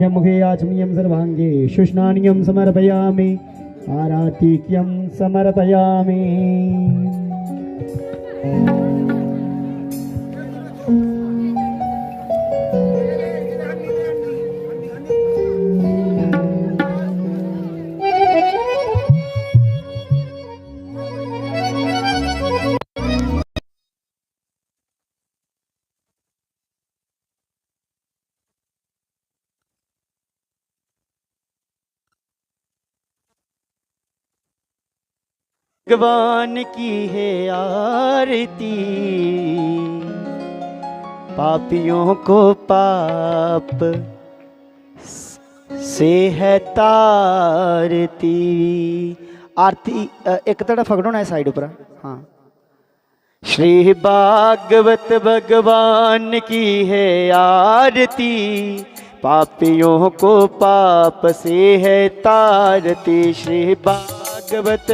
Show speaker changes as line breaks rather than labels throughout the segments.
मुखे आचमनीयं सर्वांगे शुष्णानियं समर्पयामि आरातिक्यं समर्पयामि। भगवान की है आरती, पापियों को पाप से है तारती। आरती एक तरह फकड़ो ना साइड ऊपर। हाँ, श्री भागवत भगवान की है आरती, पापियों को पाप से है तारती। श्री भागवत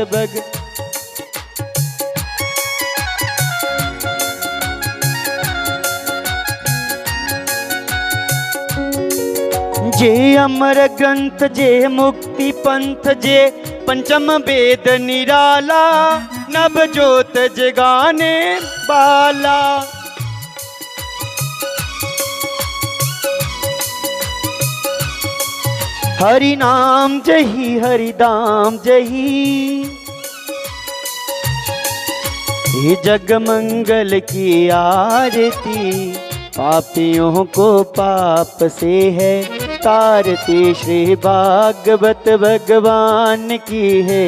जे अमर ग्रंथ जे मुक्ति पंथ जे पंचम वेद निराला, नव जोत जगाने वाला। हरि नाम जही हरि दाम जही, ये जग मंगल की आरती, पापियों को पाप से है तारती। श्री भागवत भगवान की है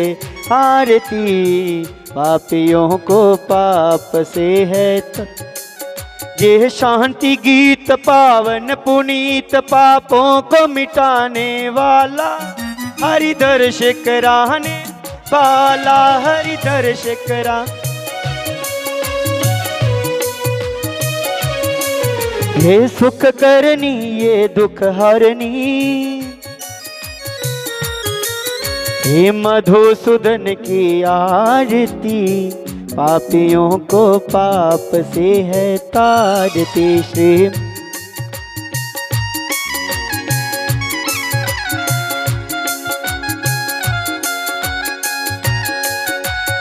आरती, पापियों को पाप से है जे शांति गीत पावन पुनीत, पापों को मिटाने वाला, हरि दर्श कराने वाला, हरि दर्श करा। ये सुख करनी ये दुख हरनी, हे मधुसूदन की आरती, पापियों को पाप से है तारती। श्री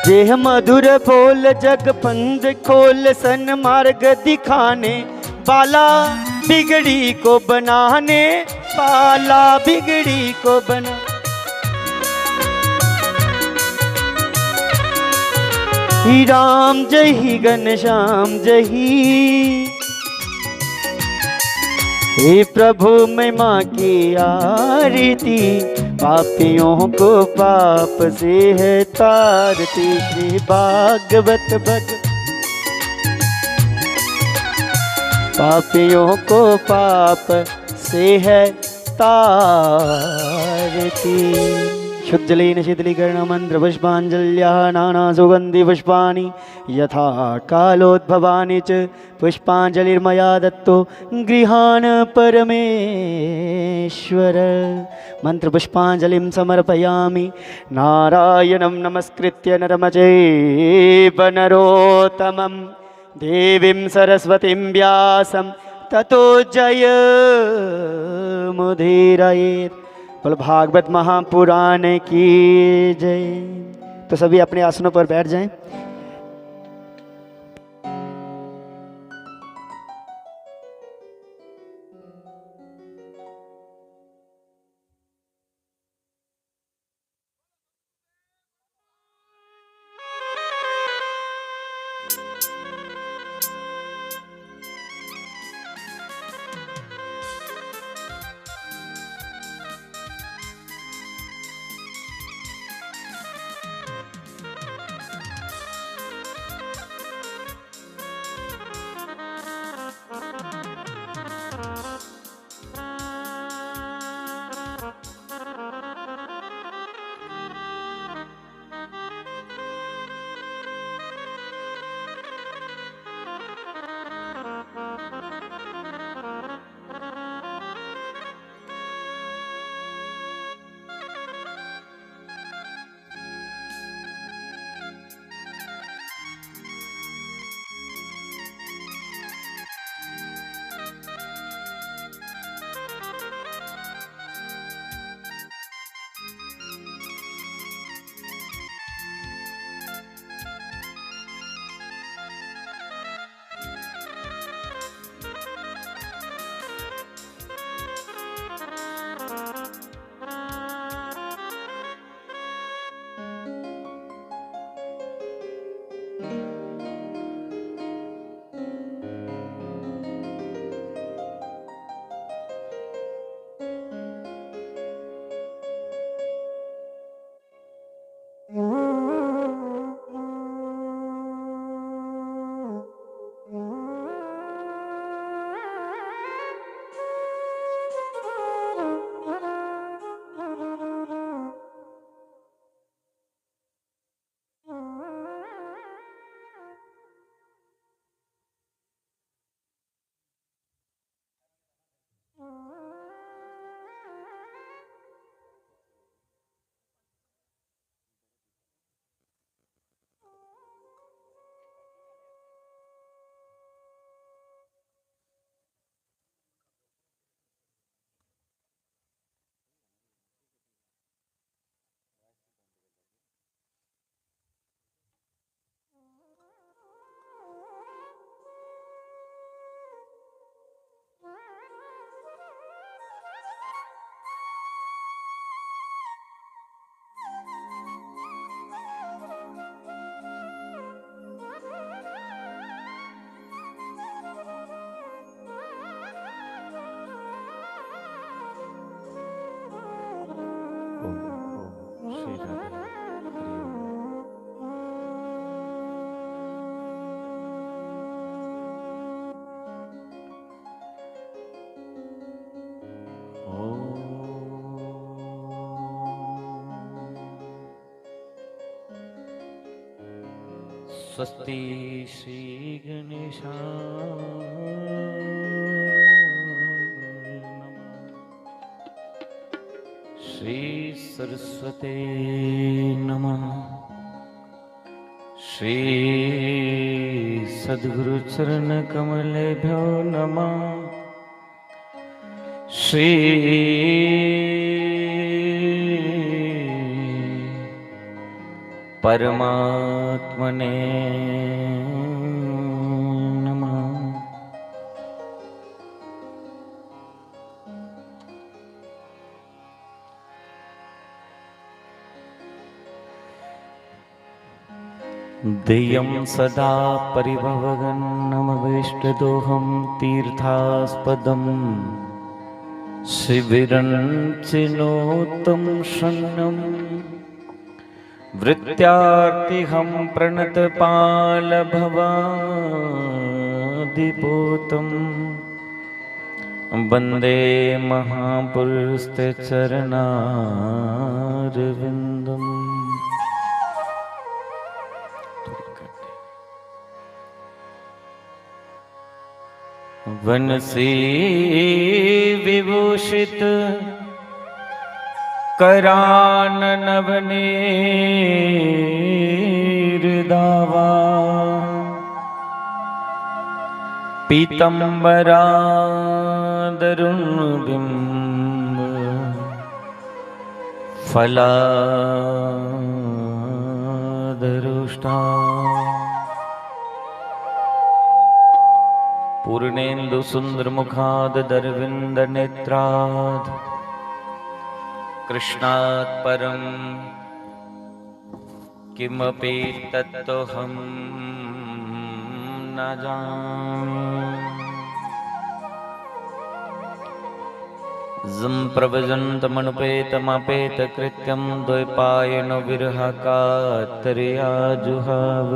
जे मधुर बोल जग पंद खोल, सन्मार्ग दिखाने वाला, बिगड़ी को बनाने वाला, बिगड़ी को बना। ही राम जही घनश्याम जही, हे प्रभु महिमा की आरती, पापियों को पाप से है तारती। श्री भागवत पापियों को पाप से है तारती। शुद्धलेन शीतलीकरण मंत्र पुष्पांजल्या नाना सुगंधि पुष्पाणि, यथा कालोद्भवानि च पुष्पांजलिर्मया दत्तो गृहाण परमेश्वर। मंत्र पुष्पांजलिं समर्पयामि। नारायणं नमस्कृत्य नरं चैव नरोत्तमं, देवीं सरस्वतीं व्यासं ततो जयमुदीरयेत्। बोल भागवत महापुराण की जय। तो सभी अपने आसनों पर बैठ जाएं।
स्वस्ति श्री गणेशाय नमः। श्री सरस्वते नमः। श्री सद्गुरु चरण कमलेभ्यो नमः। श्री परमात्मने नमः। देयं सदा परिभवगन्नमवेष्टदोहं तीर्थास्पदम् शिबिरं चिनोतं शरणम् वृत्त्यार्तिहं प्रणतपालभवादिपूतं वन्दे महापुरुषते चरणारविन्दम्। वनसी विभूषित कराननवनीर्दावा पीतम्बरादरुणबिम्ब फलादरुष्टा पूर्णेन्दु सुन्दरमुखादरविन्दनेत्रात् कृष्णात् परं किमपि तत्त्वहं न जानामि। जं प्रव्रजन्तमनुपेतमपेतकृत्यं द्वैपायनो विरहकातर्या जुहाव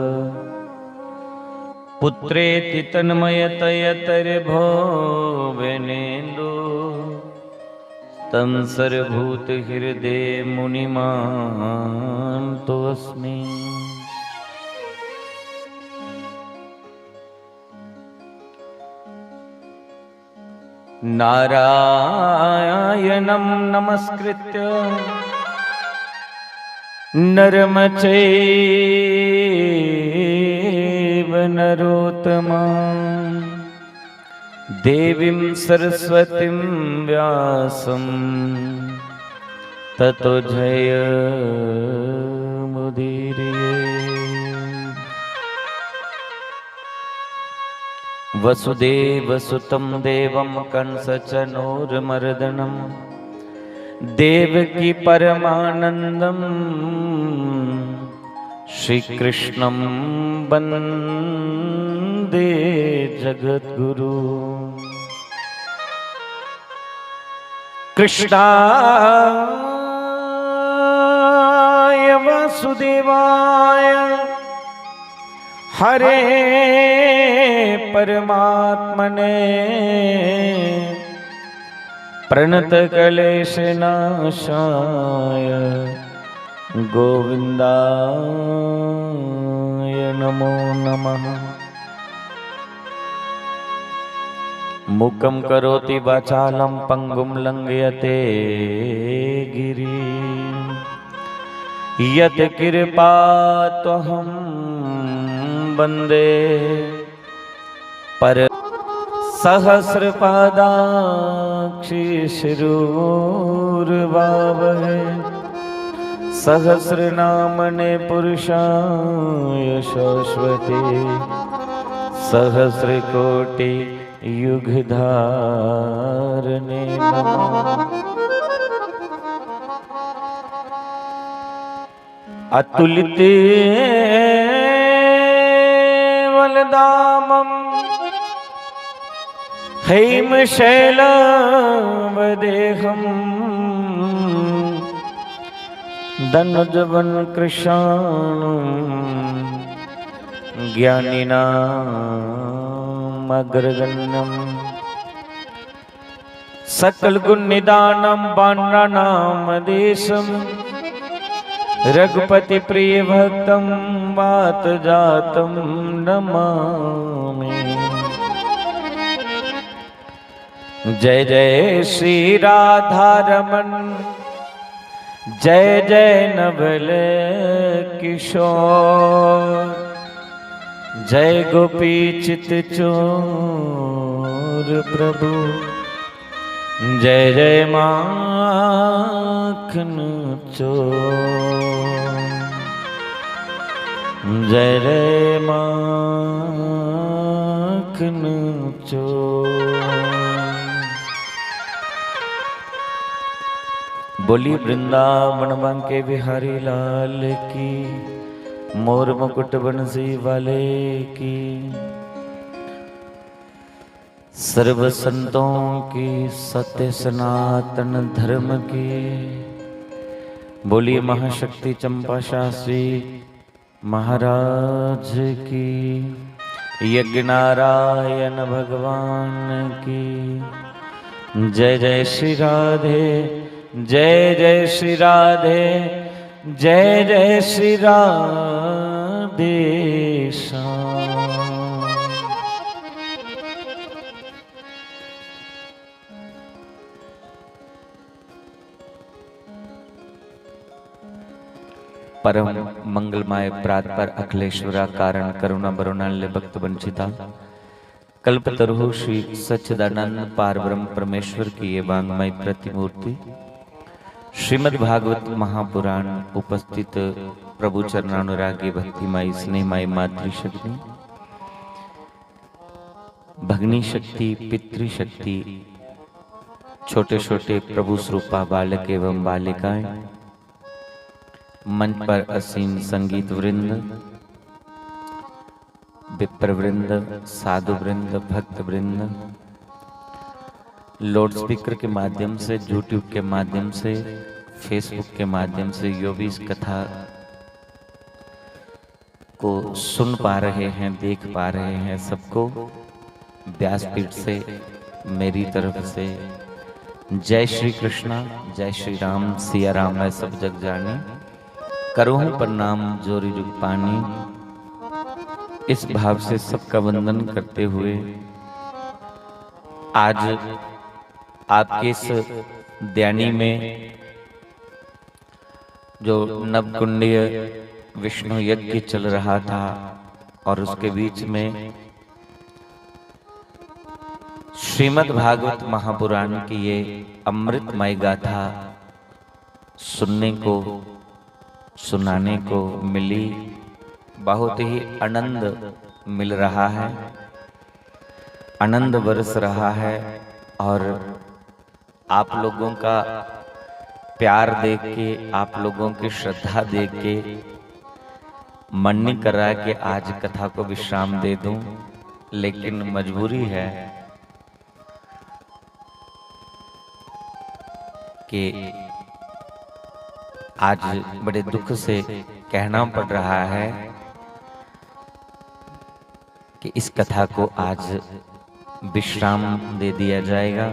पुत्रेति तन्मयतयतर्भुवनेन्दु तं सर्वभूतहृदये मुनिमान्तोऽस्मि। नारायणं नमस्कृत्य नरं चैव नरोत्तमं देवीं सरस्वतीं व्यासं ततो जयमुदीरये। वसुदेवसुतं देवं कंसचानूरमर्दनं देवकी परमानन्दं श्रीकृष्णं वन्दे जगद्गुरु। कृष्णाय वासुदेवाय हरे परमात्मने प्रणतक्लेशनाशाय गोविन्दाय नमो नमः। मूकं करोति वाचालं पंगुं लंघयते गिरिं यत् कृपात्वहं वन्दे पर सहस्रपादाक्षि शिरोर्वावहै सहस्रनामने पुरुषाय शाश्वते सहस्रकोटि युगधारणे नमः। अतुलिते वलदामं हैमशैलवदेहं धनुजवन कृशाणु ज्ञानिनाम अग्रगण्यम सकल गुण निदानम बाणानाम देशम रघुपति प्रिय भक्तम वात जातम नमामि। जय जय श्री राधा रमन जय जय नवल किशोर जय गोपी चित चोर प्रभु जय जय माखन चोर जय जय माखन चोर। बोली वृंदावन बांके बिहारी लाल की, मोर मुकुट बंसी वाले की, सर्व संतों की, सत्य सनातन धर्म की। बोली महाशक्ति चंपा शास्त्री महाराज की, यज्ञ नारायण भगवान की। जय जय श्री राधे जय जय श्री राधे जय जय श्री राधे श्याम। परम मंगलमय प्रात पर अखिलेश्वरा कारण करुणा बरुणाल्य भक्त वंचिता कल्पतरु श्री सच्चिदानंद पारब्रह्म परमेश्वर की ये वांगमय प्रतिमूर्ति श्रीमद् भागवत महापुराण उपस्थित प्रभु चरणानुरागी भक्तिमयी स्नेहमयी मातृशक्ति भगनी शक्ति पितृशक्ति छोटे छोटे प्रभु स्वरूपा बालक एवं बालिकाएं मंच पर असीम संगीत वृंद विप्र वृंद साधु वृंद भक्त वृंद लाउड स्पीकर के माध्यम से यूट्यूब के माध्यम से फेसबुक के माध्यम से जो भी इस कथा को सुन पा रहे हैं देख पा रहे हैं सबको व्यासपीठ से मेरी तरफ से जय श्री कृष्णा जय श्री राम सिया राम है सब जग जाने करूं प्रणाम जोरी जुग पानी। इस भाव से सबका वंदन करते हुए आज आपके इस ध्यानी में जो नवकुंडीय विष्णु यज्ञ चल रहा था और उसके बीच में श्रीमद् भागवत महापुराण की ये अमृतमय गाथा सुनने को सुनाने को मिली। बहुत ही आनंद मिल रहा है, आनंद बरस रहा है और आप लोगों का प्यार देख के आप लोगों की श्रद्धा देख के मन नहीं कर रहा है कि आज कथा को विश्राम दे दूं, लेकिन मजबूरी है कि आज बड़े दुख से कहना पड़ रहा है कि इस कथा को आज विश्राम दे दिया जाएगा।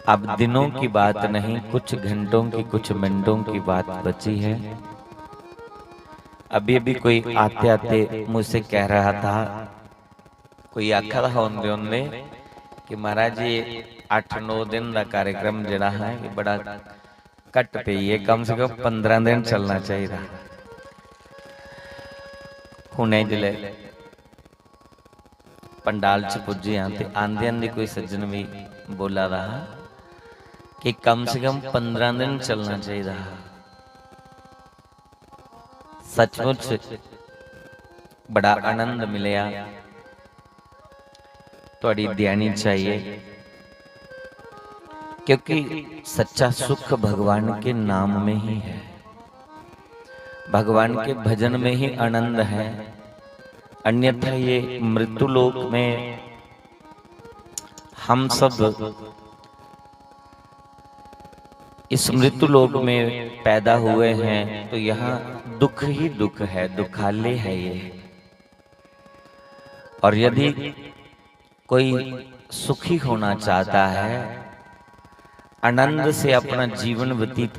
अब दिनों की बात नहीं, कुछ घंटों की कुछ मिनटों की बात बची है। अभी अभी कोई आते आते मुझसे कह रहा था, कोई आखा था उनने कि महाराज जी 8-9 दिन का कार्यक्रम जड़ा है ये बड़ा कट पे ये कम से कम 15 दिन चलना चाहिए। हुणे जिले पंडाल च पुजे हाँ ते आंदे आंदे कोई सज्जन भी बोला रहा कि कम से कम 15 दिन चलना चाहिए। सचमुच बड़ा आनंद मिलया, थोड़ी ध्यानी चाहिए क्योंकि सच्चा सुख भगवान के नाम में ही है, भगवान के भजन में ही आनंद है। अन्यथा ये मृत्यु लोक में हम सब इस मृत्यु लोक में पैदा हुए हैं तो यहाँ दुख ही दुख है, दुखालय है ये। और यदि कोई सुखी होना चाहता है, आनंद से अपना जीवन व्यतीत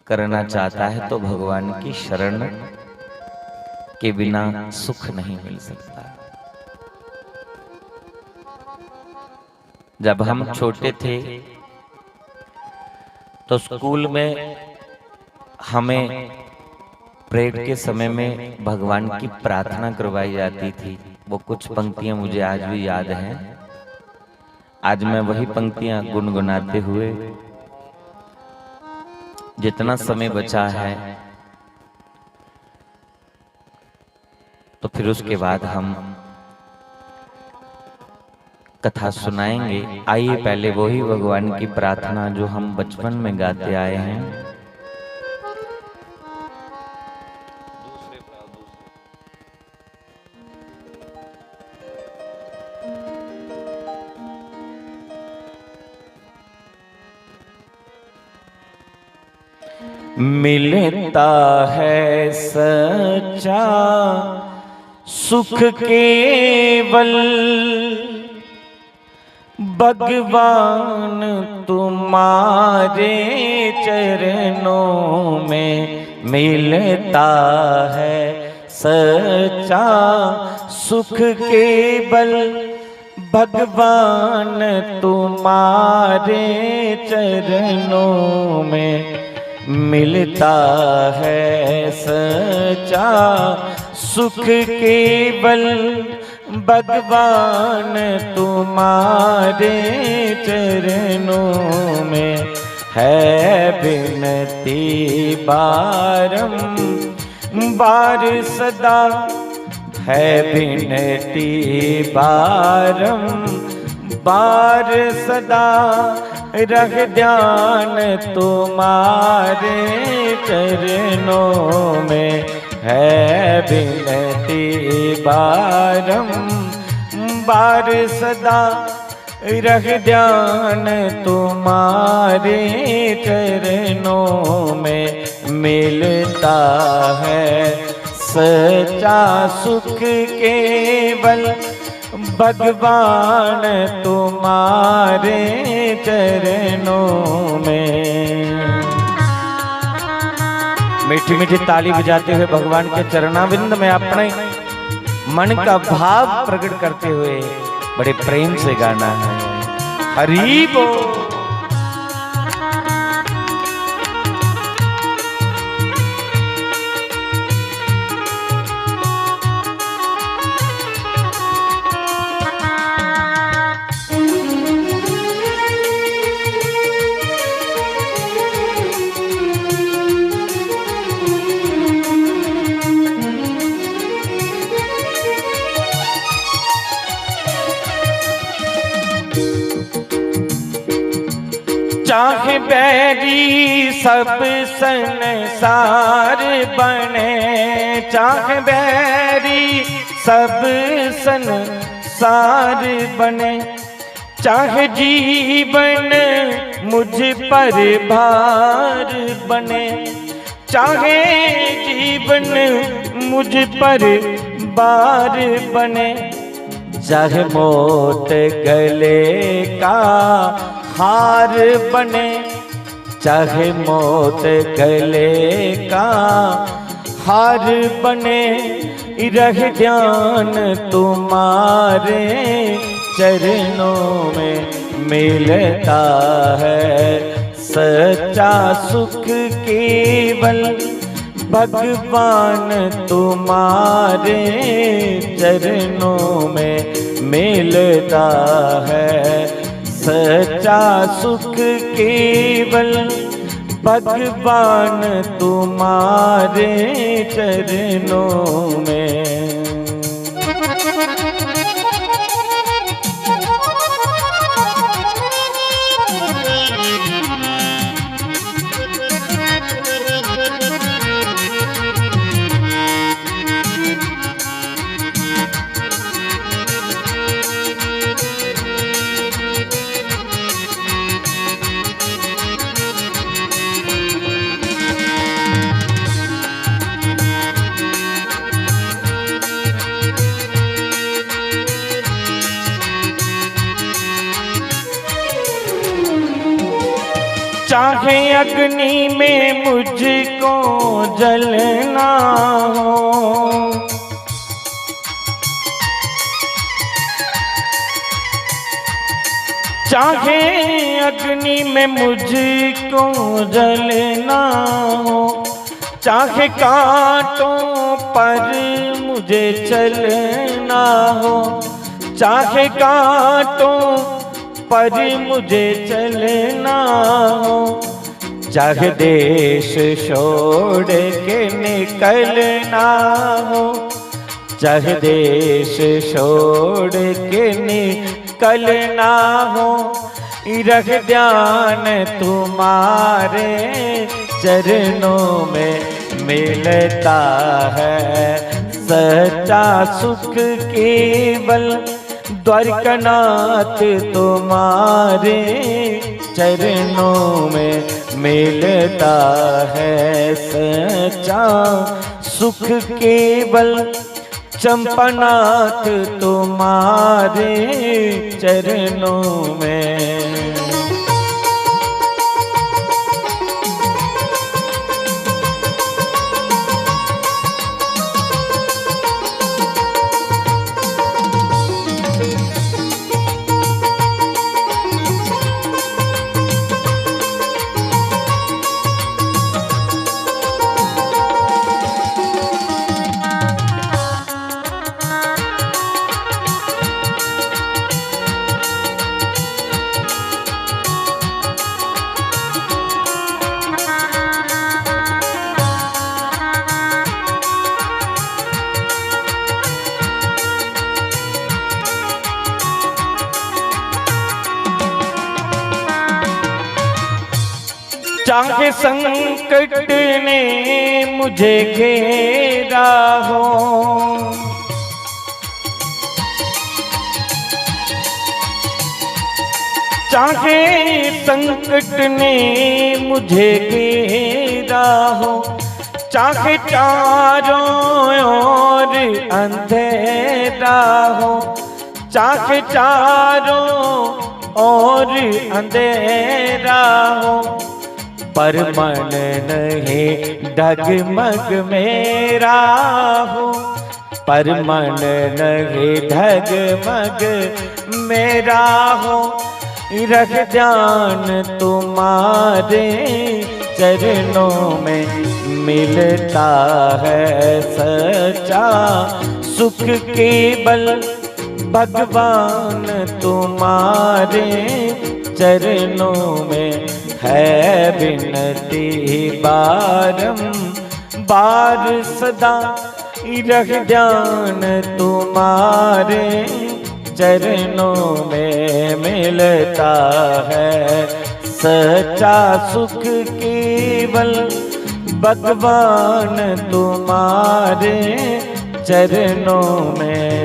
करना चाहता है, तो भगवान की शरण के बिना सुख नहीं मिल सकता। जब हम छोटे थे तो स्कूल में हमें प्रेयर के समय में भगवान की प्रार्थना करवाई जाती थी। वो कुछ पंक्तियां मुझे आज भी याद हैं। आज मैं वही पंक्तियां गुनगुनाते हुए, जितना समय बचा है, तो फिर उसके बाद हम कथा सुनाएंगे। आइए पहले वही भगवान की प्रार्थना जो हम बचपन में गाते आए हैं। मिलता है सच्चा सुख केवल भगवान तुम्हारे चरणों में। मिलता है सच्चा सुख केवल भगवान तुम्हारे चरणों में। मिलता है सच्चा सुख केवल भगवान तुम्हारे चरणों में। है विनती बारंबार सदा, है विनती बारंबार सदा, रख ध्यान तुम्हारे चरणों में। है विनती बारंबार सदा, रख ध्यान तुम्हारे चरणों में। मिलता है सच्चा सुख केवल भगवान तुम्हारे चरणों में। मीठी मीठी ताली बजाते हुए भगवान के चरणाविंद में अपने मन का भाव प्रकट करते हुए बड़े प्रेम से गाना है। हरि बोल। चाहे बैरी सब संसार बने, चाहे बैरी सब संसार बने, चाहे जीवन मुझ पर भार बने, चाहे जीवन मुझ पर भार बने, चाहे मौत गले का हार बने, चाहे मौत गले का हार बने, रह ध्यान तुम्हारे चरणों में। मिलता है सच्चा सुख केवल भगवान तुम्हारे चरणों में। मिलता है सच्चा सुख केवल भगवान तुम्हारे चरणों में। चाहे अग्नि में मुझको जलना हो, चाहे अग्नि में मुझको जलना हो, चाहे कांटों पर मुझे चलना हो, चाहे कांटों पर मुझे चलना हो, चाहे देश छोड़ के निकलना हो, चाहे देश छोड़ के निकलना हो, रख ध्यान तुम्हारे चरणों में मिलता है सच्चा सुख केवल द्वारकानाथ तुम्हारे चरणों में मिलता है सच्चा सुख केवल चंपानाथ तुम्हारे चरणों में। चाहे संकट ने मुझे घेरा हो, चाहे संकट ने मुझे घेरा हो, चाहे चारों ओर अंधेरा हो, चाहे चारों ओर अंधेरा हो, पर मन नहीं डगमग मेरा हो, पर मन नहीं डगमग मेरा हो, रख ध्यान तुम्हारे चरणों में मिलता है सच्चा सुख केवल भगवान तुम्हारे चरणों में है विनती बारंबार सदा रख ध्यान तुम्हारे चरणों में मिलता है सच्चा सुख केवल भगवान तुम्हारे चरणों में।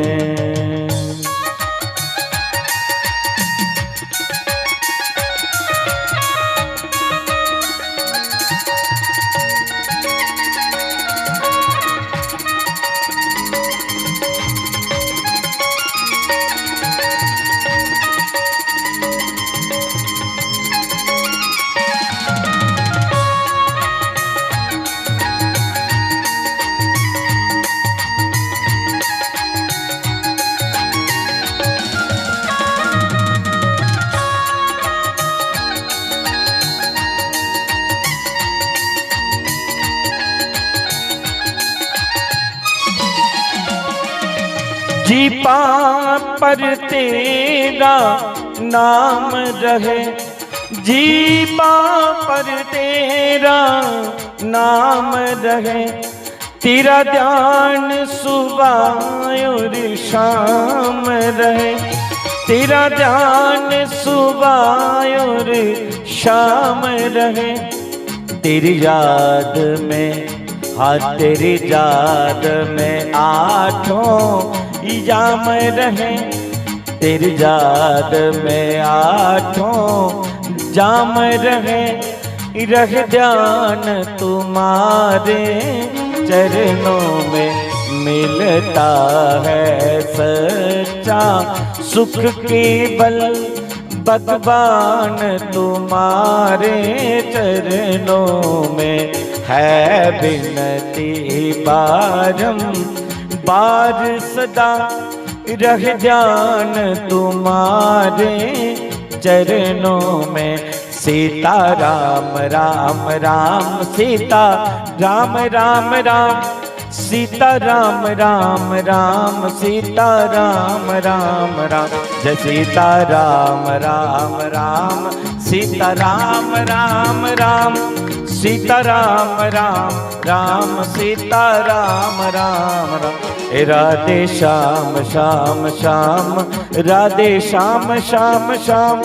जीपा पर तेरा नाम रहे, जीपा पर तेरा नाम रहे, तेरा ध्यान सुबह और शाम रहे, तेरा ध्यान सुबह और शाम रहे, तेरी याद में हाँ तेरी याद में आठों याम रहे, तेरी याद में आठों जाम रहे, रख ध्यान तुम्हारे चरणों में मिलता है सच्चा सुख केवल भगवान तुम्हारे चरणों में है विनती बारंबार सदा रह जान तुम्हारे चरणों में। सीता राम राम राम सीता राम राम राम सीता राम राम राम सीता राम राम राम जय सीता राम राम राम सीता राम राम राम सीता राम राम राम सीता राम राम राम। राधे श्याम श्याम श्याम राधे श्याम श्याम श्याम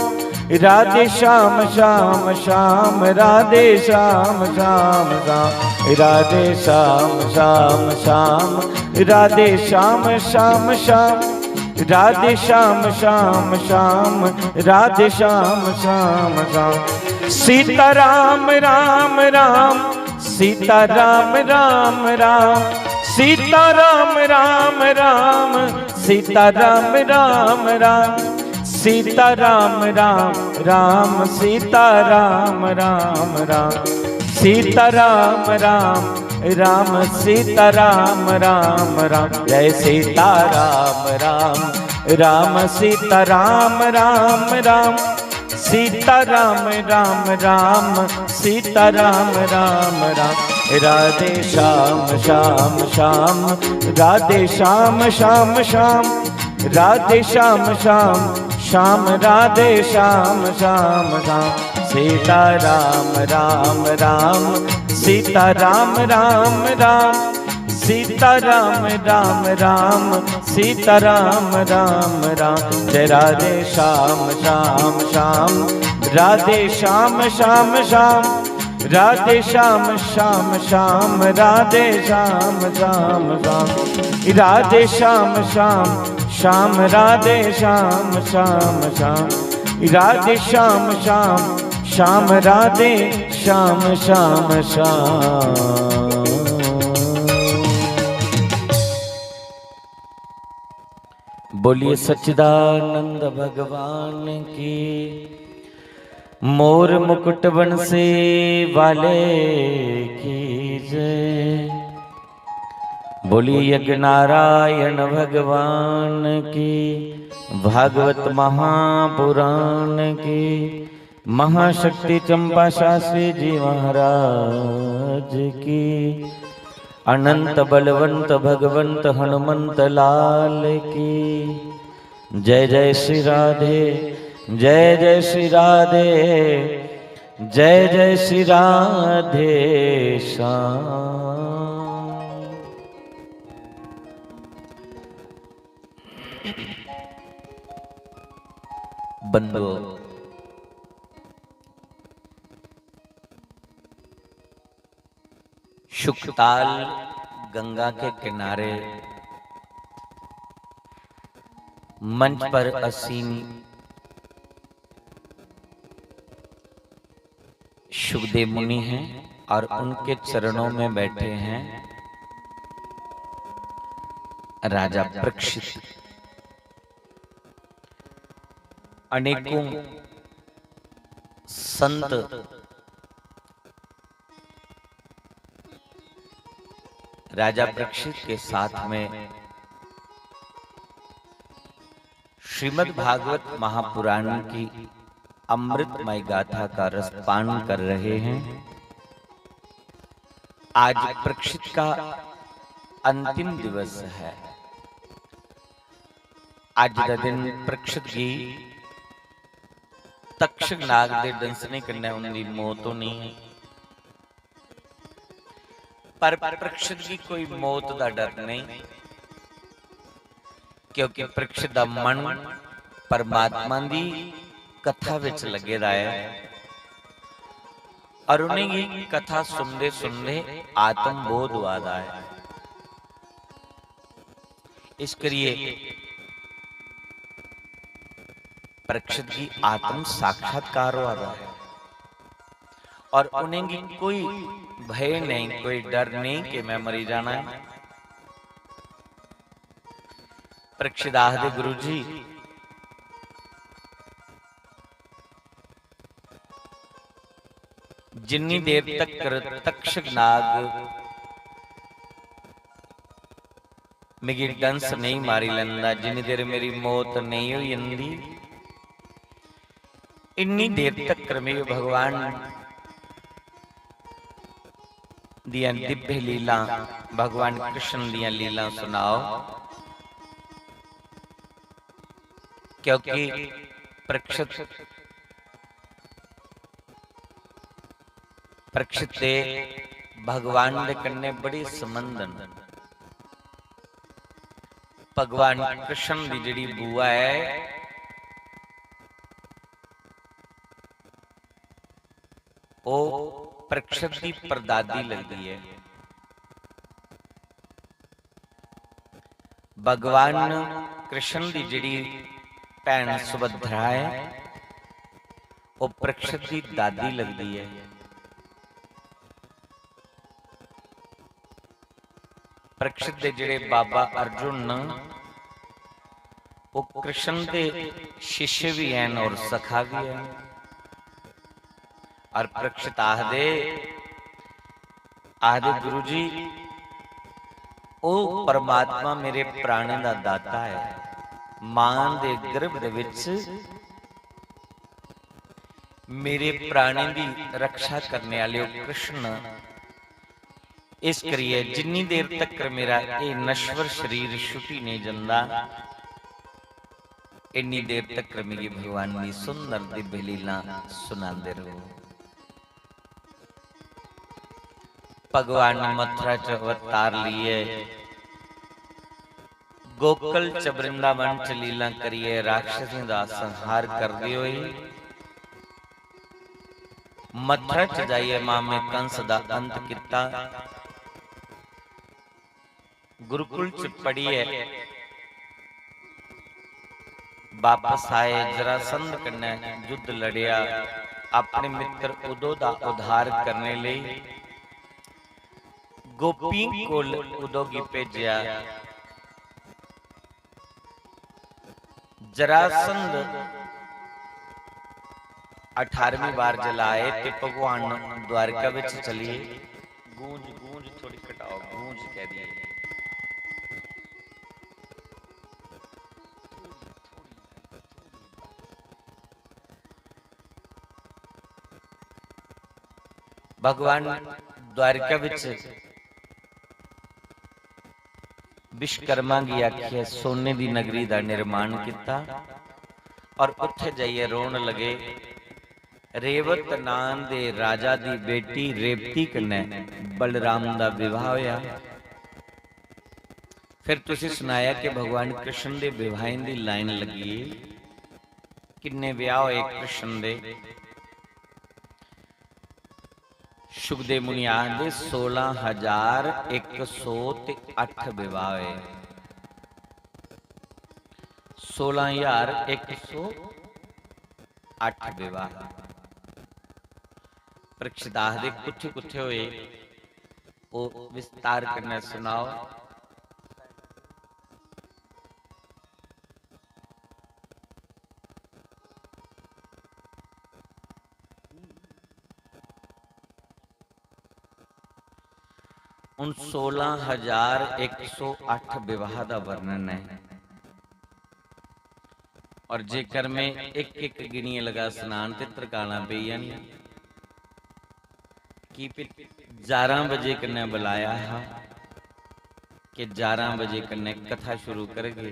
राधे श्याम श्याम श्याम राधे श्याम श्याम श्याम राधे श्याम श्याम श्याम राधे श्याम श्याम श्याम राधे श्याम श्याम श्याम राधे श्याम श्याम श्याम। सीता राम राम राम सीता राम राम राम सीता राम राम राम सीता राम राम राम सीता राम राम राम सीता राम राम राम सीता राम राम राम सीता राम राम राम जय सीता राम राम राम सीता राम राम राम सीता राम राम राम सीता राम राम राम। राधे श्याम श्याम श्याम राधे श्याम श्याम श्याम राधे श्याम श्याम श्याम राधे श्याम श्याम श्याम। सीता राम राम राम सीता राम राम राम सीता राम राम राम सीता राम राम राम जय राधे श्याम श्याम श्याम राधे श्याम श्याम श्याम राधे श्याम श्याम श्याम राधे श्याम श्याम श्याम राधे श्याम श्याम श्याम राधे श्याम श्याम श्याम राधे श्याम श्याम श्याम राधे श्याम श्याम श्याम। बोलिए सच्चिदानंद भगवान की। मोर मुकुट बंसे वाले की जय। बोलिए यज्ञ नारायण भगवान की। भागवत महापुराण की। महाशक्ति चंपा शास्त्री जी महाराज की। अनंत बलवंत भगवंत हनुमंत लाल की। जय जय श्री राधे जय जय श्री राधे जय जय श्री राधे श्याम। बंधुओं, शुकताल गंगा के किनारे मंच पर असीम शुकदेव मुनि हैं और उनके चरणों में बैठे हैं राजा परीक्षित। अनेकों संत राजा परीक्षित के साथ में श्रीमद् भागवत महापुराण की अमृतमय गाथा का रसपान कर रहे हैं। आज परीक्षित का अंतिम दिवस है। आज का दिन परीक्षित की तक्षक नाग दे डंसने करने उनकी मौत होनी है, पर परीक्षित की कोई मौत का डर नहीं, क्योंकि परीक्षित का मन परमात्मा की कथा विच लगे रहा है और उन्हें ये कथा सुनते सुनते आत्म बोध हुआ है। इस करिए परीक्षित की आत्म साक्षात्कार हुआ है और उन्हें कोई भय नहीं, कोई डर नहीं कि मैं मरी जाना है। परीक्षित आखदे गुरु जी जिन्नी देर तक तक्षक नाग मेरी डंस नहीं मारी लैंदा, जिन्नी देर मेरी मौत नहीं हुई जंदी, इन्नी देर तक मेरे भगवान दियां दिव्य लीला, भगवान कृष्ण दियां लीला सुनाओ। क्योंकि परीक्षित दे भगवान दे कन्ने बड़ी संबंधन। भगवान कृष्ण दी जिहड़ी बुआ है वो परीक्षित दी परदादी लगदी है। भगवान कृष्ण दी जिहड़ी भैन सुभद्रा है वो परीक्षित दी दादी लगदी है। परीक्षित दे जिहड़े बाबा अर्जुन वो कृष्ण दे शिष्य भी हैं और सखा भी हैं। और परीक्षित आखदे गुरु जी ओ परमात्मा मेरे प्राणों का दाता है। मां दे गर्भ दे विच मेरे प्राणों की रक्षा करने वाले कृष्ण, इस करिए जिन्नी देर तक मेरा ये नश्वर शरीर छुटी नहीं जाता, इन्नी देर तक मेरी भगवान की सुंदर दिव्य लीला सुनाते रहो। भगवान मथुरा च अवतार लिए, गोकुल च वृंदावन च लीला करिए, राक्षसी का संहार करते हुए मथुरा च जाइए मामे कंस दा अंत किता। गुरुकुल च पढ़िए वापस आए, जरासंध कन्ने युद्ध लड़िया, अपने मित्र उदो दा उद्धार करने लिए गोपी कोल उदोगी भेजिया। जरासंध 18वीं बार जलाए ते भगवान द्वारका विच चलिए। गूंज गूंज थोड़ी घटाओ, गूंज कह दिए। भगवान द्वारका विच विश्वकर्मा की आख्या सोने की नगरी का निर्माण किया और उत्थे जाइए रोन लगे। रेवत नाम दे राजा दी बेटी रेवती कन्ने बलराम दा विवाह होया। फिर तुसी सुनाया कि भगवान कृष्ण दे विवाहें दी लाइन लगी। किन्ने विआह होए कृष्ण दे? सुखदेव मुनि आखदे 16,108 विवाह होए। 16,108 विवाह। परीक्षित आखदे कुत्थे कुत्थे होए वो विस्तार करना सुनाओ। उन 16,108 विवाह का वर्णन है। और जेकर में एक एक गिनिए लगा स्नान ते तरकाना पईयां कि 11 बजे कन्ने बुलाया है कि 11 बजे कन्ने कथा शुरू करगे।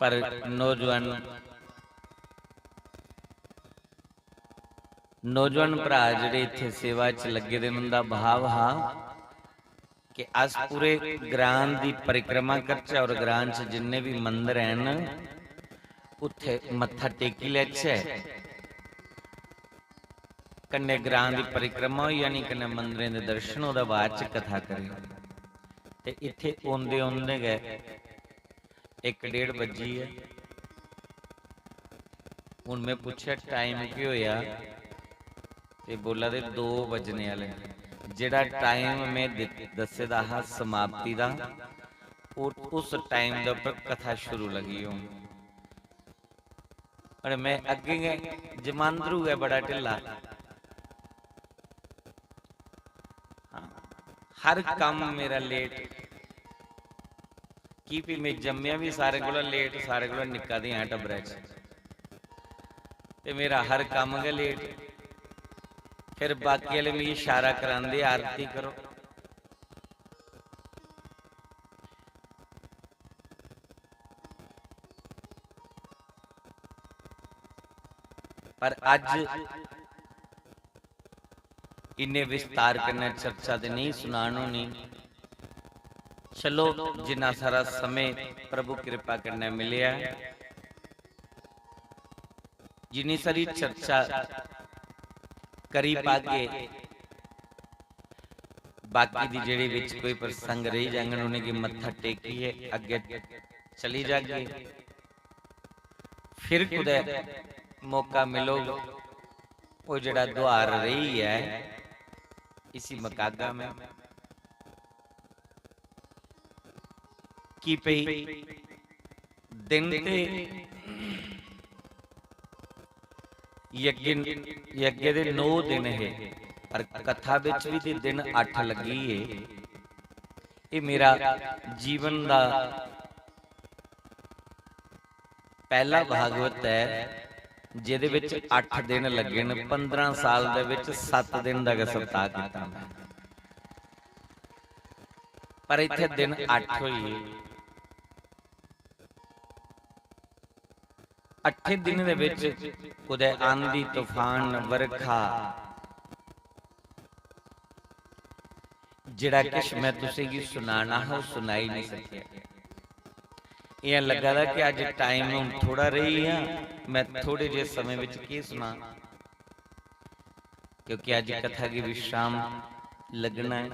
पर नौजवान भरा जिहड़े इत्थे सेवा च लगे दे उनका भाव हा कि अस पूरे ग्रां दी परिक्रमा करचे और ग्रां च जिन्ने भी मंदिर हैं उत्थे मत्था टेकी लैचे, कन्ने ग्रां दी परिक्रमा होई यानी कन्ने मंदिरें दे दर्शन ओदा बाद च कथा करे। ते इत्थे ओंदे ओंदे गए 1-1:30 बजी है। हुण मैं पूछया टाइम की होया ते बोला दे 2 बजने वाले। जिहड़ा टाइम मैं दस्से दा हा समाप्ति दा उस टाइम दे उपर कथा शुरू लगी हो। और मैं अगे गए जमांदरू है बड़ा ढिला हर काम मेरा लेट की भी मैं जम्मिया भी सारे को लेट, सारे को निक्का दी हैं टब्बरे ते मेरा हर काम गै लेट। फिर बाकी वाले मिगी इशारा करांदे आरती करो। पर अज इन्हें विस्तार करना चर्चा तो नहीं सुनानो नहीं। चलो जिन्ना सारा समय प्रभु कृपा करने मिलिया, जिन्नी सारी चर्चा करी पागे, बाकी दी जेड़ी विच कोई प्रसंग रही जांगन उन्हें की मत्था टेकी है अगे चली जागे। फिर कुदे मौका मिलो वो जड़ा द्वार रही है इसी मकागा में की पई दिन ते यज्ञ दे 9 दिन है पर कथा विच भी दे दिन 8 लगी है। ये मेरा जीवन दा पहला भागवत है जिहदे विच 8 दिन लगे ने। 15 साल दे विच 7 दिन दा सप्ताह कीता मैं, पर इत्थे दिन 8 होई। 8 दिन दे विच कुदै आंधी तूफान वरखा जिहड़ा किश मैं तुसें गी सुनाना है सुनाई नहीं सकिया। यह लगा था कि अज टाइम हुण थोड़ा रही है, मैं थोड़े जे समय विच की सुना, क्योंकि अज कथा की विश्राम लगना है।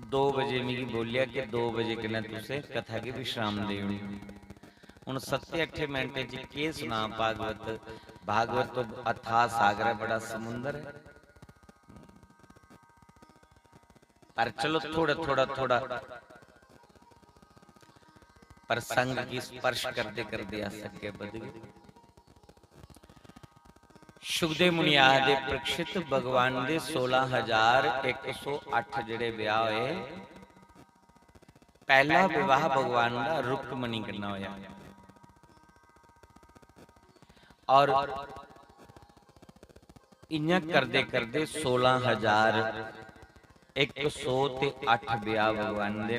2 बजे मिगी बोलिया कि 2 बजे कन्नै तुसें कथा की विश्राम देनी। हुण 7-8 मिनट च के सुना भागवत। भागवत तो अथाह सागर है, बड़ा समुंदर है। पर चलो थोड़ा थोड़ा थोड़ा प्रसंग की स्पर्श करते करते आ सके बद गए। सुखदेव मुनि आदि परीक्षित भगवान दे 16,108 जेड़े ब्याह होए। पहला विवाह भगवान का रुक्मणी करना होया और इन्या करदे करदे 16,108 ब्याह भगवान दे।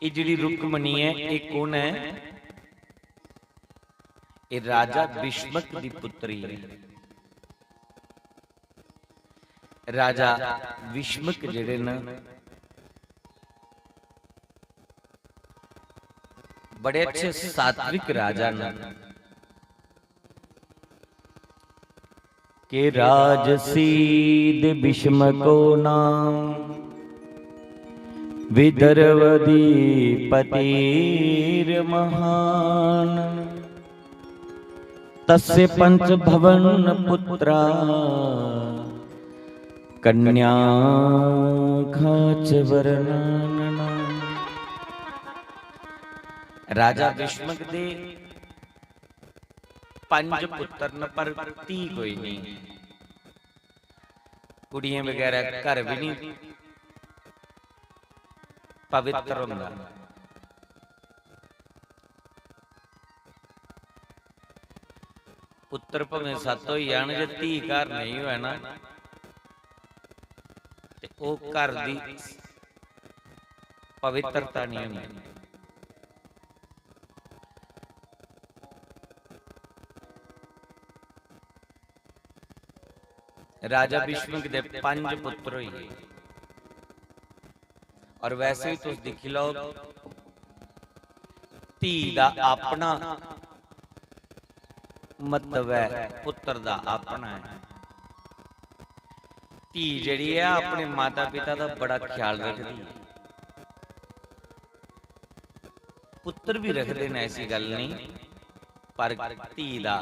ये जिहड़ी रुक्मणी है ये कौन है? ये राजा भीष्मक दी पुत्री है। राजा भीष्मक जिहड़े न बड़े अच्छे सात्विक राजा न के राजसीद भीष्मको नाम विदर्वदीपतिर् महान तस्य पंच भवन पुत्रा कन्या खाच वर्णना। राजा भीष्मक दे 5 पुत्र न पर धी कोई नहीं, कुड़ियां वगैरह घर भी नहीं पवित्र होंदा। पुत्र भावें 7 होई जाण जे धी घर नहीं होए ना ते ओ घर दी पवित्रता नहीं होंदी। राजा भीष्मक दे 5 पुत्र होई और वैसे ही तुस दिख लो धी दा अपना मतलब है, पुत्र दा अपना है। धी जिहड़ी है अपने माता पिता दा बड़ा ख्याल रखदी है। पुत्र भी रखदे ने ऐसी गल नहीं, पर धी दा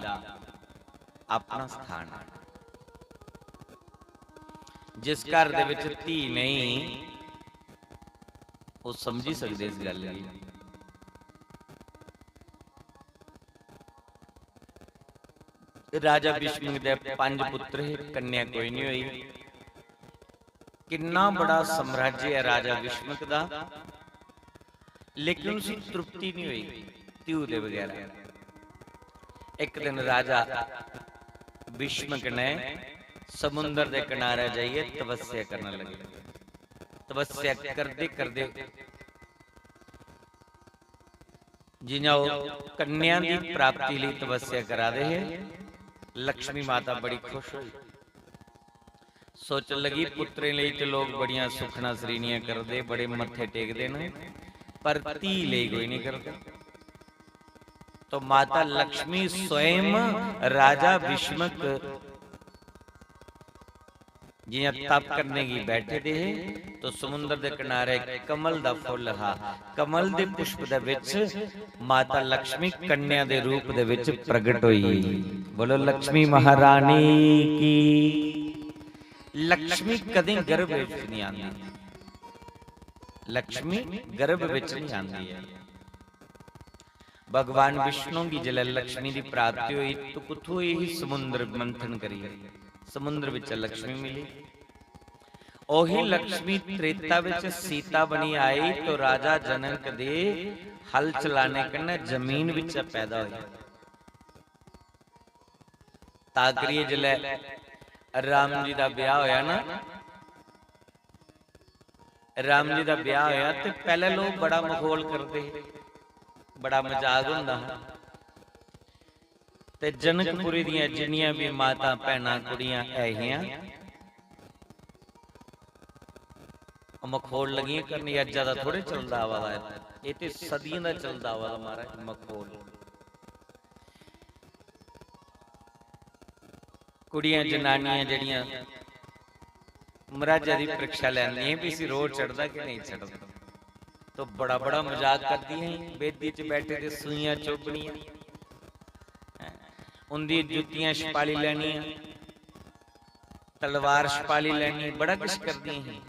अपना स्थान है। जिस घर दे विच धी नहीं वो समझी सकते इस गल की। राजा भीष्मक दे 5 पुत्र है, कन्या कोई नहीं हुई। किन्ना बड़ा साम्राज्य है राजा विष्मक दा, लेकिन उसी तृप्ति नहीं हुई त्यू दे बगैर। एक दिन राजा विष्मक ने समुद्र के किनारे जाइए तपस्या करने लगे। तपस्या करते करते जिन्हें कन्या की प्राप्ति लिए तपस्या करा दे, लक्ष्मी माता बड़ी खुश हुई। सोचन लगी पुत्रे लिए तो लोग बड़िया सुखना श्रेणियां करते, बड़े मत्थे टेकते हैं, पर धी ले कोई नहीं करता। तो माता लक्ष्मी स्वयं राजा विष्मक जियां तप करने की बैठे थे, तो समुद्र के किनारे कमल दा फुल हा, कमल दे पुष्प दे विच माता लक्ष्मी कन्या दे रूप दे विच प्रगट हुई। बोलो लक्ष्मी महारानी की। लक्ष्मी कदी गर्भ विच नहीं आती, लक्ष्मी गर्भ विच नहीं आती है। भगवान विष्णु की जल लक्ष्मी की प्राप्ति हुई तो कुथों यही समुद्र मंथन करी, समुद्र विच लक्ष्मी मिली। ओही लक्ष्मी त्रेता विच सीता बनी आई, तो राजा जनक दे हल चलाने कन्ने जमीन विच पैदा हुई। ताकरिए जले राम जी का ब्याह होया ना, राम जी का ब्याह होया तो पहले लोग बड़ा मखौल करते, बड़ा मजाक हुंदा। ते जनकपुरी दियां जिन्नियां भी माता भैणां कुड़ियां ऐहियां मखौल लगियां करनी। अज ज्यादा थोड़े चलदा आवा दा, ये ते सदियां दा चलदा आवा दा महाराज मखौल। कुड़ियां जनानियां जड़ियां महाराजा दी परीक्षा लैंदियां भी इसी रोज चढ़दा कि नहीं चढ़दा, तो बड़ा बड़ा मजाक करदी हैं। बेदी च बैठे ते सूइयां चुभनियां, उनदी जुत्तियां छपाली लैनियां, तलवार छपाली लैनी, बड़ा कुछ करदी हैं।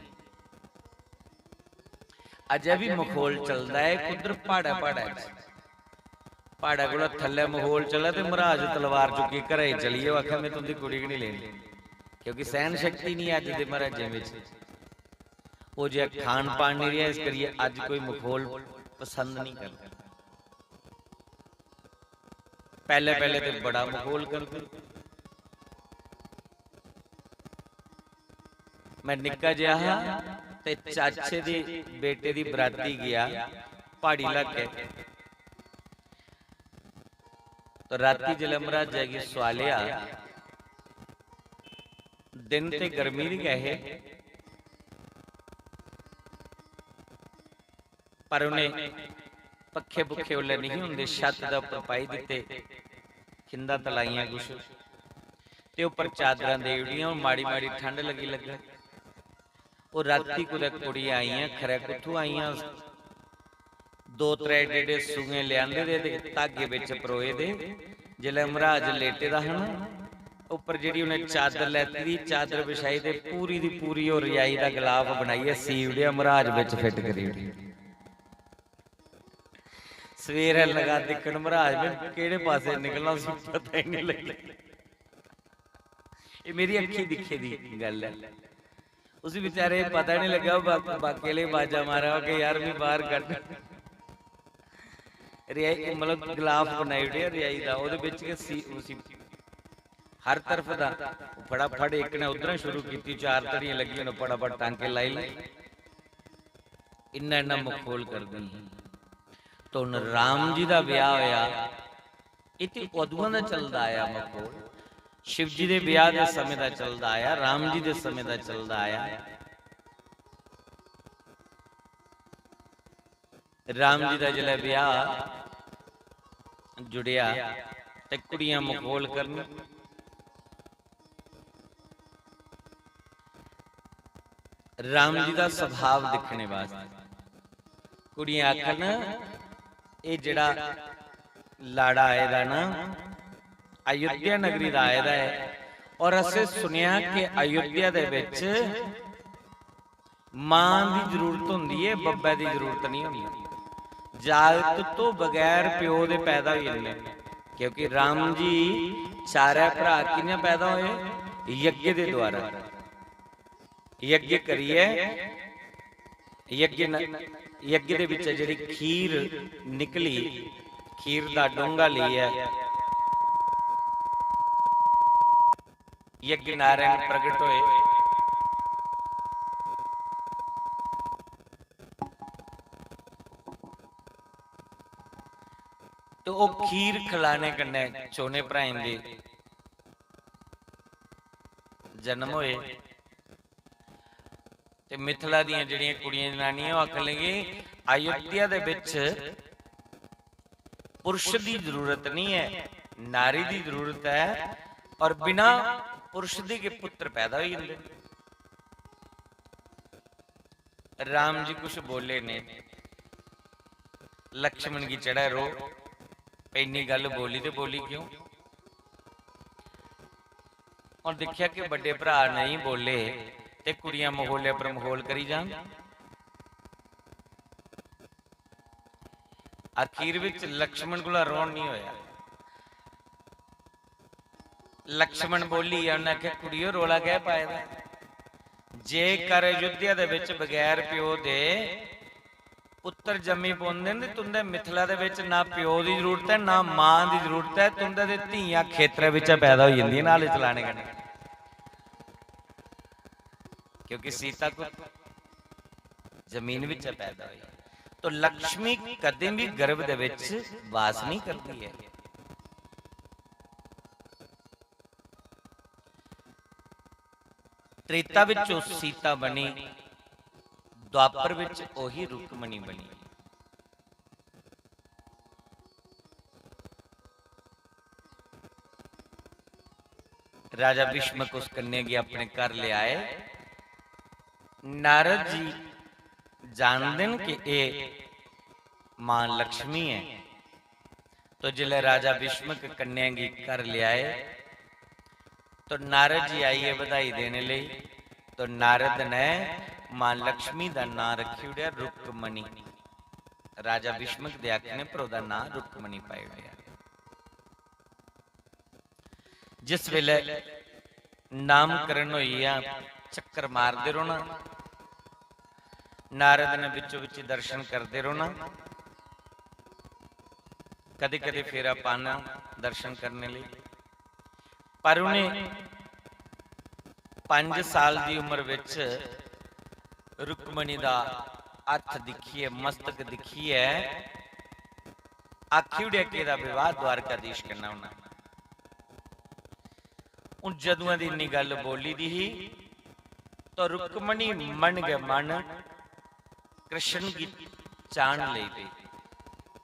अजे भी मखौल चलता है। कुदर पहाड़ा पहाड़ा पहाड़ा को थले मखौल चला तो महाराज तलवार चुकी घरे चलीए, आखिया मैं तुमकी कुड़ी नहीं लेनी, क्योंकि सहन शक्ति नहीं अज के महाराजे में, वो जो खान पान नहीं रहा, इस करिए अज कोई मखौल पसंद नहीं करता। पहले पहले तो बड़ा मखौल करते। मैं निक्का जिहा ते चाचे दे बेटे दी बराती गया पहाड़ी इलाके, तो राती जले महाराजा की सवालिया दिन ते गर्मी दी गए, पर उन्हें पखे पुखे उल्ले नहीं होंगे, छत दे उपर पाई दिते, खिंदा तलाइया कुछ ते उपर चादरां दे उड़ियां, माड़ी माड़ी ठंड लगी लगे। वो राती कुछ कुड़ियां आईयां, खरे कुथों आईयां, दो त्रै डेडे सूगे लियादे दे धागे विच परोए दे। जिले महाराज लेटे दा है ना, उपर जी उन्हें चादर लैती दी, चादर बिछाई दे पूरी दी पूरी और रजाई का गलाफ बनाइए सीवड़िया महाराज विच फिट करी उड़ी। सवेरे लगा दिखण महाराज में केड़े पासे निकलना पता ही नहीं लगता। ये मेरी अखी दिखे दी गल है, उस बेचारे पता नहीं लगा, बाकी ले बाजा मारा कि यार मैं बाहर कट रियाई, मतलब गिलाफ बनाई उड़े रियाई का, उसी हर तरफ का फटाफट एक ने उधर शुरू की, चार तड़ियां लगी, फटाफट टांके लाई लाई, इन्ना इन्ना मखौल कर दी। तो राम जी का ब्याह होया, इतने उदों का चलता आया मखौल, शिव जी के ब्याह के समय का चलता आया, राम जी के समय का चलता आया। राम जी का जिला ब्याह जुड़िया ते कुड़ियां मखौल करनी, राम जी का स्वभाव दिखने वास्ते कुड़ियां आखन ये जड़ा लाड़ा आएगा ना अयोध्या नगरी का आएदा है, और असें सुनिया कि अयोध्या दे विच मां की जरूरत होंदी है, बब्बे की जरूरत नहीं होंदी। जागत तो बगैर प्यो दे पैदा हुए हैं, क्योंकि राम जी चारे भरा किने पैदा हुए, यज्ञ के द्वारा। यज्ञ करिए, यज्ञ दे विच जिहड़ी खीर निकली, खीर दा डोंगा लिया, यज्ञ नारायण प्रगट होए। तो वो खीर खिलाने कन्नै चोने भराएं दे जन्म होए। ते मिथिला दीयां जिहड़ियां कुड़ियां जनानियां आखन लगी अयोध्या दे विच पुरुष की जरूरत नहीं है, नारी की जरूरत है, और बिना पुरुष दी के पुत्र पैदा हो जाते। राम जी कुछ बोले ने, लक्ष्मण की चढ़ा रो, इन्नी गल बोली तो बोली क्यों? और देखिया कि बड़े भरा नहीं बोले ते कुड़ियां माहौले पर माहौल करी जान। आखिर विच लक्ष्मण को रोन नहीं होया। लक्ष्मण बोली, उन्हें आख्या कुड़ियो रोला कह पाएगा, जे कर अयोध्या दे विच बगैर प्यो दे पुत्र जम्मी पौंदे ने, तुंदे मिथिला दे विच ना प्यो की जरूरत है ना मां की जरूरत है, तुंदे दे धीआं खेतरां विच पैदा हो जांदियां नाल चलाने कन्नै, क्योंकि सीता को जमीन विच पैदा हुई। तो लक्ष्मी कदे भी गर्भ दे विच वास नहीं करती है। त्रेता विच सीता बनी, द्वापर विच ओही रुक्मणी बनी। राजा भीष्मक उस कन्या की अपने घर ले आए। नारद जी जानते हैं कि ये मां लक्ष्मी है। तो जिले राजा भीष्मक कन्या की घर ले आए तो नारद जी आइए बधाई देने लिए। तो नारद ने मां लक्ष्मी का नाम रखी उड़िया रुक्मणी। राजा भीष्मक दे आखने पर उसका नाम रुक्मणी पाई उड़िया। जिस वेले नामकरण होइया चक्कर मारते रोना, नारद ने बिचों बिच दर्शन करते रोना, कदे कदे फेरा पाना दर्शन करने लिए। पर उन्हें 5 साल की उम्र विच रुक्मणी दा हथ दिखिए, मस्तक दिखिए, आखी उड़िया कि इहदा विवाह द्वारकाधीश करना होना। उन जदुआं दी इन्नी गल बोली दी ही तो रुक्मणी मन गए मन कृष्ण की चाण ले गई,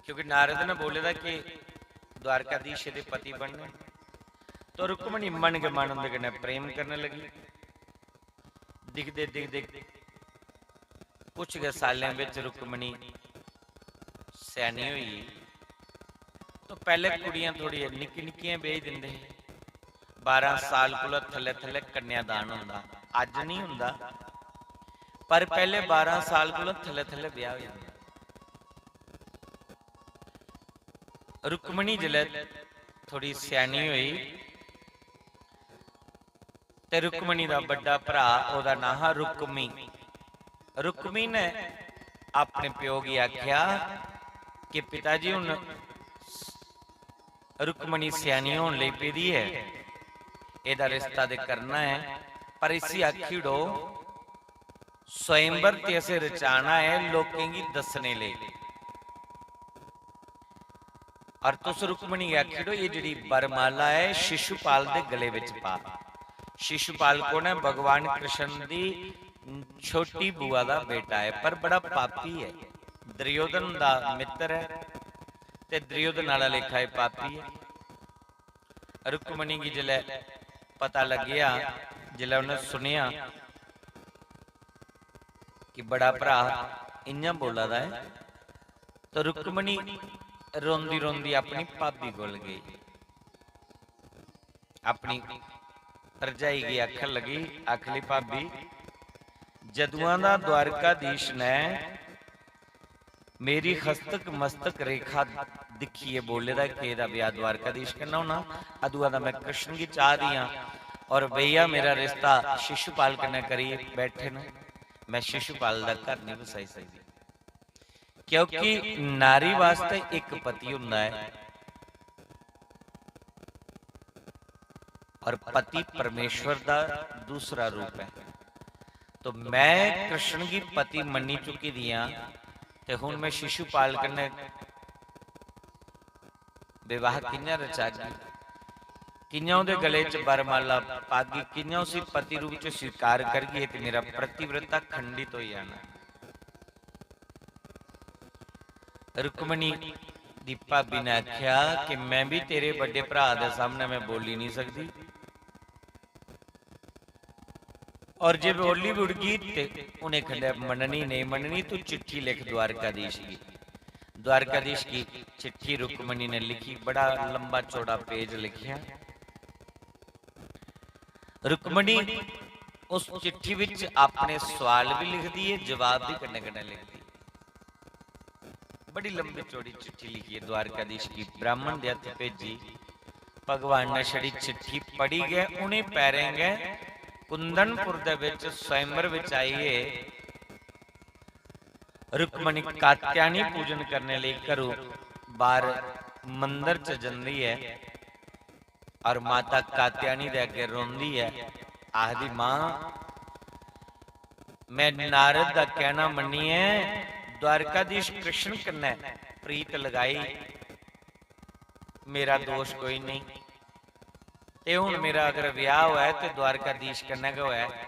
क्योंकि नारद ने बोले था कि द्वारकाधीश दे पति बनने। तो रुक्मणी मन के मन उनके कन्नै प्रेम करने लगी। दिखदे दिखदे कुछ गए सालों विच रुक्मणी सैनी हुई। तो पहले कुड़ियां थोड़ी निक्की निक्कियां बेच दिंदे, 12 साल को थले थले कन्यादान हुंदा, अज नहीं हुंदा, पर पहले 12 साल को थले थले ब्याह हो जांदा। रुक्मणी जिले थोड़ी सियानी हुई ते रुक्मणी दा बड़ा भरा ओदा नाम है रुक्मी। रुक्मी ने अपने प्यो की आख्या कि पिताजी हुण रुक्मणी सियानी होने लई पेदी है, एदा रिश्ता दे करना है, पर इसी आखी उड़ो स्वयंवर ते असे रचाना है लोकें की दसने ले। और तुस रुक्मणी आखी उड़ो ये जिहड़ी बरमाला है शिशुपाल दे गले विच पा। शिशुपाल कौन है? भगवान कृष्ण दी छोटी बुआ दा बेटा है, पर बड़ा पापी है, दुर्योधन दा मित्र है ते दुर्योधन वाला लेखा है पापी है। रुक्मणी की जिले पता लग गया, जिले उन्हें सुनिया कि बड़ा भरा इं बोला दा है, तो रुक्मणी रोंदी रोंदी अपनी भाभी कोल गई, अपनी भरजाई की आखन लगी, आखली भाभी जदुआं दा द्वारकाधीश ने मेरी हस्तक मस्तक रेखा दिखी है, बोले दा कि एदा ब्याह द्वारकाधीश करना होना, अदुआ दा मैं कृष्ण की चाह दी हां, और भैया मेरा रिश्ता शिशुपाल कन्नै करी बैठे न, मैं शिशुपाल दा घर नहीं बसाई सकती, क्योंकि नारी वास्ते एक पति हुंदा है और पति परमेश्वर दा दूसरा रूप है। तो मैं कृष्ण की पति मन्नी चुकी दियां ते हुण मैं शिशुपाल कन्नै विवाह कियां रचागी, कियां उहदे गले च बरमाला पागी, कियां उसी पति रूप च स्वीकार करगी, ते मेरा प्रतिव्रता खंडित हो जाना। रुक्मणी दी भाभी ने आख्या कि मैं भी तेरे बड़े भरा दे सामने मैं बोली नहीं सकती, और जे बोली बुड़गी ते उन्हें खंडे मननी नहीं मननी, तू चिट्ठी लिख द्वारकाधीश की। द्वारकाधीश की चिट्ठी रुक्मणी ने लिखी, बड़ा लंबा चौड़ा पेज लिखिया। रुक्मणी उस चिट्ठी विच अपने सवाल भी लिख दिए, जवाब भी कन्ने कन्ने लिख दिए। बड़ी लंबी चौड़ी चिट्ठी लिखी है द्वारकाधीश की, ब्राह्मण दे हत्थ भेजी। भगवान ने छड़ी चिट्ठी पढ़ी गए, उन्हें पैरे गए कुंदनपुर दे विच स्वयंवर विच आइए। रुक्मणी कात्यायनी पूजन करने लिए घरों बाहर मंदिर च जांदी है और माता कात्यायनी दे अगे रोंदी है, आखदी मां मैं नारद दा कहना मन्निए, द्वारकाधीश कृष्ण कन्नै प्रीत लगाई, मेरा दोष कोई नहीं, ते हुण मेरा अगर विआह होया है तो द्वारकाधीश कन्नै गै होया है।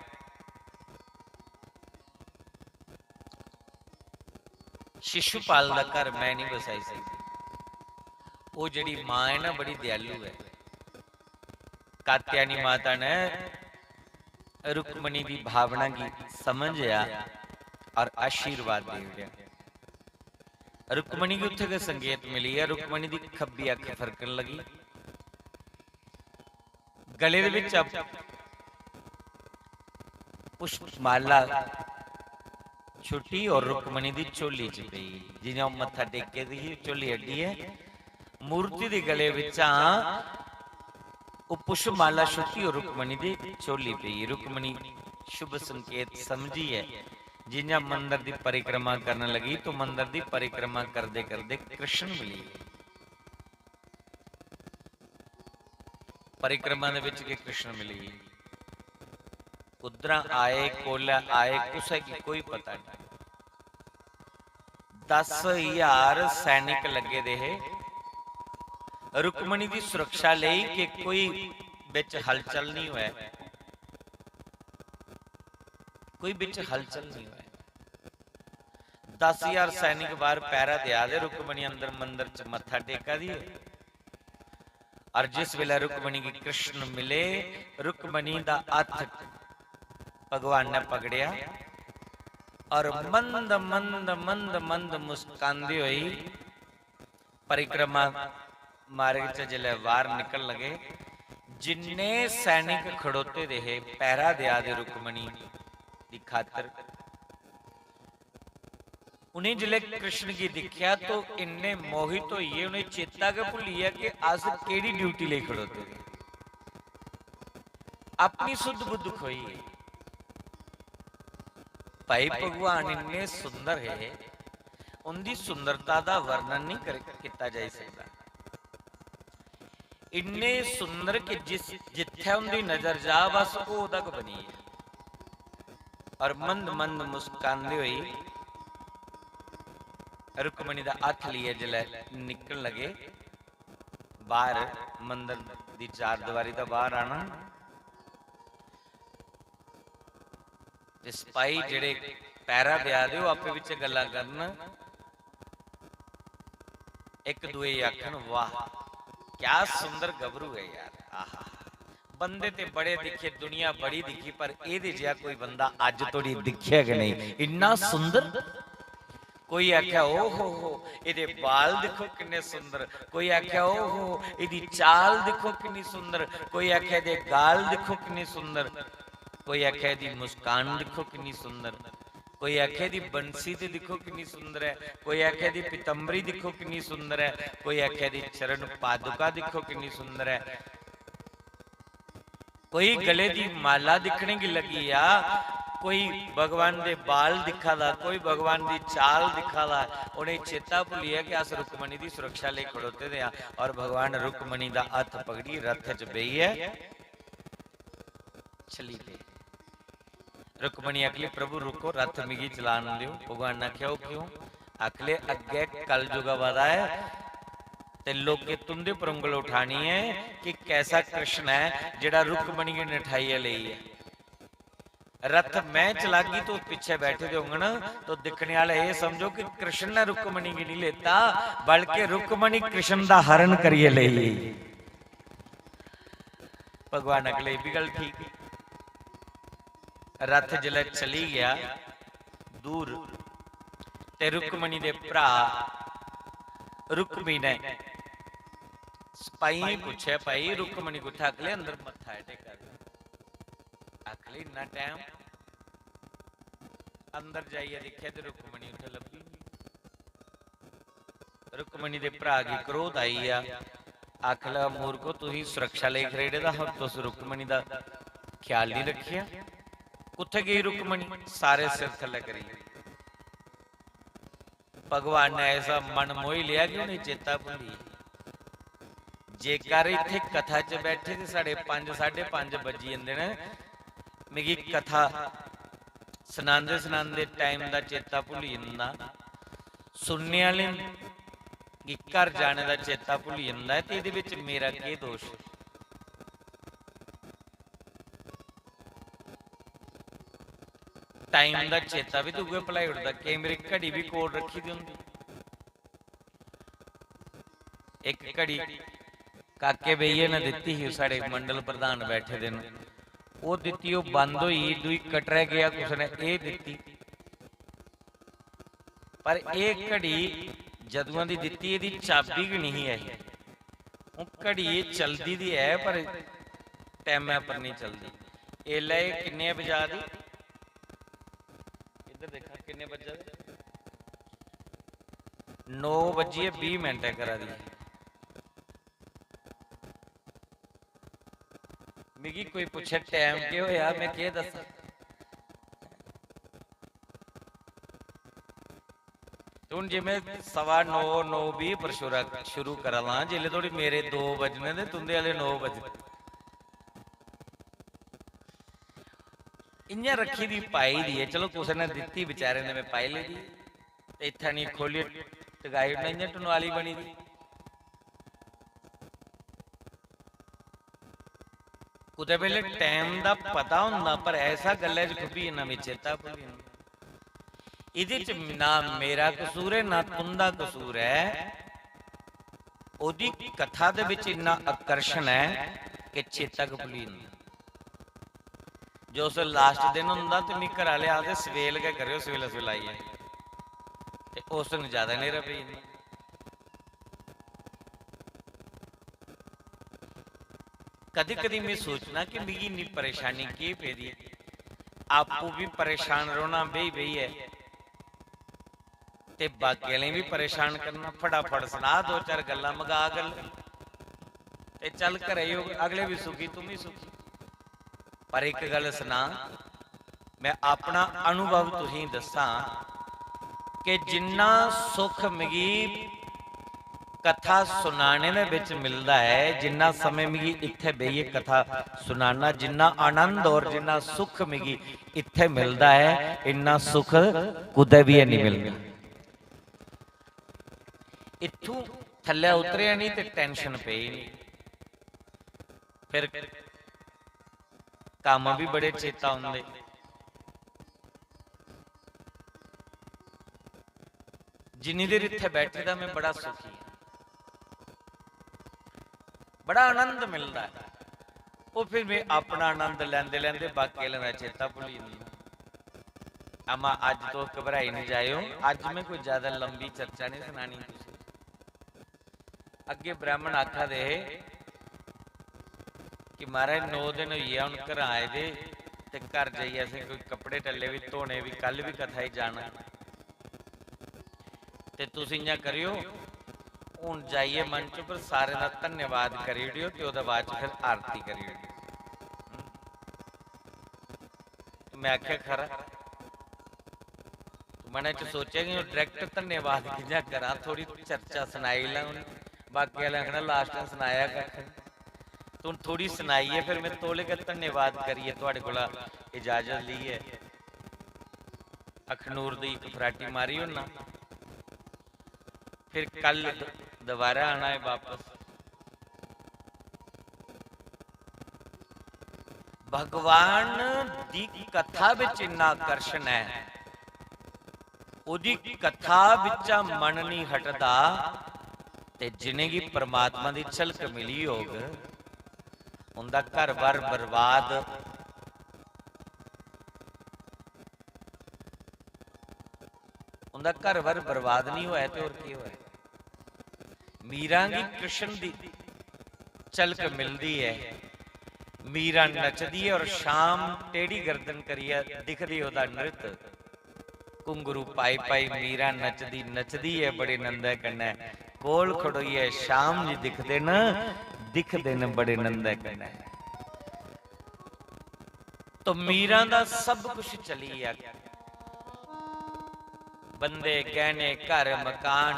शिशुपाल दा घर मैं नहीं बसाई सकती। वो जड़ी मां है ना बड़ी दयालु है। कात्यायनी माता ने रुक्मणी की भावना की समझया और आशीर्वाद दे दिया। रुक्मणी की उत्थे के संकेत मिली है, रुक्मणी की खब्बी अख फरकन लगी, गले दे विच पुष्पमाला छुट्टी और रुक्मणी दी चोली च पई, जियां मत्था टेके दी चोली अड्डी है, मूर्ति दे गले विच वो पुष्पमाला छुट्टी और रुक्मणी दी चोली पई। रुक्मणी शुभ संकेत समझी है, जियां मंदिर दी परिक्रमा करने लगी तो मंदिर दी परिक्रमा करदे करदे कृष्ण मिली। परिक्रमा दे विच के कृष्ण मिली, उधरा आए कोला आए, कुछ की कोई पता नहीं। 10,000 सैनिक लगे दे रुक्मणी की सुरक्षा लई कि कोई बिच हलचल नहीं हुआ, कोई बिच हलचल नहीं हुआ। 10,000 सैनिक बाहर पैरा दिया दे, रुक्मणी अंदर मंदिर च मत्था टेका दी। और जिस वेले रुक्मणी की कृष्ण मिले, रुक्मणी दा हथ भगवान ने पकड़िया और मंद मंद मंद मंद मुस्कांदी हुई परिक्रमा मार्ग च जिले बाहर निकल लगे। जिन्ने सैनिक खड़ोते रहे पैरा दिया दे रुक्मणी की खातर, उन्हें जिले कृष्ण की दिखिया तो इन्ने मोहित होइए, उन्हें चेता के भुलिया कि अस केड़ी ड्यूटी ले खड़ोते, अपनी सुध बुद्ध खोई। भाई भगवान इन्ने सुंदर है, उनकी सुंदरता का वर्णन नहीं किया जा सकता। इन्ने सुंदर कि जिथे उनकी नजर जा बस वो तक बनी है। और मंद मंद मुस्कांदी हुई रुक्मणी का हथ लिए जिले निकल लगे बाहर, मंदिर की चार दीवारी का बाहर आना। सिपाही जेड़े पैरा दिया दे आपे विच गल्लां करन, एक दूए आखन वाह क्या सुंदर गबरू है यार, आहा बंदे ते बड़े दिखे, दुनिया बड़ी दिखी, पर एदे जिहा कोई बंदा अज तोड़ी दिखिया कि नहीं, इन्ना सुंदर। कोई आख्या ओ हो इहदे बाल देखो किन्ने सुंदर, कोई आख्या ओ हो इहदी चाल देखो कितनी सुंदर, कोई आख्या इहदे गाल देखो कितने सुंदर, कोई आख्या इहदी मुस्कान देखो कितनी सुंदर, कोई आख्या इहदी बंसी ते देखो कितनी सुंदर है, कोई आख्या इहदी पितंबरी देखो कितनी सुंदर है, कोई आख्या इहदी चरण पादुका देखो कितनी सुंदर है।
कोई गले की माला दिखने की लगी आ, कोई भगवान दे बाल दिखा दा, कोई भगवान दी चाल दिखा दा। उन्हें चेता भुली है कि अस रुकमणी की सुरक्षा ले खड़ोते दे आ और भगवान रुकमणी का हथ पकड़ी रथ च बही है चली पे। रुकमणी अगले प्रभु रुको रथ मिगी चलान दियो। भगवान ने आख्या क्यों? अगले अगे कल जुगा वादा है ते लोके तुंदे पर उंगल उठानी है कि कैसा कृष्ण है जेड़ा रुकमणी की निठाई ले है। रथ मैं चलागी तो पीछे बैठे थे होंगे ना, तो दिखने वाले ये समझो कि कृष्ण ने रुकमणी की नहीं लेता, बल्कि रुकमणी कृष्ण का हरण करिए ले। भगवान अगले भी गल ठीक। रथ जिले चली गया दूर ते रुकमणी दे भरा रुकमी ने सिपाही पूछे भाई रुकमणी को अगले अंदर मत्था टेका। अगले इन्ना टाइम अंदर जाइए देखिए तो रुकमणी उठे लभी। रुकमणी दे भरा की क्रोध आई आ। आखला मूर्खो तुही सुरक्षा ले खरेड़े दा हम तुस रुकमणी दा ख्याल नहीं रखिया। कुत्थे गई रुकमणी? सारे सिर थले करी। भगवान ने ऐसा मन मोही लिया कि उन्हें चेता भुली। जेकर इत्थे कथा च बैठे थे 5:30 5:30 बजी जांदे ने, मिगी कथा सुनांदे सुनांदे टाइम दा चेता भुली जांदा। सुनने वाले कि घर जाने दा चेता भुली जांदा है, ते इहदे विच मेरा की दोष? टाइम दा चेता भी दूए भलाई उड़दा। कई मेरी घड़ी भी कोल रखी दी हुंदी। एक घड़ी काके भैया ने दित्ती ही, साडे मंडल प्रधान बैठे दे ने, वो दित्ती, वो बंद हुई। दुई कटरे गया कुछ ने ये दित्ती, पर एक घड़ी जदुआं दी दित्ती इहदी चाबी भी नहीं है। वो घड़ी ये चलदी दी है पर टाइम पर नहीं चलदी। ये ले किन्ने बजा दी? इधर देखा किन्ने बजा? 9:20 करा दी। मिगी कोई पूछे टाइम क्यों होया, मैं क्या दसा? हूं जे मैं 9:15 9:20 पर शुरू करा ला, जिले थोड़ी मेरे 2 बजने दे, तुंदे वाले 9 बजे। इं रखी दी पाई दी है। चलो कुछ ने दित्ती बेचारे ने, मैं पाई ली दी। इत्थे नहीं खोली टगाई नहीं टनवाली बनी दी। कुछ वेले टाइम का पता होंदा, पर ऐसा गल्ले च खुबी इन्ना में चेता भुली जांदा। इहदे च ना मेरा कसूर है ना तुंदा कसूर है। ओदी कथा दे विच इन्ना आकर्षण है कि चेता भुली जांदा। जो उस लास्ट दिन होंदा ते मी घर वाले आखदे सवेल के करियो, सवेल सवेलाइए, ते उस दिन ज्यादा नहीं रही। कदी कदी मैं सोचना कि मिगी इन्नी परेशानी की पेदी, आपू भी परेशान रोना बेही बेही है, ते बाकी वाले भी परेशान करना। फटाफट सुना 2-4 गल्लां मगा गल ते चल घरे अगले भी सुखी तुम भी सुखी। पर एक गल सुना, मैं अपना अनुभव तुसीं दसा कि जिन्ना सुख मिगी कथा सुनाने दे विच मिलदा है, जिन्ना समय मिगी इत्थे बेहिए कथा सुनाना, जिन्ना आनंद और जिन्ना सुख मिगी इत्थे मिलदा है, इन्ना सुख कुदै भी नहीं मिलदा। इत्थों थल्ले उतरिया नहीं ते टेंशन पई नहीं। फिर काम भी बड़े चेता आउंदे। जिन्नी देर इत्थे बैठे दा मैं बड़ा सुखी, बड़ा आनंद मिलता है। वो फिर मैं अपना आनंद लेंदे लेंदे बाकी लेना चेता भुली जांदा। अमा अज तो घबराई नहीं जायो, अज मैं कोई ज्यादा लंबी चर्चा नहीं सुनानी। अगे ब्राह्मण आखा दे कि महाराज 9 दिन हुई है, हम घर आए दे ते घर जाइए असें कोई कपड़े टल्ले भी धोने भी, कल भी कथा ही जाना, ते तुसीं इयां करियो हुण जाइए मंच पर सारे का धन्यवाद करी ओड़ियो ते ओहदे बाद फिर आरती करी ओड़ियो। मैं आख्या खरा मैंने सोचा कि डायरेक्ट धन्यवाद किया करा, थोड़ी चर्चा सुनाई ला, बाकी वाले आखना लास्ट में सुनाया कख तू थोड़ी सुनाई है, फिर मैं तोले का धन्यवाद करिए तुहाडे कोला इजाजत ली है। अखनूर दी एक फराटी मारी होना, फिर कल दोबारा आना है वापस। भगवान दी कथा विच इन्ना आकर्षण है, उदी कथा विचा मन नहीं हटदा, ते जिन्हें की परमात्मा दी झलक मिली होग उनका घर बार बर्बाद उनका घर बार बर्बाद नहीं होया तो और की होया। मीरा की कृष्ण दी झलक मिलती है, मीरा नचदी है और शाम टेढ़ी गर्दन करिए दिखदी ओदा नृत्य, घुंगरू पाई पाई मीरा नचदी नचदी है बड़े नंदा कन्नै, कोल खड़ोई है शाम जी दिखदे न बड़े नंदा कन्नै। तो मीरा दा सब कुछ चली है, बंदे गहने घर मकान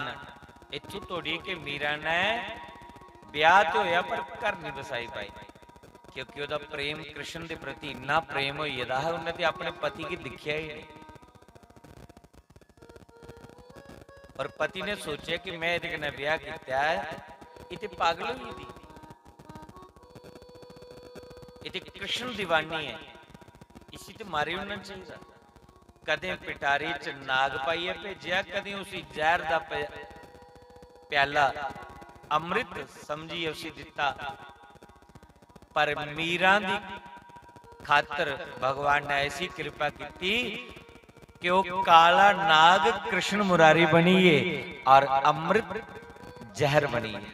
इत्थों तोड़ी के मीरा ने ब्याह तो होया पर घर नहीं बसाई पाई, क्योंकि वह प्रेम कृष्ण के प्रति इन्ना प्रेम हो है, उन्हें तो अपने पति की दिखिया ही नहीं। और पति ने सोचा कि मैं ये कन्नै ब्याह किया है, ये पागल हुई थी, ये कृष्ण दीवानी है, इसी तो मारी होना चाहिए। कदे पिटारी च नाग पाइए भेजिया, कदे उसी जहर का प्याला अमृत समझिए उसी दिता, पर मीरा दी खातर भगवान ने ऐसी कृपा की कि वो काला नाग कृष्ण मुरारी बनी है और अमृत जहर बनी है।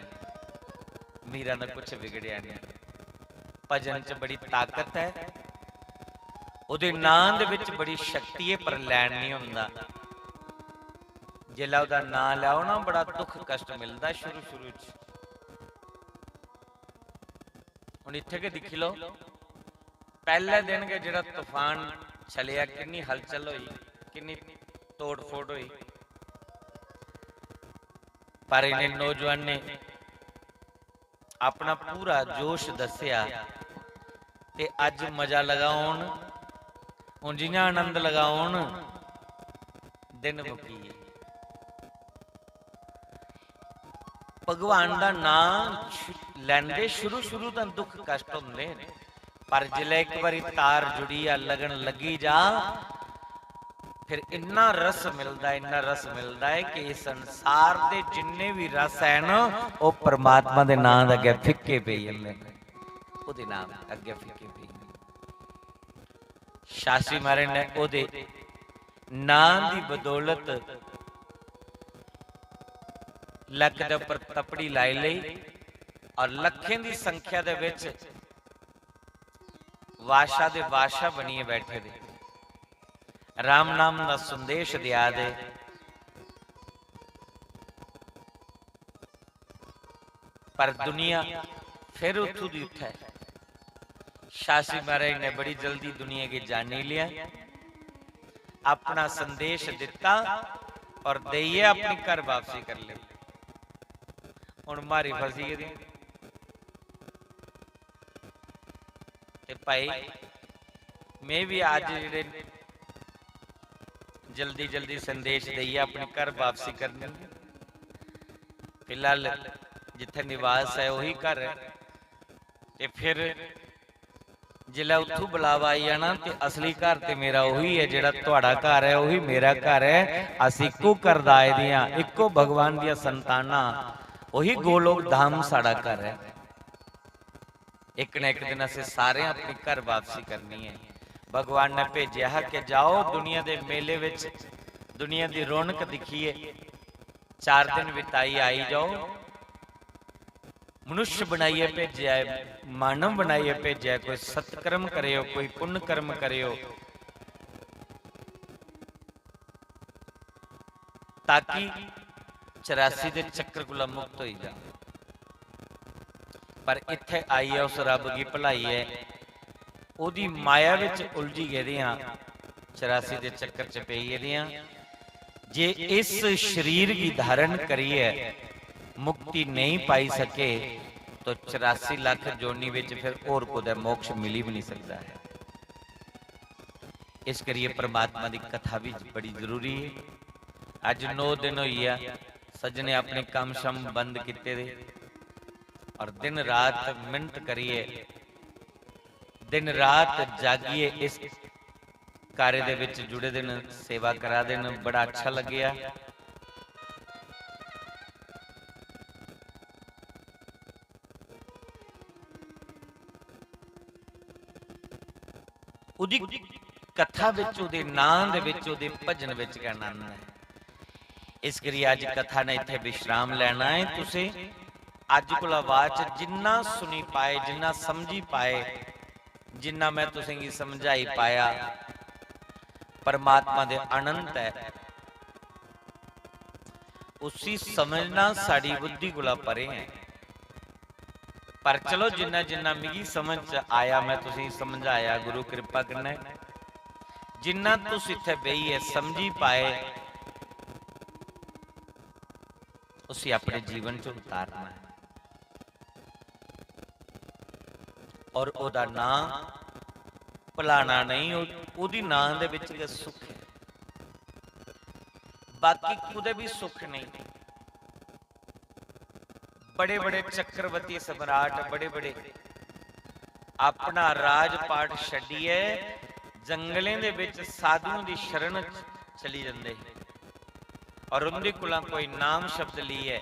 मीरा का कुछ बिगड़िया नहीं, भजन च बड़ी ताकत है, उहदे नाम दे विच बड़ी शक्ति है, पर लैन नहीं हुंदा। जिला उहदा नाम लाओ ना बड़ा दुख कष्ट मिलता शुरू शुरू च। हुण इत्थे के दिख लो, पहले दिन के जिहड़ा तूफान चलिया, कितनी हलचल हुई, कितनी तोड़ फोड़ हुई, पर इन्हें नौजवान ने अपना पूरा जोश दसिया ते अज मजा लगाउण, हुण जिन्हां आनंद लगाउण दिन मुकी है। भगवान का नाम लैंदे शुरू शुरू तो दुख कष्ट होंदे, पर जिले एक बारी तार जुड़ी आ लगन लगी जा, फिर इन्ना रस मिलता है कि इस संसार के जिन्ने भी रस है ना, वो परमात्मा के नाम अगे फिक्के पे जाते, उहदे नाम अगे फिक्के पे। शास्त्री महाराज ने उहदे नाम की बदौलत लक दे उपर तपड़ी लाई लई, और लखें की संख्या दे विच वाशा दे वाशा बनिए बैठे दे, राम नाम का संदेश दिया दे। पर दुनिया फिर उठू दी उठा। शास्त्री महाराज ने बड़ी जल्दी दुनिया की जान ही लिया, अपना संदेश दिता और दईए अपनी घर वापसी कर ले। हुण मारी फसी गई भाई, मैं भी आज जिहड़े जल्दी जल्दी संदेश दईए अपने घर वापसी करनी। फिलहाल जिथे निवास है वही घर है, ते फिर जिला उथू बुलावा आई जाना ते असली घर ते मेरा वही है, जिहड़ा तुहाडा घर है वही मेरा घर है। असीं इक्को घर दा आए दियां, इक्को भगवान दियां संतानां, वही गोलोक धाम साडा घर है। एक न एक दिन असीं सारे अपनी घर वापसी करनी है। भगवान ने भेजिया है कि जाओ दुनिया के मेले विच दुनिया की रौनक दिखिए, 4 दिन बिताई आई जाओ। मनुष्य बनाइए भेजिया है, मानव बनाइए भेजिया है, कोई सत्कर्म करियो, कोई पुण्य कर्म करियो, ताकि 84 के चक्कर को मुक्त हो जाए। पर इत्थे आई है उस रब की भलाई है ਉਹਦੀ ਮਾਇਆ ਵਿੱਚ ਉਲਝੀ ਗਏ ਹਾਂ 84 ਦੇ ਚੱਕਰ ਚ ਪਈ ਗਏ ਹਾਂ जे इस शरीर की धारण करिए मुक्ति नहीं पाई सके तो 84 लाख जोनी विच फिर और कोई मोक्ष मिल ही भी नहीं सकता है। इस करिए परमात्मा की कथा भी बड़ी जरूरी है। अज 9 दिन हुई है सजने अपने काम शम बंद किते दे और दिन रात मिहनत करिए, दिन रात जागिए, इस कार्य दे विच जुड़े दिन, सेवा करा दिन, बड़ा अच्छा लग्या। उदी कथा विच, उदे नाम दे विच, उदे भजन विच आनंद है। इस करिए अज कथा ने इत्थे विश्राम लेना है। तुसी अज कोल आवाज जिन्ना सुनी पाए, जिन्ना समझी पाए, जिन्ना मैं तुसें समझाई पाया, परमात्मा दे अनंत है, उसी समझना साड़ी बुद्धि गुला परे है। पर चलो जिन्ना जिन्ना मिगी समझ आया मैं तुसी समझाया, गुरु कृपा करना। जिन्ना तुस इत्थे बेही है समझी पाए, उसी अपने जीवन च उतारना है और ओदा नाम भुलाना नहीं। उदी नाम दे विच सुख है, बाकी कुदे भी सुख नहीं। बड़े बड़े चक्रवर्ती सम्राट, बड़े बड़े अपना राजपाट छड्डिए जंगलें दे विच साधुओं की शरण चली जांदे और उनके कोलों कोई नाम शब्द लिए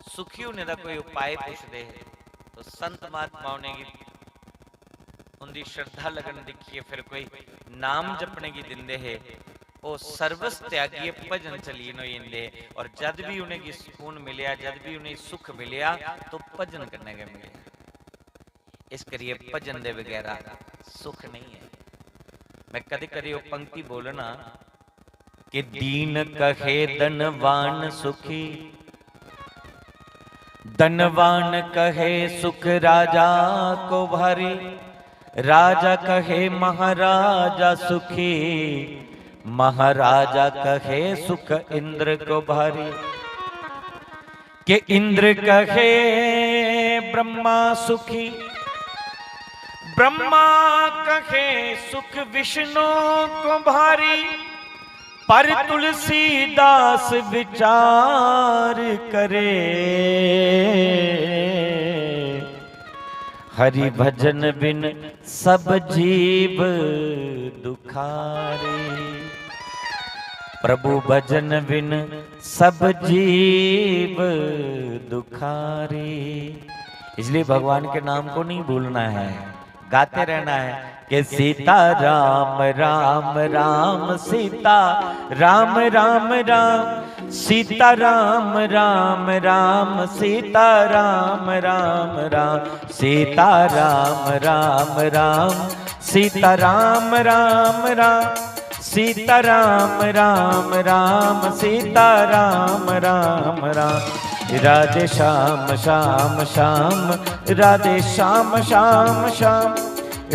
सुखी होने का कोई उपाय पूछते हैं तो संत महात्माओं ने उनकी श्रद्धा लगन दिखिए, फिर कोई नाम जपने की दिंदे है, वो सर्वस त्यागी भजन चलीन हो जाते। और जद भी उन्हें की सुकून मिलया, जद भी उन्हें सुख मिलया तो भजन करने के मिले। इस करिए भजन दे वगैरह सुख नहीं है। मैं कदे कदे वो पंक्ति बोलना कि दीन कहे धनवान सुखी, धनवान कहे सुख राजा को भारी, राजा कहे महाराजा सुखी, महाराजा कहे सुख इंद्र को भारी। कि इंद्र कहे ब्रह्मा सुखी, ब्रह्मा कहे सुख विष्णु को भारी, पर तुलसीदास विचार करे, हरि भजन बिन सब जीव दुखारे। प्रभु भजन बिन सब जीव दुखारे। इसलिए भगवान के नाम को नहीं भूलना है, गाते रहना है कि सीता राम राम राम सीता राम राम राम, सीता राम राम राम सीता राम राम राम, सीता राम राम राम सीता राम राम राम, सीता राम राम राम सीता राम राम राम। राधे श्याम श्याम श्याम, राधे श्याम श्याम श्याम,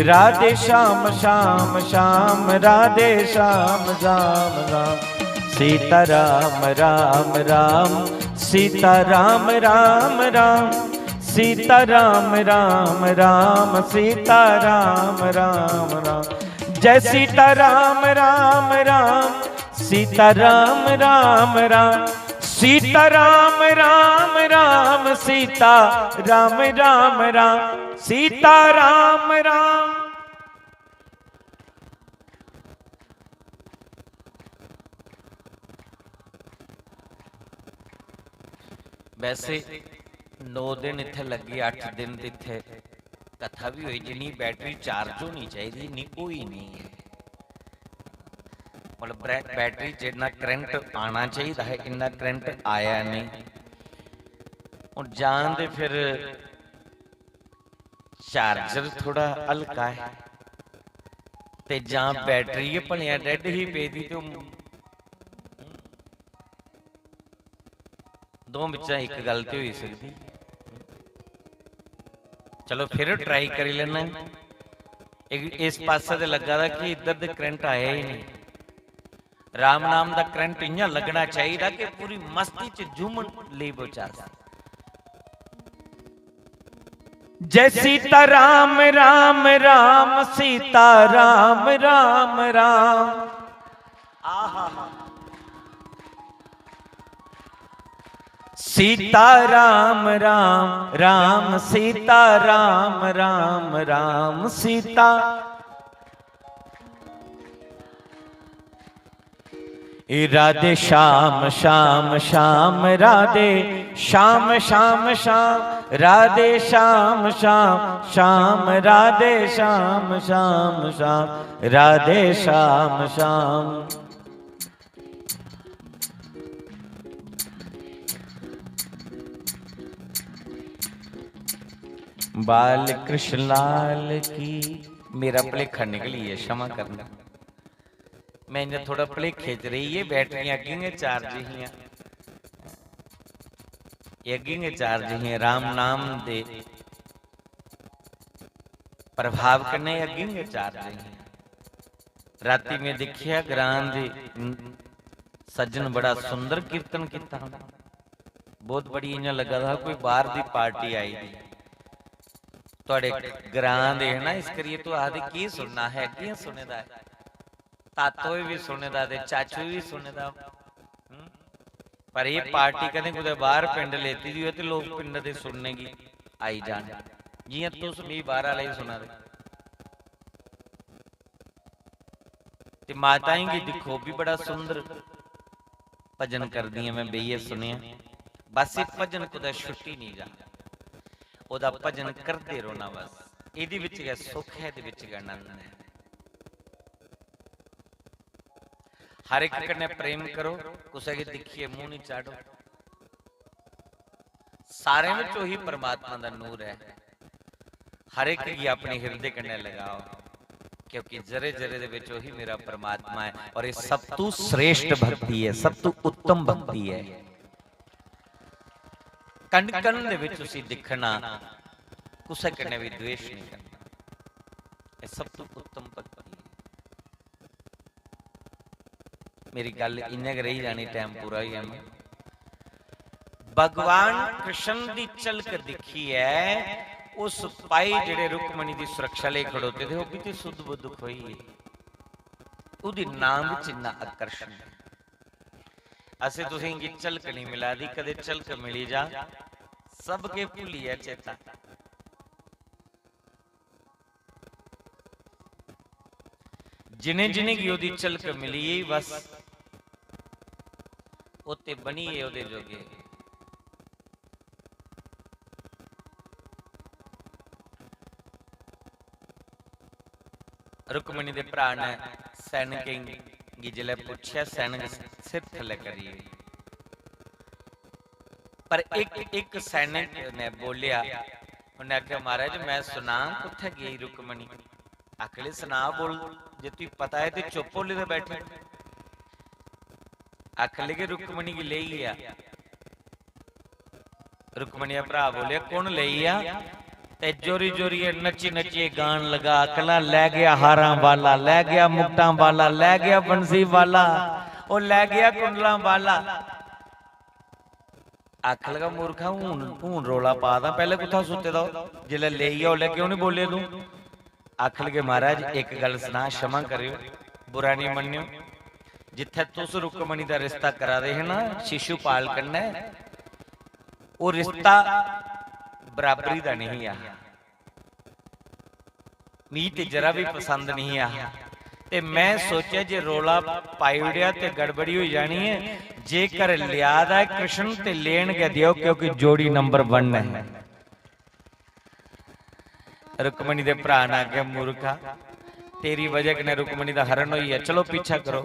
राधे श्याम श्याम श्याम, राधे श्याम राम राम। सीता राम राम राम सीता राम राम राम, सीता राम राम राम सीता राम राम राम। जय सीता राम राम राम सीता राम राम राम, सीता राम राम राम सीता राम राम राम, सीता राम राम। वैसे 9 दिन इत्थे लगे, 8 दिन इत्थे कथा भी हुई। जिन्नी बैटरी चार्ज होनी चाहिए नहीं कोई नहीं है, मतलब बैटरी जितना करंट आना चाहिए है इन्ना करंट आया नहीं। और जान दे फिर चार्जर थोड़ा हल्का है ते जां बैटरी भलिया डेड ही पे दी, तो दो विचां एक गल ते होई सकदी। चलो फिर ट्राई कर लेना इस पासे ते लगा दा कि इधर दे करंट आया ही नहीं। राम नाम दा करंट इयां लगना चाहिए कि पूरी मस्ती च झूमन ले बचा। जय सीता राम राम राम सीता राम राम राम। आहा सीता राम राम राम सीता राम राम राम सीता। राधे श्याम श्याम श्याम राधे श्याम श्याम श्याम राधे श्याम श्याम श्याम राधे श्याम श्याम श्याम राधे श्याम श्याम। बाल कृष्ण लाल की। मेरा भलेखा निकली है, क्षमा करना। मैं इन्हें थोड़ा भलेखे च रही है। बैटरियां अगे चार्ज ही अगे चार्ज ही राम नाम दे प्रभाव कने अगे चार्ज ही। राती में देखिया ग्रां दे सज्जन बड़ा सुंदर कीर्तन किया। बहुत बड़ी इं लगा था कोई बाहर दी पार्टी आई थी तुहाडे ग्रां दे ना। इस करिए तो आदि की सुनना है, की सुनेदा है। तातो भी सुनेदा ते चाचू भी सुनेदा। पर ये पार्टी कदे कुदे बाहर पिंड लेती दी ते लोग पिंड दे सुनने की आई जान। जियां तुस भी बाहर वाले ही सुना दे ते माताएं की दिखो भी बड़ा सुंदर भजन कर दी। मैं बेइए सुनिया बस एक भजन कुदे छुट्टी नहीं जा। ओदा भजन करते रोना बस। इहदे विच गै सुख है, इहदे विच गै आनंद है। हर एक कन्ने प्रेम करो, कुछ के दिखिए मुंह नहीं चाड़ो। सारे में ही परमात्मा का नूर है। हर एक की अपने हृदय कन्ने लगाओ, क्योंकि जरे जरे दे विच ही मेरा परमात्मा है। और ये सब तो श्रेष्ठ भक्ति है, सब तो उत्तम भक्ति है। कण कण दे विच उसी दिखना, कुछ कन्ने भी द्वेष नहीं करना। ये सब तो उत्तम भक्ति है। मेरी गल इन्ने रही जानी, टाइम पूरा ही है। भगवान कृष्ण की झलक दिखी है। उस सिपाही जेड़े रुक्मणी की सुरक्षा ले खड़ोते थे, वो भी तो सुध बुद्ध खोई है। उहदे नाम विच इन्ना आकर्षण। असे तुसीं की झलक नहीं मिला दी, कदे झलक मिली जा सबके भुली है चेता। जिन्हें जिन्हें की ओदी झलक मिली बस उत्ते बनी है ओदे जोगे। रुक्मणी दे भरा ने सैनिक गी जिले पूछया, सैनिक सिर थले करी। पर एक सैनिक ने बोलिया, उन्हें आख्या महाराज मैं सुना कुत्थे गई रुक्मणी। अगले सुना बोल, जे तू पता है तो चुप बोले तो बैठे। आख लगे रुक्मणी की ले लिया। रुक्मणी भरा बोले कौन ले लिया। ते जोरी जोरी नची नची गान लगा। अकला लै गया हारा वाला, लै गया मुक्टा वाला, लै गया बंसी वाला, और लै गया कुंडला वाला। आख लगा मूर्खा हूं रोला पा दा, पहले कुत्था सुते दा जिले ले ओले क्यों नहीं बोले तू। आख लगे महाराज एक गल सुना, क्षमा करियो बुरा नहीं मनियो। जिथे तुस रुक्मणी का रिश्ता करा दे है ना, शिशुपाल करना वो रिश्ता बराबरी का नहीं आ। मी ते जरा भी पसंद नहीं आ। ते मैं सोचा जे रोला पाई उड़िया ते गड़बड़ी हो जानी है। जेकर लिया दा कृष्ण ते लेन के दियो, क्योंकि जोड़ी नंबर 1 है। रुक्मणी दे भरा ने आख्या मूर्खा तेरी वजह कने रुक्मणी दा हरण होई है, चलो पीछा करो।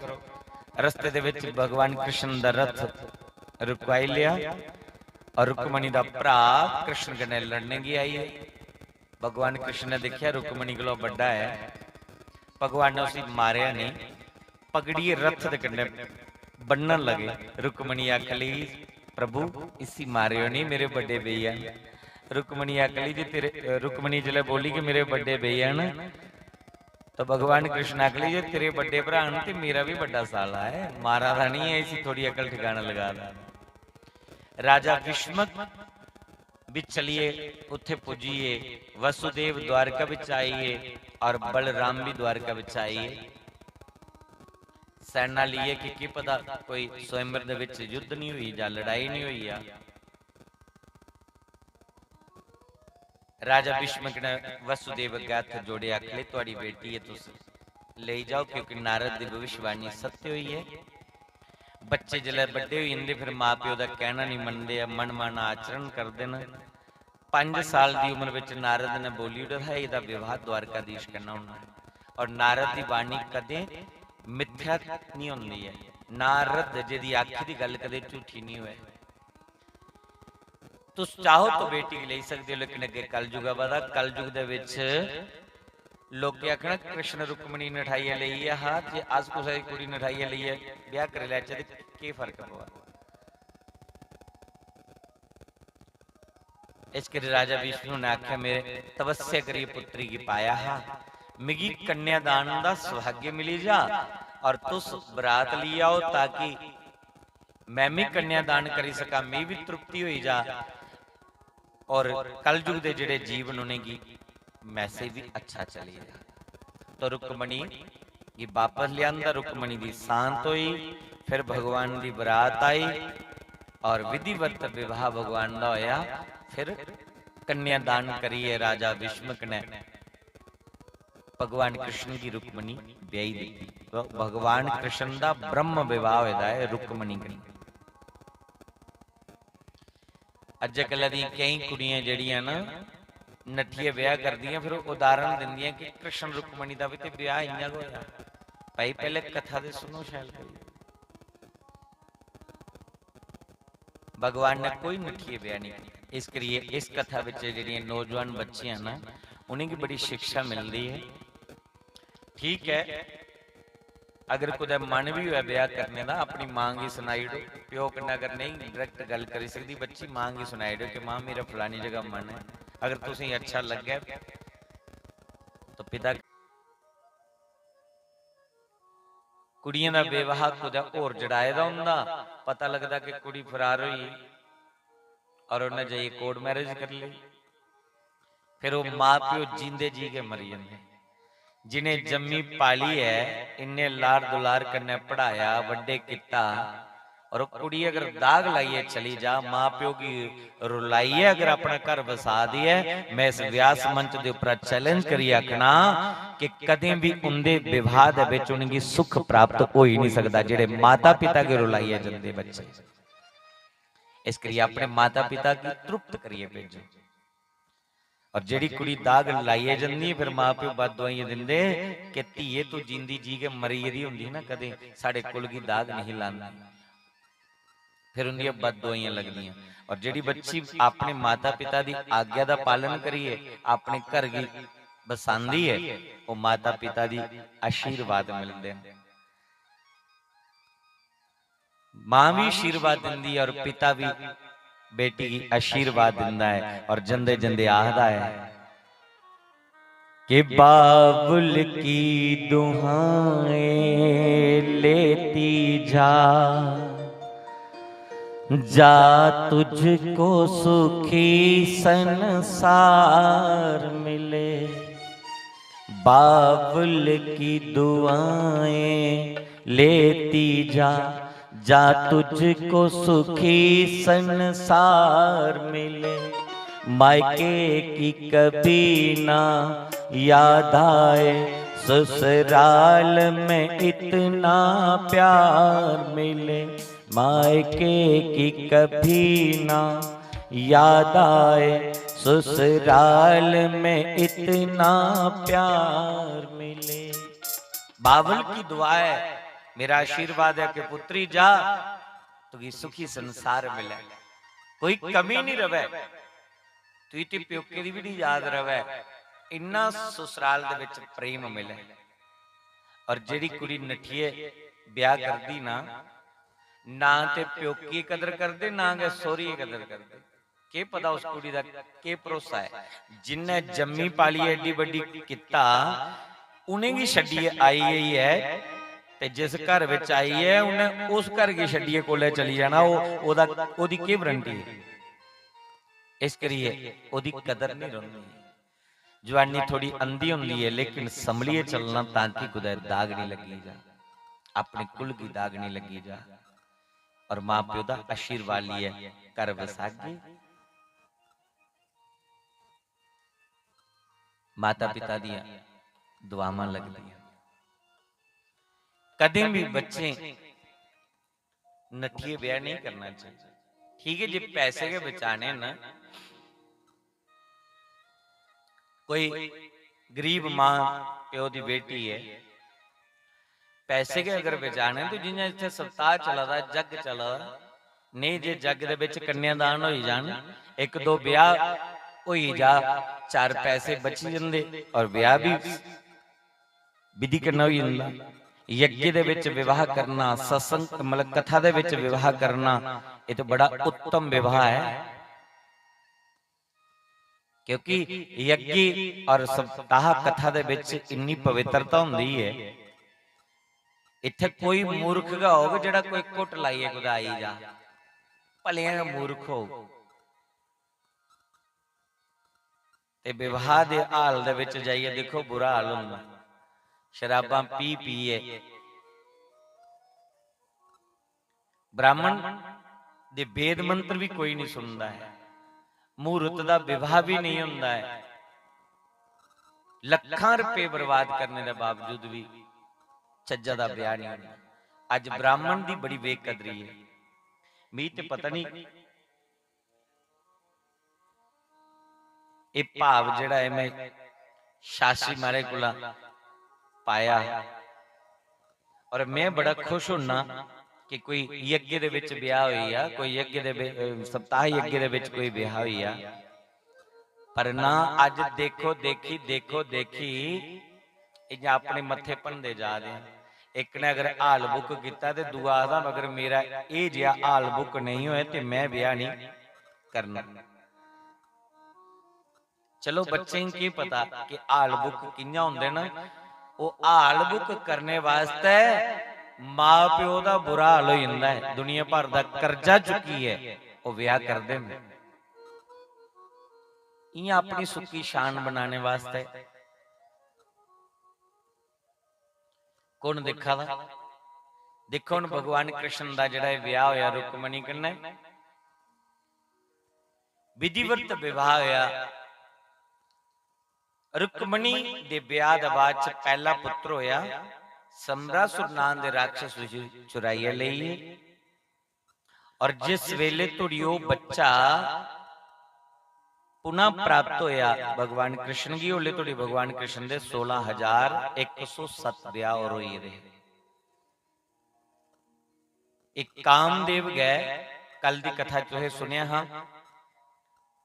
रस्ते दे विच भगवान कृष्ण दा रथ रुकवाई लिया और रुक्मणी दा भरा कृष्ण कने लड़ने की आई है। भगवान कृष्ण ने देखा रुक्मणी कोलों बड़ा है, भगवान ने उसे मारिया नहीं, पगड़ी रथ दे कने बनन लगे। रुक्मणी आखली प्रभु इसी मारियो नहीं, मेरे बड़े भैया। रुक्मणी आखली जी तेरे, रुक्मणी जिले बोली कि मेरे बड़े भैया न तो भगवान कृष्ण अगले जो तेरे बड़े भरा ते मेरा भी बड़ा साला है, मारा दा नहीं है, इसी थोड़ी अकल ठिकाना लगा दा। राजा विष्मक भी चलिए उत्थे पुजिए, वसुदेव द्वारका विच आइए और बलराम भी द्वारका विच आइए। सैना लिए कि की पता कोई स्वयंवर दे विच युद्ध नहीं हुई या लड़ाई नहीं हुई आ। राजा विष्मक ने वसुदेव अगे हथ जोड़े, आखले तुहाडी बेटी है, तुस ले जाओ, क्योंकि नारद की भविष्यवाणी सत्य हुई है। बच्चे जिले बड़े हो जाते फिर माँ प्यो का कहना नहीं मनते, मन मन आचरण करते हैं। 5 साल की उम्र में नारद ने बोली उठाया, इसका विवाह द्वारकाधीश करना होना है। और नारद की बाणी कदे मिथ्या नहीं होती है। नारद जिहदी अख की गल कदे झूठी नहीं हुए। तुस चाहो तो बेटी ले सकते हो, लेकिन अगे कलयुग आवा, कलयुग दे विच लोग आखना कृष्ण रुक्मणी नठाइया लई है, हाँ जे अज कुछ कुड़ी नठाइया लई है ब्याह कर लिया ते की फर्क पवा। इस कर राजा विष्णु ने आख्या, मेरे तपस्या करी पुत्री की पाया हा, मिगी कन्यादान का सौभाग्य मिली जा और तुस बरात ली आओ, ताकि मैं भी कन्यादान करी सका, मैं भी तृप्ति हुई जा और कलयुग दे जेड़े जीवन उन्हें मैसेज भी अच्छा चली जा। तो रुक्मणी की वापस लिया, रुक्मणी की शांत हुई, फिर भगवान की बरात आई और विधिवत विवाह भगवान का होया। फिर कन्यादान करिए राजा विष्मक ने भगवान कृष्ण की रुक्मणी ब्याही दी। तो भगवान कृष्ण का ब्रह्म विवाह होता है रुक्मणी कन्नै। अजकल दी कई कुड़ियां जड़ियां ना नठिए ब्याह कर दियां, फिर उदाहरण दिंदियां कि कृष्ण रुक्मणी का भी तो ब्याह इं होया। भाई पहले कथा दे सुनो शैल करिए। भगवान ने कोई नठिए ब्याह नहीं किया। इस करिए इस कथा में जिहड़ियां नौजवान बच्चियां ना उन्हें की बड़ी शिक्षा मिलती है। ठीक है, अगर कुछ मन भी हुआ ब्याह करने का, अपनी मां की सुनाई दो। प्यो कन्नै अगर नहीं डायरेक्ट गल करी सकती बच्ची, मां की सुनाई दो कि मां मेरा फलानी जगह मन है, अगर तुसें अच्छा लगे तो पिता। कुड़ियां दा विवाह कुछ होर जड़ाए दा हुंदा, पता लगता कि कुड़ी फरार हुई और उन्हें जाइए कोर्ट मैरिज कर ली। फिर वो मां प्यो जींदे जी के मरी जाते। जिन्हें जम्मी पाली है, इन्हें लार दुलार करने पढ़ाया बड़े किता, और कुड़ी अगर दाग लाइए चली जा, मां प्यो की रुलाइए अगर अपना घर बसा दिए, मैं इस व्यास मंच के ऊपर चैलेंज करिए आखना कि कदे भी उनके विवाह दे विच उनकी सुख प्राप्त हो ही नहीं सकता जेड़े माता पिता के रुलाइए जंदे बच्चे। इस करिए अपने माता पिता की तृप्त करिए भेजो। और जेड़ी कुड़ी दाग लाइए जंदी फिर मां प्यो बद दुआइयां दिंदे कि धीए तू जिंदी जी के मरी दी हुंदी ना, कदे साडे कुल की दाग नहीं लांदी, फिर उनकी बद दुआइयां लगदियां। और जेड़ी बच्ची अपने माता पिता की आज्ञा का पालन करिए अपने घर की बसांदी है, वो माता पिता की आशीर्वाद मिलते हैं। मां भी आशीर्वाद दिंदी और पिता भी बेटी की आशीर्वाद दिंदा है। और जंदे जंदे आखदा है कि बाबुल की दुहाएं लेती जा, जा तुझको सुखी संसार मिले। बाबुल की दुआएं लेती जा, जा तुझको सुखी संसार मिले। मायके की कभी ना याद आए, ससुराल में इतना प्यार मिले। मायके की कभी ना याद आए, ससुराल में इतना प्यार मिले। बाबुल की दुआ है, मेरा आशीर्वाद है कि पुत्री जा तो ये सुखी संसार मिले, कोई कमी नहीं रवे, तू ते प्योके दी भी नहीं याद रवे, इन्ना ससुराल दे विच प्रेम मिले। और जेड़ी कुड़ी नठिए ब्याह करदी ना, ना ते प्योकी कदर करदे ना गे सोहरी कदर करदे। के पता उस कुड़ी दा के भरोसा है जिन्ने जम्मी पाली एडी बड़ी किता उन्हें की छड्डी आई गई है, ते जिस घर विच आई है उन्हें उस घर की छड्डिए कोले चली जाना, ओदी की वारंटी है। इस करिए ओदी कदर नहीं रही। जवानी थोड़ी अंधी होंदी है, लेकिन संभलिए चलना ताकि कुदै दाग नहीं लगी जा, अपने कुल की दाग नहीं लगी जा। और मां प्यो का आशीर्वाद लिया कर विसागी, माता पिता दिया दुआवां लगदियां। कदे भी बच्चे नठिए ब्याह नहीं करना चाहिए। ठीक है, जो पैसे के बचाने ना, कोई गरीब मां प्यो की बेटी है, पैसे के अगर बचाने तो जिन्हें इतने सप्ताह चला था, जग चला नहीं, जे जग दे विच कन्यादान हो जान, एक दो ब्याह हो जा, चार पैसे बची जाते और ब्याह भी विधि करना हो जाता। यज्ञ दे विच विवाह करना, सत्संग मतलब कथा दे विच विवाह करना, ये तो बड़ा उत्तम विवाह है, क्योंकि यज्ञ और सप्ताह कथा दे विच इन्नी पवित्रता हुंदी है। इत्थे कोई मूर्ख गा होगा जिहड़ा कोई कुट लाइए गुदाई जा, भलिया मूर्ख हो। ते विवाह दे हाल दे विच जाइए देखो बुरा हाल हुंदा, शराबां पी पीए ब्राह्मण दे वेद मंत्र भी कोई नहीं सुनता है, मुहूर्त दा विवाह भी नहीं हुंदा है, लखां रुपए बर्बाद करने के बावजूद भी छज्जा दा ब्याह नहीं होंदा। अज ब्राह्मण दी बड़ी बेकदरी है। मी ते पता नहीं ये भाव जिहड़ा है मैं शास्त्री महाराज कोला पाया, और मैं बड़ा खुश होना कि कोई यज्ञ दे विच ब्याह होई आ, कोई यज्ञ दे सप्ताह यज्ञ दे विच कोई ब्याह होई आ, पर ना अज देखो देखी देखो देखी इं अपने मत्थे भन्नदे जा रहे हैं। एक ने अगर हाल बुक किया तो दूआ आखदा अगर मेरा ये जिहा हाल बुक नहीं होया तो मैं ब्याह नहीं करना। चलो बच्चे की पता कि हाल बुक कियां हुंदे ना, वो हाल बुक करने वास्ते मां प्यो का बुरा हाल हो जाता है, दुनिया भर का कर्जा चुकी है वो ब्याह करते हैं इं अपनी सुखी शान बनाने वास्ते। कौन देखा था? देखो हुण भगवान कृष्ण का जिहड़ा विआह होया रुक्मणी कन्नै, विधिवत विवाह होया। रुक्मणी दे विआह दा बाद च पहला पुत्र होया, समरासुर नाम दे राक्षस चुराइया लईए, और जिस वेले तुड़ी वो बच्चा पुनः प्राप्त होया भगवान कृष्ण की, ओले तुड़ी भगवान कृष्ण दे 16,107 ब्याह और होई रहे। एक कामदेव गए, कल दी कथा तुहे सुनिया हाँ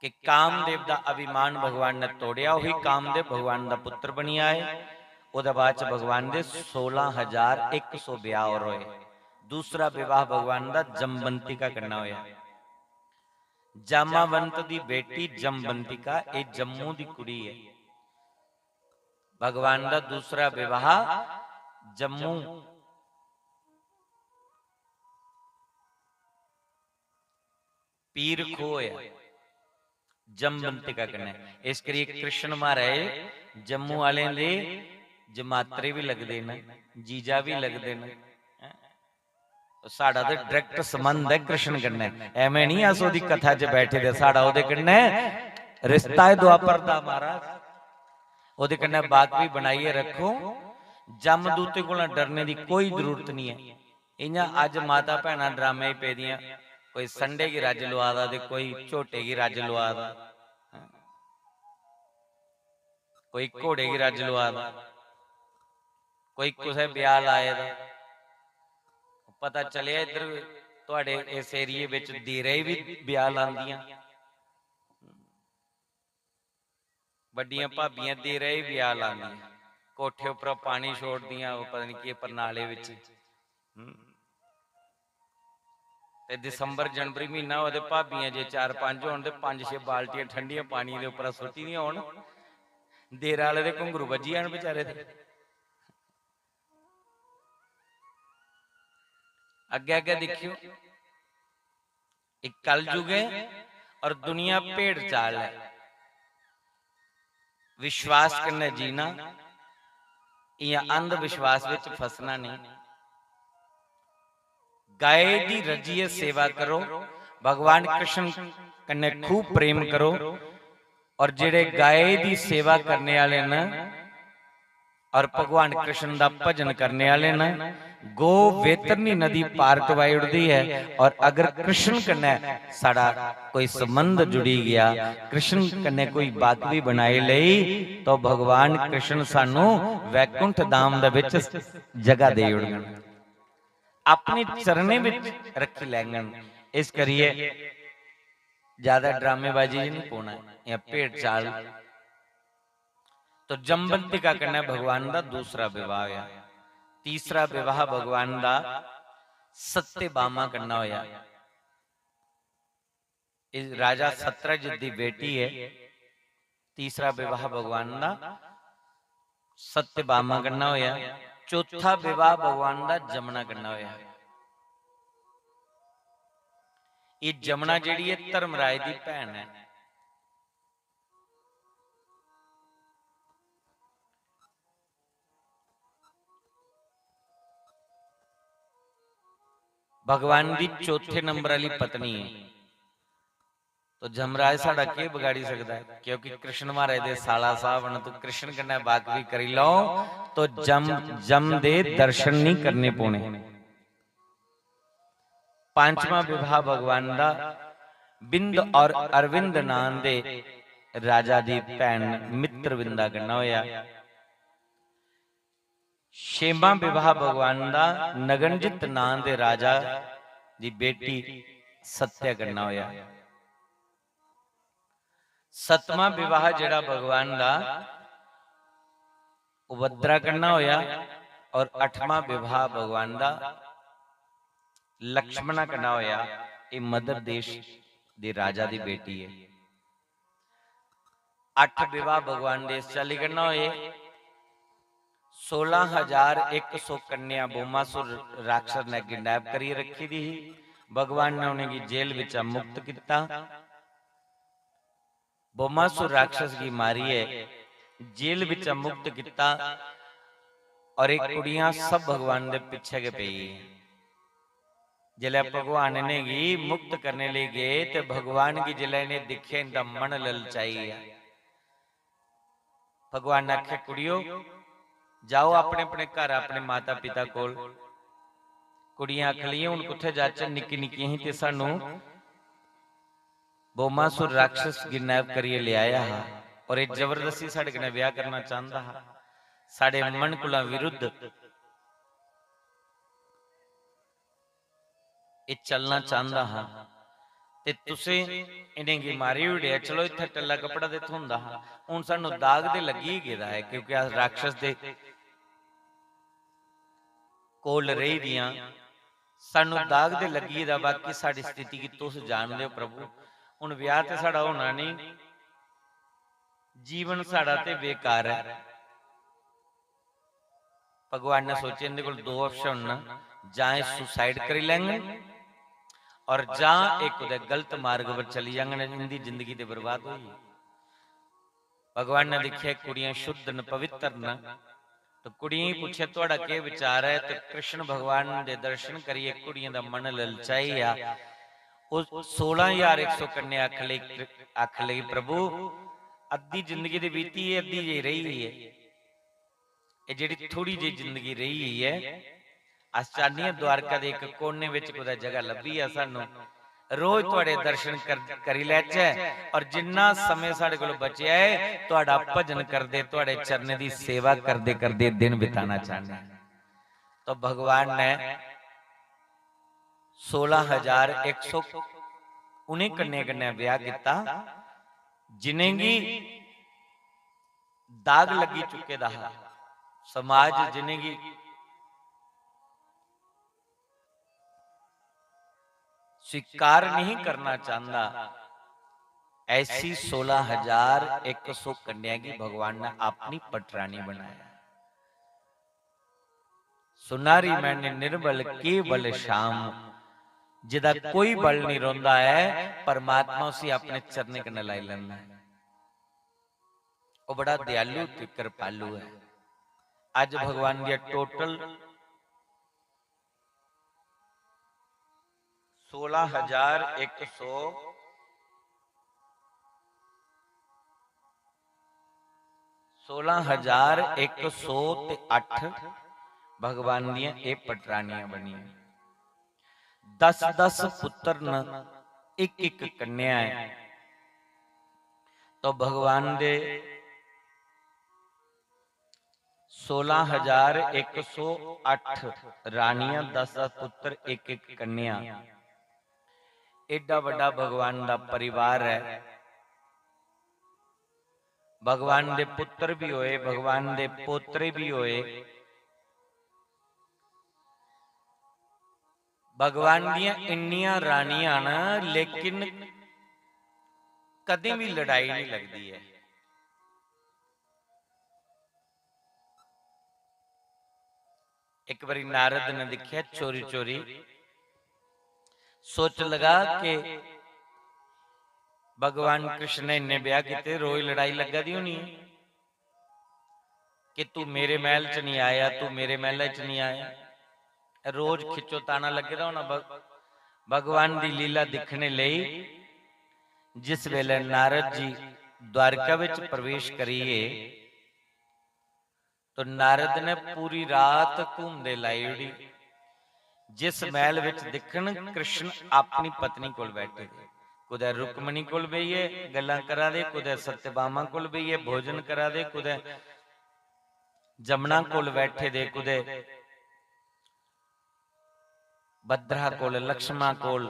कि कामदेव दा अभिमान भगवान ने तोड़िया, वही कामदेव भगवान दा पुत्र बनी आए। उहदे बाद भगवान दे 16,100 ब्याह और होए। दूसरा विवाह भगवान दा जमवंती का करना होया। जामावंत दी बेटी जमवंतिका, ये जम्मू दी कुड़ी है। भगवान दा दूसरा विवाह जम्मू पीर खो होया जमवंतिका कन्नै। इस करिए कृष्ण महाराज जम्मू वाले दे जमातरे भी लगते न, जीजा भी लगते न। साडा तो डायरेक्ट संबंध है कृष्ण कन्नै, एवें नहीं अस ओदी कथा च बैठे दे। साडा ओदे कन्नै रिश्ता है द्वापर दा महाराज, ओदे कन्नै बात भी बनाइए रखो। जमदूते कोला डरने की कोई जरूरत नहीं है। इयां अज माता भैणां ड्रामे पे दियां, कोई संडे की रज लवा दा ते कोई झोटे की रज लवा दा, कोई घोड़े की रज लवा दा, कोई कुछ ब्याह लाए दा। पता चलिया इधर तुहाडे इस एरिए विच देरे भी ब्याह लांदियां, वड्डियां भाबियां देरे भी ब्याह लांदियां, कोठे उपर पानी छोड़ दियां, पता नहीं की परनाले विच। ते दिसंबर जनवरी महीना हो भाबियां जे 4-5 होण ते 5-6 बाल्टियां ठंडियां पानी दे उपर सुट्टी दियां होण, देर वाले दे घुंघरू वजी जाण बेचारे दे। आगे आगे देखियो, एक कल युग है और दुनिया भेड़ चाल है। विश्वास करना जीना या अंधविश्वास विच फसना नहीं। गाय दी रजिए सेवा करो, भगवान कृष्ण कन्ने खूब प्रेम करो। और जेड़े गाय दी सेवा करने वाले न और भगवान कृष्ण दा भजन करने वाले न, गो वेतरनी नदी पार टवाई उड़दी है। और अगर कृष्ण कन्ने साड़ा कोई संबंध जुड़ी गया, कृष्ण कन्ने कोई बागवी बनाई लई, तो भगवान कृष्ण सानू वैकुंठ धाम दे विच जगह दे उड़न, अपने चरणे विच रखी लैंगन। इस करिए ज्यादा ड्रामेबाजी नहीं पोना या भेड़ चाल। तो जमवंतिका कन्या भगवान दा दूसरा विवाह होया। तीसरा विवाह भगवान दा सत्यभामा कन्या होया। इस राजा सत्यजित दी बेटी है। तीसरा विवाह भगवान दा सत्यभामा कन्या होया। चौथा विवाह भगवान दा जमुना कन्या होया। ये जमुना जिहड़ी है धर्मराज दी भैन है। भगवान दी चौथे नंबर वाली पत्नी है। तो जमराज साड़ा के बिगाड़ी सकता है, क्योंकि कृष्ण महाराज दे साला साहब न, तो कृष्ण कन्नै बागवी करी लो तो जम दे दर्शन नहीं करने पौने। पांचवा विवाह भगवान दा बिंद और अरविंद नाम दे राजा दी भैन मित्रविंदा कन्नै होया। छेवां विवाह भगवान दा नगनजित नाम दे राजा दी बेटी सत्या कन्नै होया। सतवां विवाह जिहड़ा भगवान दा उभद्रा कन्नै होया। और अठवां विवाह भगवान दा लक्ष्मणा कन्नै होया। ये मध्य देश दे राजा दी बेटी है। 8 विवाह भगवान दे चाली कन्नै होए। 16,100 कन्या बोमासुर राक्षस ने किडनैप करी रखी दी। भगवान ने उन्हें की जेल विच मुक्त किया। बोमासुर राक्षस की मारी है, जेल विच मुक्त किया। और एक कुड़ियां सब भगवान दे पीछे के पई। जिले भगवान ने गी मुक्त करने ले गए तो भगवान की जिले ने दिखे इनका मन ललचाई है। भगवान ने आखे कुड़ियो जाओ अपने अपने घर अपने माता पिता कोल। कुड़ियां आखलियां हुण कुत्थे जाचन, निक्की निक्की ही ते सानू बोमासुर राक्षस किडनैप करिए ले आया है और एक जबरदस्ती साडे कन्नै ब्याह करना चाहता है, साडे मन कुला विरुद्ध ये चलना चाहता है। ते तुसे इन्हें की मारी उड़िया, चलो इत्थे टल्ला कपड़ा दे हुंदा है, हुण सानू दाग दे लगी गेदा है, क्योंकि आ राक्षस दे कोल रही दियां सानू दाग दे लगी दा। बाकी साडी स्थिति की तुस जानदे हो प्रभु, हुण विआह ते साडा होना नहीं, जीवन साडा ते बेकार है। भगवान ने सोचे इनके कोल 2 ऑप्शन न, जाए सुसाइड करी लेंगे और जा एक उदे गलत मार्ग पर चली जाएंगे, इनकी जिंदगी ते बर्बाद होगी। भगवान ने देखिया कुड़ियां शुद्ध न पवित्र न, तो कुड़ियां ही पूछे तुहाडा के विचार है। तो कृष्ण भगवान दे दर्शन करिए कुड़ियां दा मन ललचाई आ। 16,100 कन्या आख लई प्रभु अद्धी जिंदगी दी बीती है, अद्धी जी रही है, ये जिहड़ी थोड़ी जी जिंदगी रही हुई है, अस चाहते हैं द्वारका दे एक कोने विच कोई जगह लभी है, सानू रोज तुहाडे दर्शन करी लैचे और जिन्ना समय साडे कोल बचिया है तुहाडा भजन करदे तुहाडे चरण दी सेवा करदे करदे दिन बिताना चाहते हैं। तो भगवान ने 16,100 उन्हें कन्या कन्या ब्याह किया जिन्हेंगी दाग लगी चुके दा समाज जिन्हेंगी स्वीकार नहीं करना चाहता, ऐसी 16,100 कन्या की भगवान ने अपनी पटरानी बनाया। सुनारी मैंने निर्बल केवल श्याम, जिदा कोई बल नहीं रोंदा है, परमात्मा उसी अपने चरने कने लाई लेंदा है। वो बड़ा दयालु ते कृपालु है। आज भगवान दी टोटल 16,108 भगवान दियां ये पटरानियां बनियां। 10-10 पुत्र न, एक कन्या है। तो भगवान दे 16,108 रानियां, 10-10 पुत्र, एक कन्या। एडा बड़ा भगवान दा परिवार है। भगवान दे पुत्र भी होए, भगवान दे पोतरे भी होए। भगवान दियां इन्नियां रानियां न, लेकिन कदे भी लड़ाई नहीं लगती है। एक बारी नारद ने देखा चोरी चोरी, सोच लगा कि भगवान कृष्ण ने इन्ने ब्याह किते, रोज लड़ाई लगा दी होनी है कि तू मेरे महल च नहीं आया, तू मेरे महल च नहीं आया। रोज खिचो ताना लगे होना। भगवान की लीला दिखने लई जिस वेले नारद जी द्वारका विच प्रवेश करिए, तो नारद ने पूरी रात घूमदे लाई उड़ी। जिस महल विच दिखण कृष्ण अपनी पत्नी कोल बैठे, कुदै रुक्मणी कोल बहिए गल्लां करा दे, कुदै सत्यभामा कोल बहिए भोजन करा दे, कुदै जमुना कोल बैठे दे, कुदै भद्रा कोल, लक्ष्मणा कोल।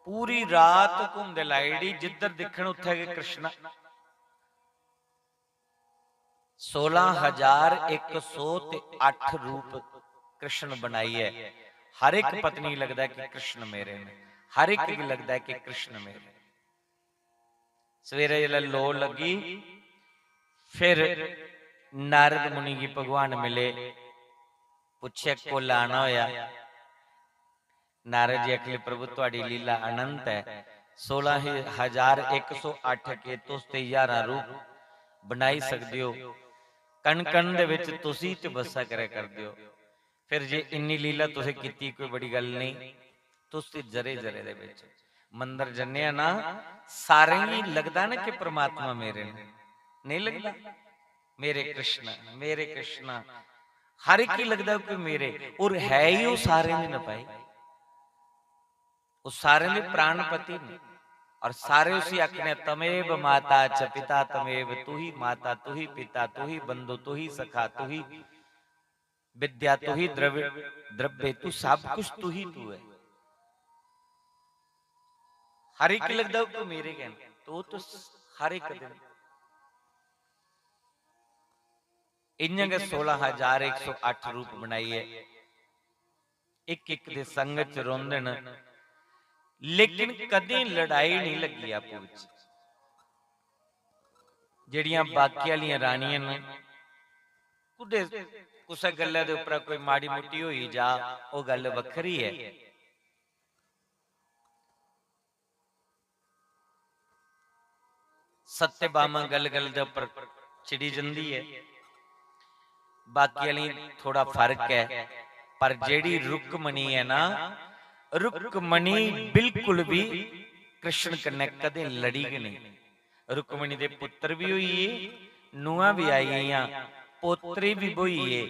पूरी रात घूमदे लाइडी, जिधर दिखण उत्थे गए कृष्ण। 16,108 रूप कृष्ण बनाई है। हर एक पत्नी लगता है कि कृष्ण मेरे ने, हर एक की लगता है कि कृष्ण मेरे। सवेरे जल्द लो लगी, फिर नारद मुनि की भगवान मिले, पूछे को लाना होया। नारद जी आखिले प्रभु तुहाडी लीला अनंत है। 16,108 के तुस ते 11 रूप बनाई सकते हो। कण कण दे विच तुसी ते बसा करे कर दियो। फिर जे इन्नी लीला तुसे कीती कोई बड़ी गल नहीं। तुस ते जरे जरे दे विच मंदिर जन्ने ना, सारे ही लगदा ना कि परमात्मा मेरे ने, नहीं लगदा? मेरे कृष्ण, मेरे कृष्ण, हर एक ही लगदा कि मेरे। और है ही वो सारे ने ना पाई, वो सारे ने प्राणपति ने। और सारे उसी आखने तमेव माता च पिता तमेव, तू ही माता, तू ही पिता, तू ही बंधु, तू ही सखा, तू ही विद्या, तू ही द्रव्य, तू सब कुछ तू ही तू है। हर एक लगता है मेरे कहने, तो तो हर एक दिन इन 16,108 रूप बनाई है। एक एक दे संगत च रोंदे न, लेकिन कदी लड़ाई नहीं लगी आपू विच। जिहड़ियां बाकी वालियां रानियां ने कुदे कुसै गल्ला दे उपर कोई माड़ी मुट्टी होई जा, वो गल वखरी है। सत्यभामा गल गल दे उपर चिड़ी जंदी है, बाकी वाली थोड़ा फर्क है। पर जेड़ी रुक्मणी है ना, रुक्मणी बिल्कुल भी कृष्ण कन्ने कदे लड़ी गई नहीं। रुक्मणी दे पुत्र भी हुई है, नुआ भी आई है, पोतरी भी बोई है,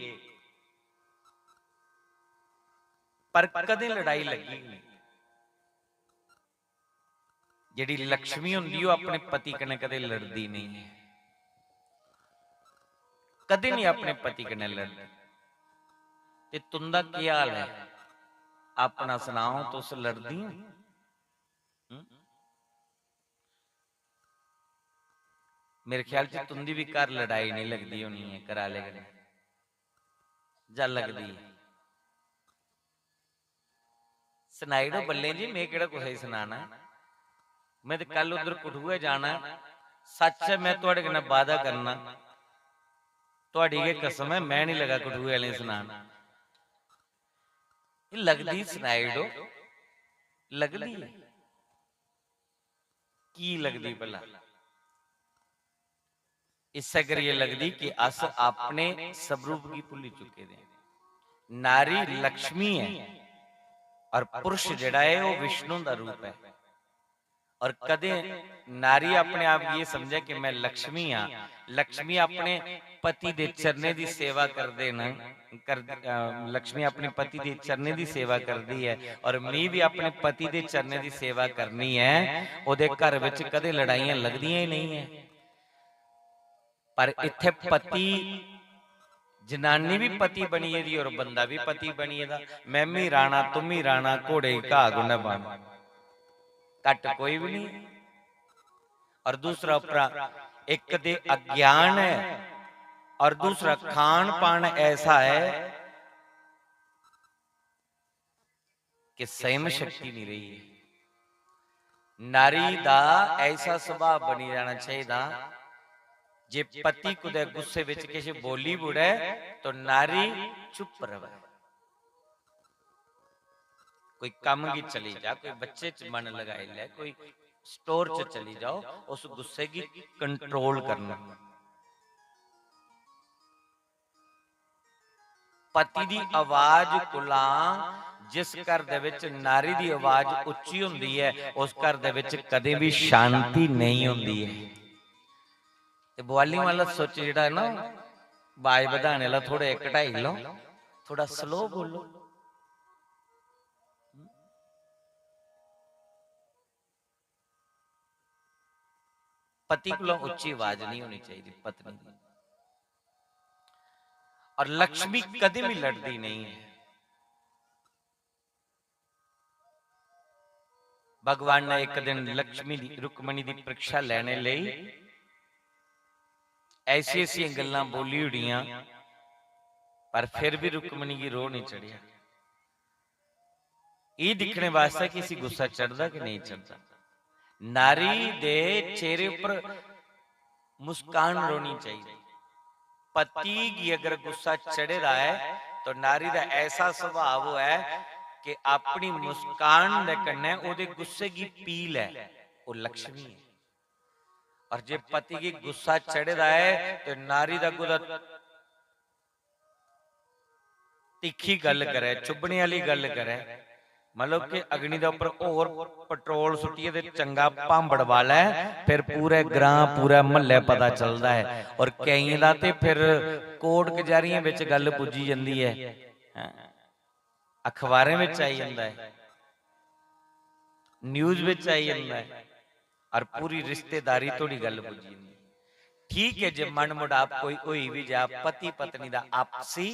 पर कदे लड़ाई लगी नहीं। जेड़ी लक्ष्मी हुंदी वो अपने पति कन्ने कदे लड़दी नहीं है, कदे नहीं अपने पति कन्ने लड़दी। ते तुंदा क्या हाल है? अपना सुनाओ, तुस लड़दी हो? मेरे ख्याल से तुंदी भी घर लड़ाई नहीं लगती होनी है, करा ले जा लगती है। सुनाई दो बल्ले जी, मैं केड़ा कुछ ही सुनाना। मैं तो कल उधर कठुए जाना, सच है मैं तुहाडे कन्नै वादा करना, तुहाडी ये कसम है मैं नहीं लगा कठुए वाले सुनाना। ये लगदी सनाइडो लगदी है की लगदी भला इससे करिए लगदी कि अस अपने स्वरूप की भुली चुके हैं। नारी लक्ष्मी है और पुरुष जिहड़ा है वो विष्णु का रूप है। और कदे नारी अपने आप ये समझे कि मैं लक्ष्मी हाँ, लक्ष्मी अपने पति दे चरने दी सेवा कर देना लक्ष्मी अपने पति दे चरने दी सेवा करती है और मैं भी अपने पति दे चरने दी सेवा करनी है। ओदे घर विच कदे लड़ाइयां लगदियां ही नहीं है। पर इत्थे पति जनानी भी पति बनी है दी और बंदा भी पति बनी है। मैं भी राणा तुम ही राणा घोड़े घा गुना बन कट कोई भी नहीं। और दूसरा उपरा एक दे अज्ञान है और दूसरा खान पान ऐसा है कि संयम शक्ति नहीं रही है। नारी दा ऐसा स्वभाव बनी रहना चाहिए जे पति कुदे गुस्से विच किसी बोली बुड़े तो नारी चुप रहे। कोई काम की चली जा, कोई बच्चे च मन लगाए ले, कोई स्टोर च चली जाओ, उस गुस्से की कंट्रोल करना। पति दी आवाज कुला जिस घर दे विच नारी दी आवाज उच्ची हुंदी है उस घर दे विच कदे भी शांति नहीं हुंदी है। ते बवाली वाला सोच जिहड़ा है ना बाज बधाने वाला थोड़ा एक ढाई लो, थोड़ा स्लो बोलो। पति को उच्ची आवाज नहीं होनी चाहिए पत्नी की। और लक्ष्मी कदे भी लड़ती नहीं है। भगवान ने एक दिन लक्ष्मी दी रुक्मणी दी परीक्षा लेने लई ऐसी ऐसी गल्लां बोली उड़ियां पर फिर भी रुक्मणी की रोह नहीं चढ़िया। ये दिखने वास्ते किसी गुस्सा चढ़ता कि नहीं चढ़ता। नारी दे चेहरे पर मुस्कान रोनी चाहिए। पति की अगर गुस्सा चढ़े रहा है तो नारी का ऐसा स्वभाव है कि अपनी मुस्कान दे कन्ने ओदे गुस्से की पील है, वो लक्ष्मी है। और जे पति की गुस्सा चढ़े रहा है तो नारी का गुदा तीखी गल करे, चुभने वाली गल करे। मतलब कि अग्नि के उपर और पेट्रोल सुटिए ते चंगा भांबड़ वाला है, फिर पूरे ग्रां पूरा महल्ले पता चलता है। और कई दा ते फिर कोर्ट कचहरियां विच गल पुजी जांदी है, अखबारें विच आई जांदा है, न्यूज़ विच आई जांदा है और पूरी रिश्तेदारी तोड़ी गल पुजी जांदी। ठीक है जे मन मुटाव कोई होई भी जा पति पत्नी दा आपसी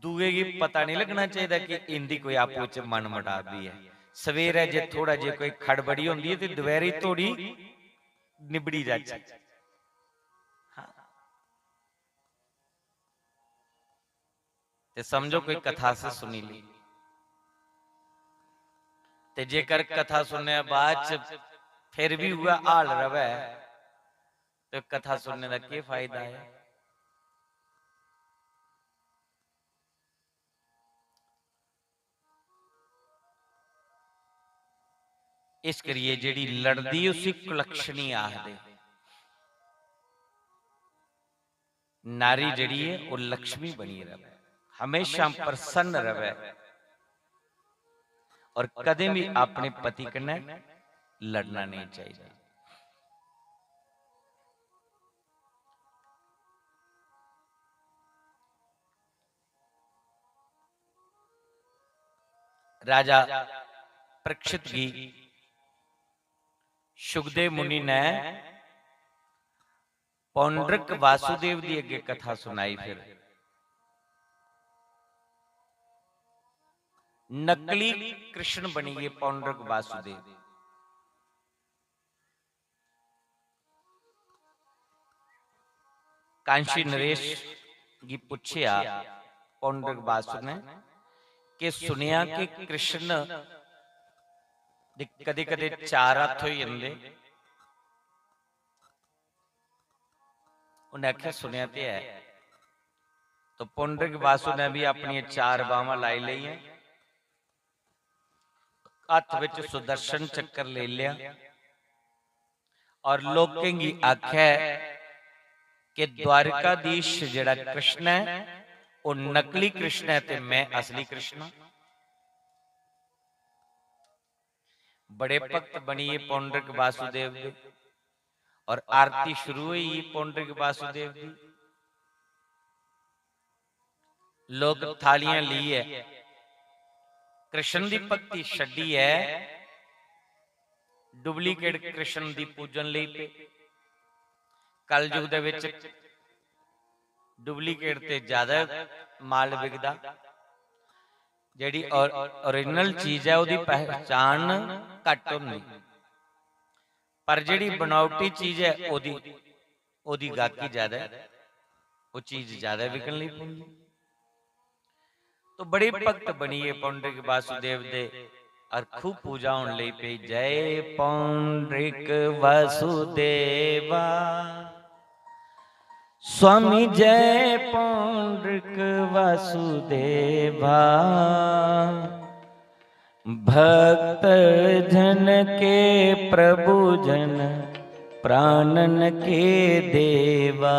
दूए की पता नहीं लगना चाहिए कि इंदी कोई आपू च मन मुटाव भी है। सवेरे जे थोड़ा जे कोई खड़बड़ी होंदी है तो दोपहरी थोड़ी निबड़ी जाती। हाँ। ते समझो कोई कथा से सुनी ली ते जेकर कथा सुनने बाद फिर भी हुआ हाल रवे तो कथा सुनने का क्या फायदा है। इस करिए जेड़ी लड़दी उसी कुलक्षणी आखदे। नारी जड़ी है वो लक्ष्मी बनी रहे, हमेशा प्रसन्न रहे और कदे भी अपने पति कन्ने लड़ना नहीं चाहिए। राजा परीक्षित की सुखदेव मुनि ने पौंड्रक वासुदेव की अगे कथा सुनाई। फिर नकली कृष्ण बनी गए पौंड्रक वासुदेव। कांशी नरेश की पूछया पौंड्रक वासु ने कि सुनिया कि कृष्ण कदे कदे चार हथ हो जाते। उन्हें आख्या सुनिया तो है। तो पौंड्रिक वासु ने भी अपनी चार बावां लाई ली हैं हथ विच सुदर्शन चक्कर ले लिया और लोकें की आख्या कि द्वारकाधीश जिहड़ा कृष्ण है वो नकली कृष्ण है ते मैं असली कृष्ण हां। बड़े भक्त बनिए पौंडरिक वासुदेव दे और आरती शुरू हुई पौंडरिक वासुदेव की। लोग थालियां ली है, कृष्ण की भक्ति छड्डी है, डुप्लीकेट कृष्ण की पूजन लई पे। कलयुग दे विच डुप्लीकेट ते ज्यादा माल विकदा, जिहड़ी ओरिजिनल चीज है उहदी पहचान घट हुंदी, पर जिहड़ी बनावटी चीज है ओहदी गाहकी ज्यादा है, वो चीज ज्यादा विकन लई पैंदी। तो बड़े भक्त बनिए पौंडरिक वासुदेव दे और खूब पूजा होने लई पई। जय पौंडरिक वासुदेवा स्वामी, जय पौंडरिक वासुदेवा, भक्त जन के प्रभु जन प्राणन के देवा।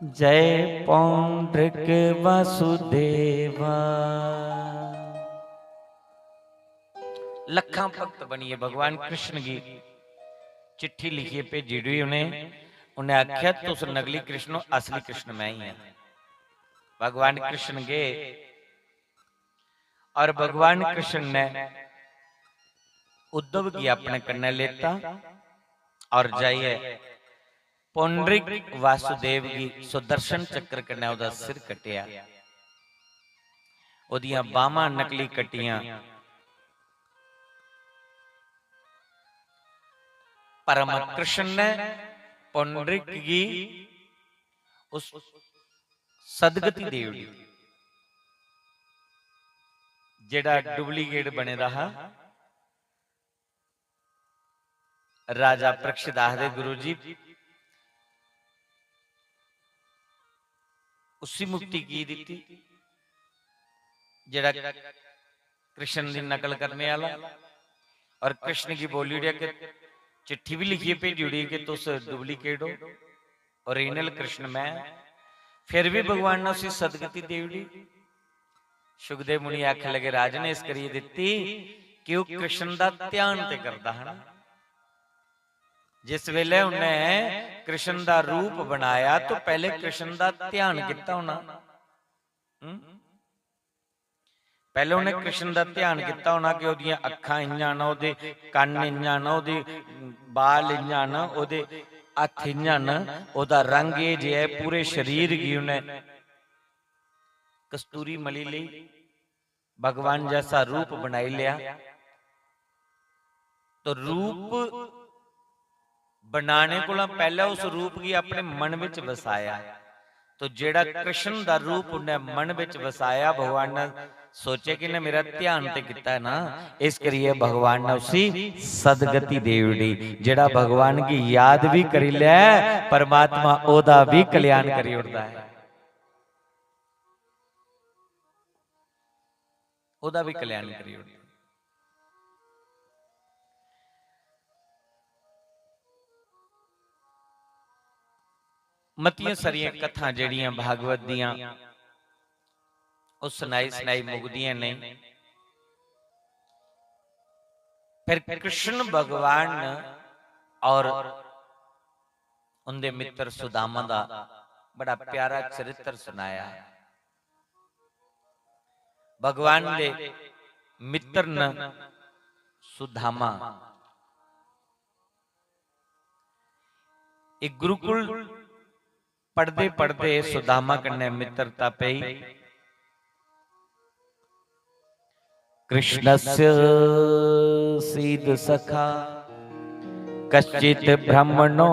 जय पौंडरिक वासुदेवा। लखा भक्त बनिए भगवान कृष्ण की चिट्ठी लिखिए भेजी हुई उन्हें आख्या तुस नकली कृष्ण हो, असली कृष्ण मैं ही हां। भगवान कृष्ण गए और भगवान कृष्ण ने उद्धव की अपने कन्ने लेता और जाइए पौंडरिक वासुदेव की सुदर्शन चक्र कन्ने उहदा सिर कटिया, उहदियां बाहां नकली कटियां, परम कृष्ण ने पौंडरिक की उस सदगति देवड़ी जेड़ा डुप्लीकेट बने रहा। राजा परीक्षित आखदे गुरु जी उसी मुक्ति की दी जेड़ा कृष्ण की नकल करने वाला, और कृष्ण की बोली उड़िया के चिट्ठी भी लिखी भेजी उड़ी कि तुस डुप्लीकेट हो, ओरिजिनल कृष्ण मैं। फिर भी भगवान ने उसी सदगति दे उड़ी। सुखदेव मुनि आख लगे राज ने इस करिए दिती कि वह कृष्ण का ध्यान ते करता है। जिस वेले उन्हें कृष्ण का रूप बनाया तो पहले कृष्ण का ध्यान किया होना। पहले उन्हें कृष्ण का ध्यान किया होना कि ओदियां अखां इयां न, ओदे कन्न इयां न, ओदे बाल इयां न, ओदे हथ इयां न, ओदा रंग ये जे है, पूरे शरीर की उन्हें कस्तूरी मली ली, भगवान जैसा रूप बनाई लिया। तो रूप बनाने को पहले उस रूप की अपने मन में वसाया। तो जेड़ा कृष्ण का रूप उन्हें मन में वसाया, भगवान ने सोचे कि ने मेरा ध्यान ते किता है ना, इस करिए भगवान ने उसी सदगति देवड़ी। जेड़ा भगवान की याद भी करी ले परमात्मा ओदा भी कल्याण करी उड़ता है, ओदा भी कल्याण करी उड़ता है। मतियां सारियां कथा जड़ियां भागवत दियां उस सुनाई सुनाई मुकदियां नहीं। फिर कृष्ण भगवान और उनके मित्र सुदामा का बड़ा प्यारा चरित्र सुनाया। भगवान के मित्र न सुदामा एक गुरुकुल पढ़ते पढ़ते सुदामा कन्ने मित्रता पई। कृष्णस्य सीद सखा कश्चित ब्रह्मणो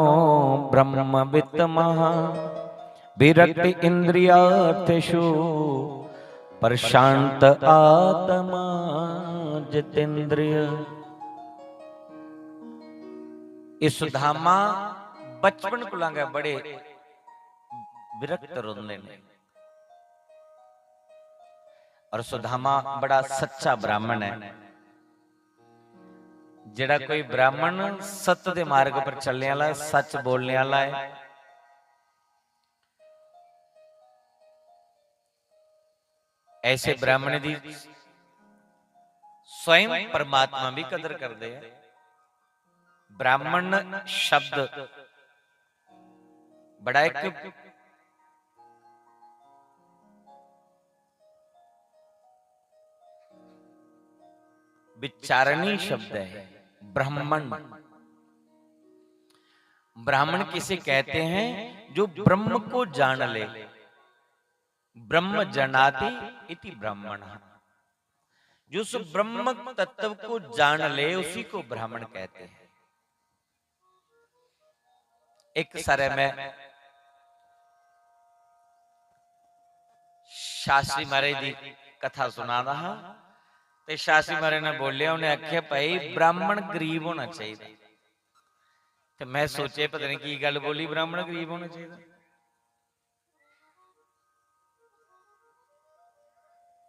ब्रह्मवित्तमः विरक्त इंद्रियार्थेषु प्रशांत आत्मा जितेंद्रिय। इस सुदामा बचपन को लांगे बड़े विरक्त रोंदे ने। और सुदामा बड़ा सच्चा ब्राह्मण है। जेड़ा कोई ब्राह्मण सत्य के मार्ग पर चलने वाला है, सच बोलने वाला है, ऐसे ब्राह्मण की स्वयं परमात्मा भी कदर करते हैं। ब्राह्मण शब्द बड़ा एक विचारणीय शब्द है। ब्राह्मण, ब्राह्मण किसे कहते हैं? जो ब्रह्म को जान ले। ब्रह्म जनाति इति ब्राह्मण। जो उस ब्रह्म तत्व को जान ले उसी को ब्राह्मण कहते हैं। एक सारे में शास्त्री महाराज की कथा सुना रहा, तो शास्त्री महाराज ने बोलिया, उन्हें आख्या भाई ब्राह्मण गरीब होना चाहिए। तो मैं सोचे पता नहीं की गल बोली, ब्राह्मण गरीब होना चाहिए।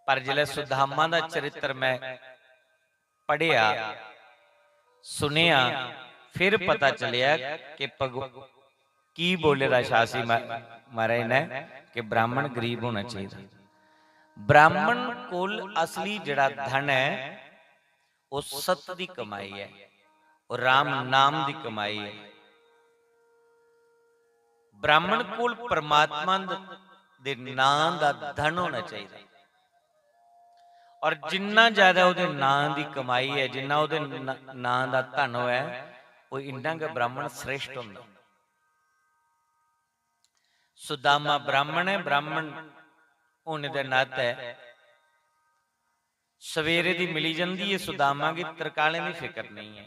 पर जिले सुदामा का चरित्र मैं पढ़िया सुनिया, फिर पता चलिया कि की बोले दा शास्त्री महाराज ने कि ब्राह्मण गरीब होना चाहिए। ब्राह्मण कोल असली जड़ा धन है वो सत्य की कमाई है और राम नाम की कमाई है। ब्राह्मण कोल परमात्मा दे नाम दा धन होना चाहिए। और जिन्ना ज्यादा उहदे नाम की कमाई है, जिन्ना उहदे नाम दा धन है, वो इन्ना का ब्राह्मण श्रेष्ठ होंदा। सुदामा ब्राह्मण है, ब्राह्मण होने दे नाते सवेरे दी मिली जाती है सुदामा की, तरकालें की फिक्र नहीं है।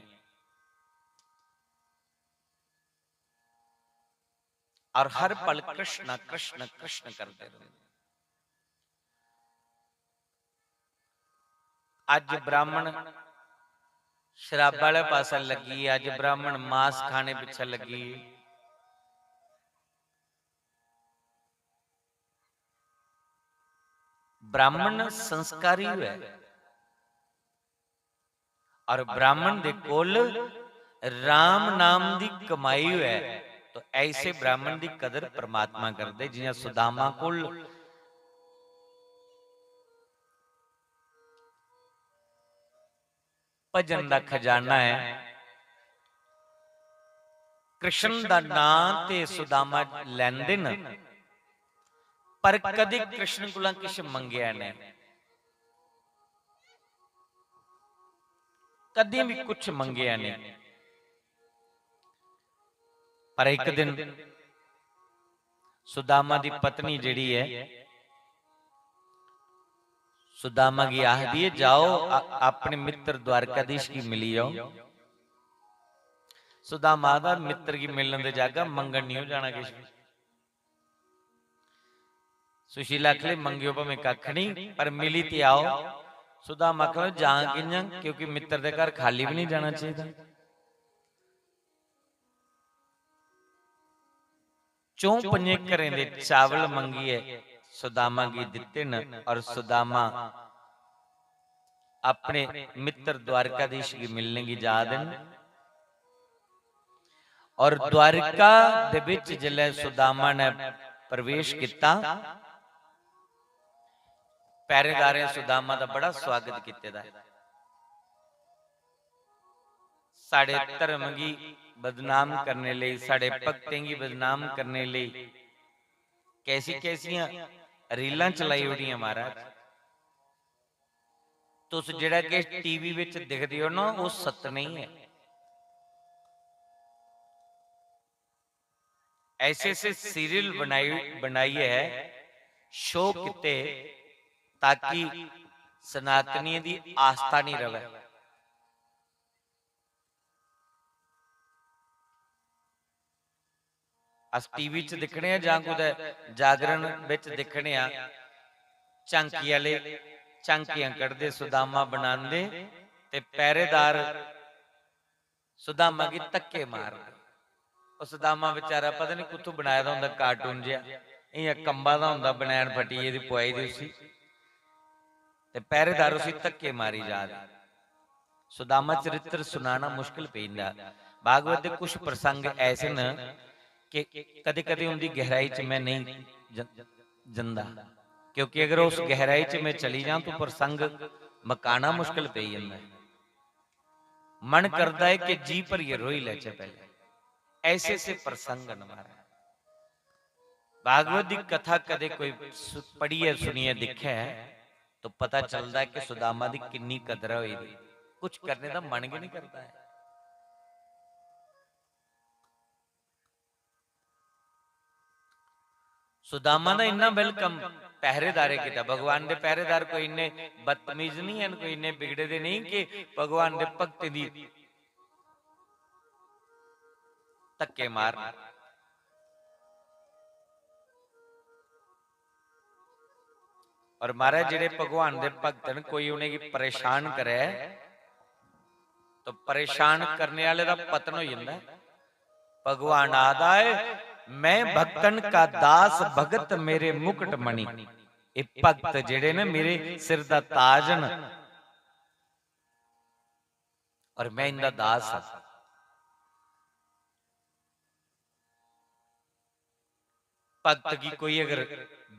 और हर पल कृष्ण कृष्ण कृष्ण करते रहते। अज ब्राह्मण शराब वाले पास लगी, अज ब्राह्मण मांस खाने पीछे लगी। ब्राह्मण संस्कारी है और ब्राह्मण दे कोल राम नाम दी कमाई है। तो ऐसे ब्राह्मण दी कदर परमात्मा करदे। जियां सुदामा कोल भजन दा खजाना है, कृष्ण दा नाम ते सुदामा लैंदे न, पर कदे कृष्ण कोला किश मंगया नहीं, कदे भी कुछ मंगया नहीं। पर एक दिन सुदामा दी पत्नी जिहड़ी है, सुदामा की आखदी है जाओ अपने मित्र द्वारकाधीश की मिली जाओ। सुदामा दा मित्र की मिलन दे जागा, मंगन नहीं हो जाना किश। सुशीला आखले मंगियो भावें कख नहीं, पर मिली ते आओ। सुदामा कहो जा कियां, क्योंकि मित्र दे घर खाली भी नहीं जाना चाहिए। चौं पंजे घरें दे चावल मंगिए सुदामा की दिते न, और सुदामा अपने मित्र द्वारकाधीश की मिलने की जा देन। और द्वारका दे विच जिले सुदामा ने प्रवेश किया, पहरेदारे सुदामा का बड़ा स्वागत किया। साढ़े धर्म की बदनाम करने लिए, साढ़े भक्तें की बदनाम करने लिए कैसी कैसियां रीलां चलाई उड़ियां महाराज। तुस जिहड़ा कि टीवी विच दिखदे हो ना, वो सत्य नहीं है। ऐसे ऐसे सीरियल बनाइए है, शो किते, ताकि सनातनी दी आस्था नहीं रहे। अस टीवी च दिखने जां कुदै जागरण विच दिखने, झांकी वाले झांकियां कढ़दे, सुदामा बनांदे ते पहरेदार सुदामा की धक्के मारदे। सुदामा बेचारा पता नहीं कुत्थों बनाया दा हुंदा, कार्टून जिहा इयां कंबा दा हुंदा, बनैन फटी इहदी पुआई दी सी। ते पहरेदार उसी धक्के मारी जा रहे। सुदामा चरित्र सुनाना मुश्किल पैंदा। भागवत के कुछ प्रसंग ऐसे न कि कदे कदे उनकी गहराई च मैं नहीं जंदा, क्योंकि अगर उस गहराई च मैं चली जाऊं तो प्रसंग मकाना मुश्किल पै जाता है। मन करता है कि जी पर ये रोई ले पहले, ऐसे से प्रसंग न मारे। भागवत की कथा कदे कोई पढ़ी है सुनी है दिखे है तो पता चलता है कि सुदामा की कितनी कदर हुई, कुछ करने का मन भी नहीं करता है। सुदामा ने इन्ना वेलकम पहरेदारे किया। भगवान के पहरेदार कोई इन्ने बदतमीज नहीं है, कोई इन्ने बिगड़े दे नहीं कि भगवान के भक्त दी धक्के मार। और महाराज जेडे भगवान के भक्त न कोई उन्हें परेशान करे तो परेशान करने वाले का पतन हो जाता है। भगवान आदा है, मैं भक्तन का दास भगत मेरे मुकुट मणि। ये भक्त जेडे ने मेरे सिर दा ताज न और मैं इनका दास हां। भक्त की कोई अगर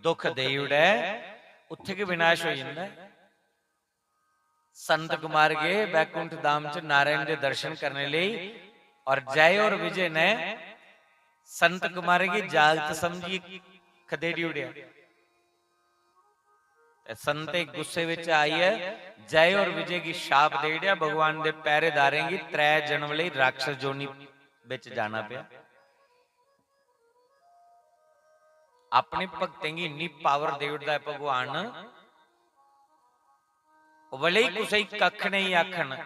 दुख दे उड़े उत्थे के विनाश हो जाता है। संत कुमार गए बैकुंठ धाम च नारायण के दर्शन करने लिए और जय और विजय ने संत कुमार की जागत समझी खदेड़ी उड़िया। संत एक गुस्से विच आई है, जय और विजय की शाप दे दिया। भगवान के पहरेदारें की 3 जन्म लिए राक्षस जोनी बिच जाना पिया। अपने भक्तें की इन्नी पावर दे उड़दा है भगवान, भले ही कुछ कख नहीं आखन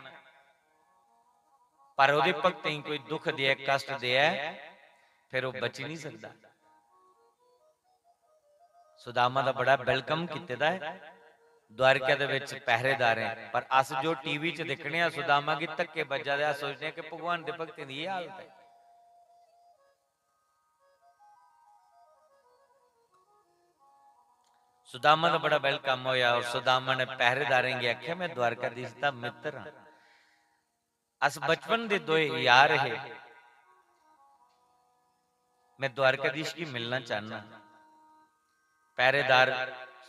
पर ओदे भक्तें कोई दुख दिया कष्ट दिया फिर वो बच नहीं सकता। सुदामा का बड़ा वेलकम किया है द्वारका दे विच पहरेदार है। पर अस जो टीवी च देखने आ सुदामा की धक्के बजा दे सोचने कि भगवान के भक्तें की हालत है। सुदामा का बड़ा वेलकम होया और सुदामा ने पहरेदारें की आख्या मैं द्वारकाधीश का मित्र हाँ, अस बचपन के 2 यार है, मैं द्वारकाधीश की मिलना चाहना। पहरेदार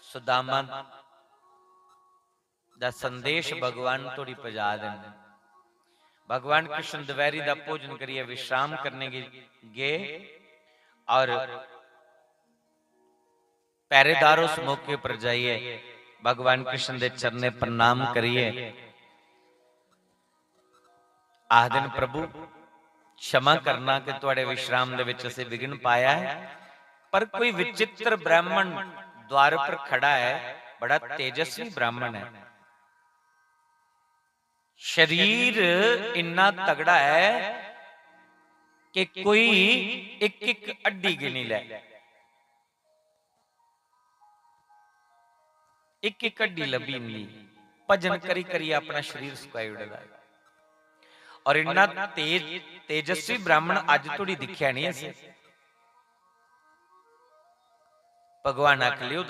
सुदामा दा संदेश भगवान तोड़ी पजा दें। भगवान कृष्ण द्वैरी का भोजन करिए विश्राम करने गए और पहरेदार उस मौके पर जाइए भगवान कृष्ण के चरणे प्रणाम करिए। आखदे प्रभु क्षमा करना कि तुहाडे विश्राम दे विच असीं विघन पाया है। पर कोई विचित्र ब्राह्मण द्वार पर खड़ा है, बड़ा तेजस्वी ब्राह्मण है, शरीर इन्ना तगड़ा है कि कोई एक एक अड्डी गिनी ले, एक एक अड्डी लभी नहीं। भजन करी करी अपना शरीर सुकाई उड़दा है। और इन्ना तेजस्वी ब्राह्मण अज तोड़ी दिखया नहीं असीं। भगवान आख लियो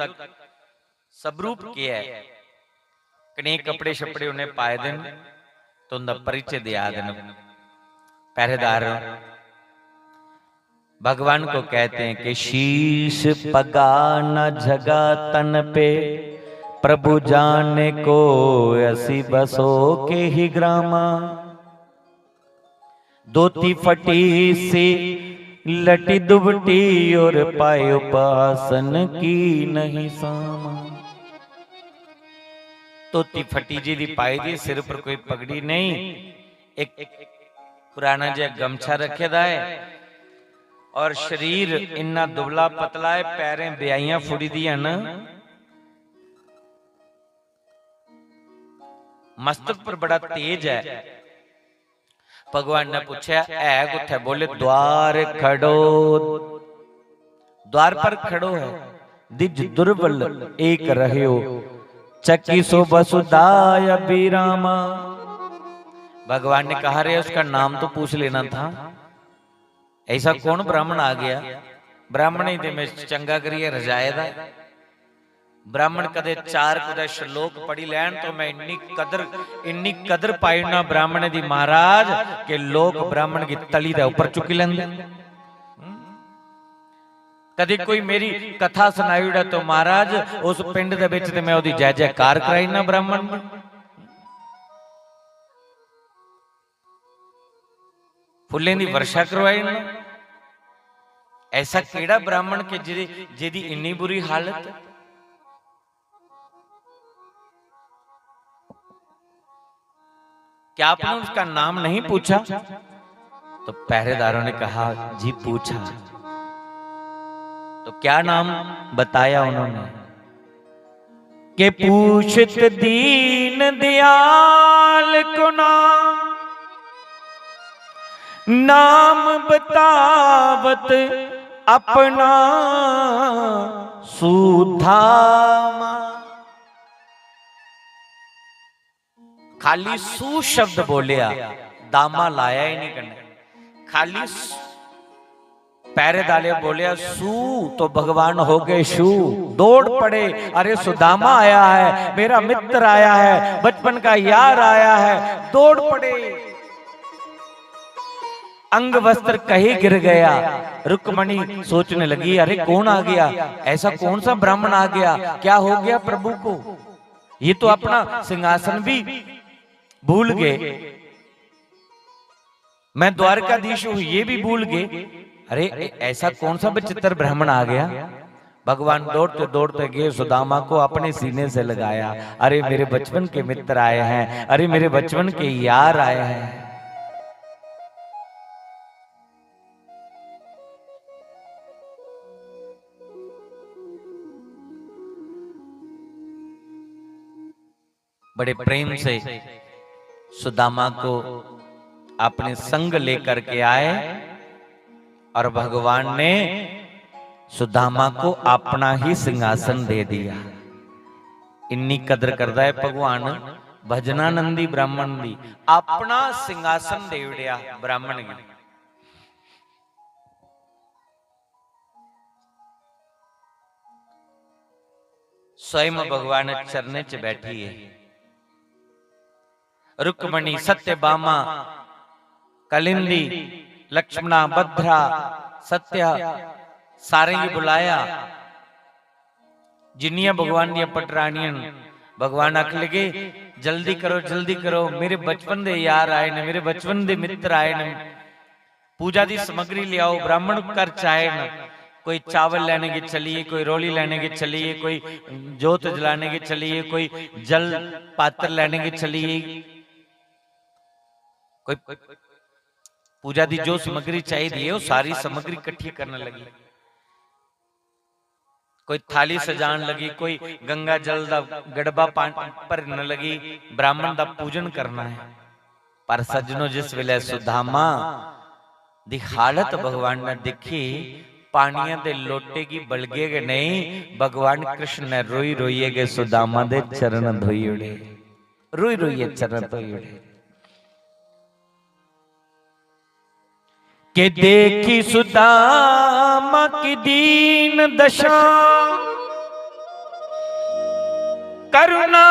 स्वरूप क्या है, कने कपड़े शपड़े उन्हें पाए दिन तो उनका परिचय दिया देन। पहरेदार भगवान को कहते हैं कि शीश पगा न जगा तन पे, प्रभु जाने को ऐसी बसो के ही ग्रामा। धोती फटी सी लटी दुबटी और पाए उपासन की नहीं सामा। धोती फटी जी दी पाई दी, सिर पर कोई पगड़ी नहीं, एक पुराना जिहा गमछा रखेदा है और शरीर इन्ना दुबला पतला है, पैरें ब्याइयां फुड़ी दियां न, मस्तक पर बड़ा तेज है। भगवान ने पूछा है कुत्थे, बोले द्वार खड़ो, द्वार पर खड़ो है, दिज दुर्बल एक रहो, चकी सो वसुदाय अभिरामा। भगवान ने कहा रे उसका नाम तो पूछ लेना था, ऐसा कौन ब्राह्मण आ गया, ब्राह्मण ही मैं चंगा करिए रजाए दा। ब्राह्मण कदे चार कुदे श्लोक पढ़ी लैन तो मैं इन्नी कदर पाई ना ब्राह्मण दी महाराज के लोग ब्राह्मण की तली दे ऊपर चुकी लेंदे। कदे कोई मेरी कथा सुनाई उड़ा तो महाराज उस पिंड दे विच ते मैं ओदी जय जयकार कराई ना ब्राह्मण दी। फुल्लें दी वर्षा करवाई ना। ऐसा केड़ा ब्राह्मण के जिदी इन्नी बुरी हालत। क्या आपने उसका नाम नहीं पूछा? तो पहरेदारों ने कहा जी पूछा। तो क्या नाम बताया उन्होंने कि पूछत दीन दयाल को नाम बतावत अपना सुधामा। खाली सू शब्द बोलिया, दामा लाया ही नहीं करने। खाली पहरेदार बोलिया सू तो भगवान हो गए शू। दौड़ पड़े, अरे सुदामा आया है, मेरा मित्र आया है, बचपन का यार आया है। दौड़ पड़े, अंग वस्त्र कहीं गिर गया। रुक्मणी सोचने लगी अरे कौन आ गया, ऐसा कौन सा ब्राह्मण आ गया, क्या हो गया प्रभु को। ये तो अपना सिंहासन भी भूल गए, मैं द्वारकाधीश हूं ये भी भूल गए। अरे ऐसा कौन सा विचित्र ब्राह्मण आ गया। भगवान दौड़ते दौड़ते गए, सुदामा को अपने सीने से लगाया। अरे मेरे बचपन के मित्र आए हैं, अरे मेरे बचपन के यार आए हैं। बड़े प्रेम से सुदामा को अपने संग लेकर के आए और भगवान ने सुदामा को अपना ही सिंहासन दे दिया। इन्नी कदर करता है भगवान भजनानंदी ब्राह्मण दी, अपना सिंहासन दे उड़िया ब्राह्मण की। स्वयं भगवान चरने च बैठी है। रुक्मणी, सत्यभामा, कलिंदी, लक्ष्मणा, भद्रा, सत्या सारे ही बुलाया। जिन्नियां भगवान दियां पटरानियां भगवान आख लगे जल्दी करो, मेरे बचपन दे यार आए ने, मेरे बचपन दे मित्र आए ने। पूजा दी सामग्री ले आओ, ब्राह्मण कर चाहे न। कोई चावल लेने के चलिए, कोई रोली लेने के चलिए, कोई जोत जलाने के चलिए, कोई जल पात्र लेने के चलिए। कोई पूजा दी जो सामग्री चाहिए वो सारी सामग्री इकट्ठी करने लगी। कोई थाली सजान लगी, कोई गंगा जल दा गड़बा भरन लगी, ब्राह्मण दा पूजन करना है। पर सज्जनों जिस वेले सुदामा दी हालत भगवान ने देखी, पानियां दे लोटे की बलगे गए नहीं, भगवान कृष्ण ने रोई रोइए गए सुदामा दे चरण धोई उड़े, रोई रोइए चरण धोई उड़े। के देखी सुदामा की दीन दशा, करुणा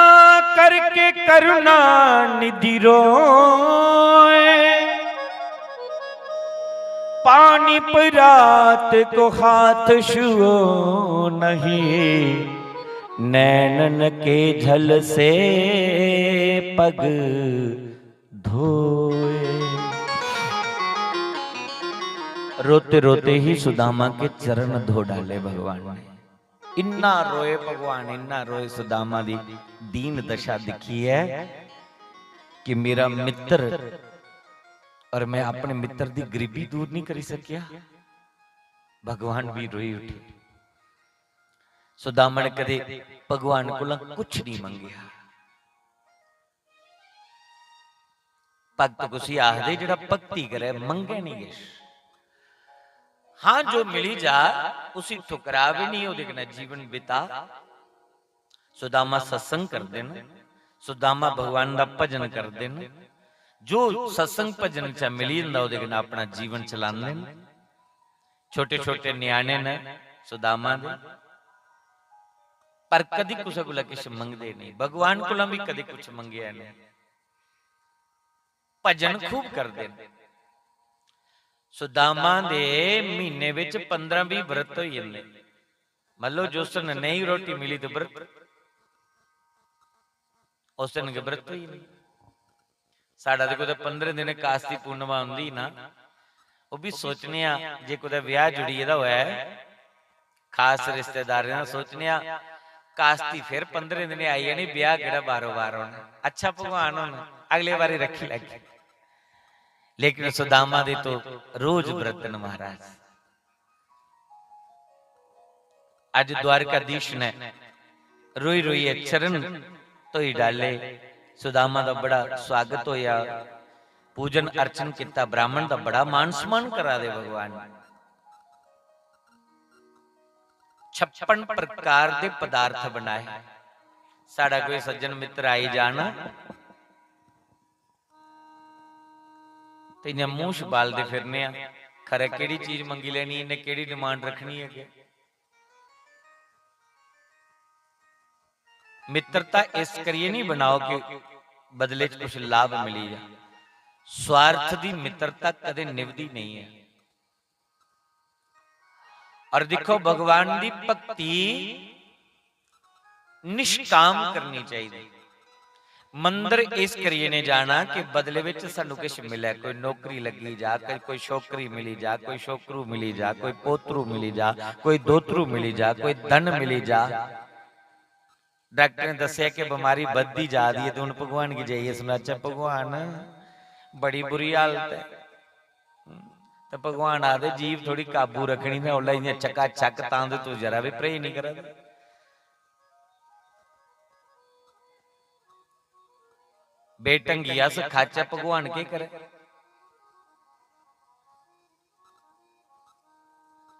करके करुणा निधि रोए। पानी पर रात को हाथ छुओ नहीं, नैनन के झल से पग धोए। रोते रोते ही सुदामा के चरण धो डाले भगवान ने। इन्ना रोए भगवान, इन्ना रोए। सुदामा दी दीन दशा दिखी है कि मेरा मित्र और मैं अपने मित्र दी गरीबी दूर नहीं कर सकिया। भगवान भी रोई उठे। सुदामा ने कदे भगवान को कुछ नहीं मंगिया। भगत कुछ आखदे जेड़ा भक्ति करे मंगे नहीं गए। हाँ जो मिली जा उसी ठुकरा भी नहीं, वो जीवन बिता। सुदामा सत्संग कर देना, सुदामा भगवान का भजन कर देना। जो सत्संग भजन च मिली जाता अपना जीवन चला। छोटे छोटे न्याणे ने सुदामा दे, पर कदी कुछ कोला किश मंगदे नहीं, भगवान कोला भी कदी कुछ मंगिया नहीं। भजन खूब करते हैं। सुदामा दे महीने विच 15-20 व्रत होई जंदे। मतलब जो दिन नहीं रोटी मिली तो व्रत, उस दिन के व्रत ही नहीं। साडा तो कोई 15 दिन कास्ती पूर्णिमा हुंदी ना, वो भी सोचने जे कोई विआह जुड़ी दा होया है खास रिश्तेदार ना, सोचने कास्ती फिर 15 दिन आई है नहीं, ब्याह केड़ा बारो बार होना। अच्छा भगवान होना अगले बारी रखी लगी, लेकिन सुदामा दे तो रोज व्रत न महाराज। आज द्वारकाधीश ने रोई रोई चरण तो ही डाले। सुदामा दा बड़ा स्वागत होया, पूजन अर्चन किया, ब्राह्मण दा बड़ा मान सम्मान करा दे भगवान। 56 प्रकार के पदार्थ बनाए। साड़ा कोई सज्जन मित्र आई जाना तो इन्हें मूंह छपालते फिरने, खरे केड़ी चीज मंगी लेनी, इन्हें केड़ी डिमांड रखनी है। मित्रता इस करिए नहीं बनाओ कि बदले च कुछ लाभ मिली जाए। स्वार्थ दी मित्रता कदे निभदी नहीं है। और देखो भगवान दी भक्ति निष्काम करनी चाहिए। मंदिर इस करिए ने जाना कि बदले विच सानू कुछ मिले, कोई नौकरी लगी जा, कोई छोकरी मिली जा, कोई छोकरू मिली जा, कोई पोतरू मिली जा, कोई दोतरू मिली जा, कोई धन मिली जा। डॉक्टर ने दसिया कि बीमारी बढ़ती जा रही है, तो हम भगवान की जाइए समझा, भगवान बड़ी बुरी हालत है। तो भगवान आदे जीव थोड़ी काबू रखनी ना, ओला इन्हें चका चक तां तू जरा भी प्रे नहीं करा। बेटंगिया से खाचा भगवान के करे।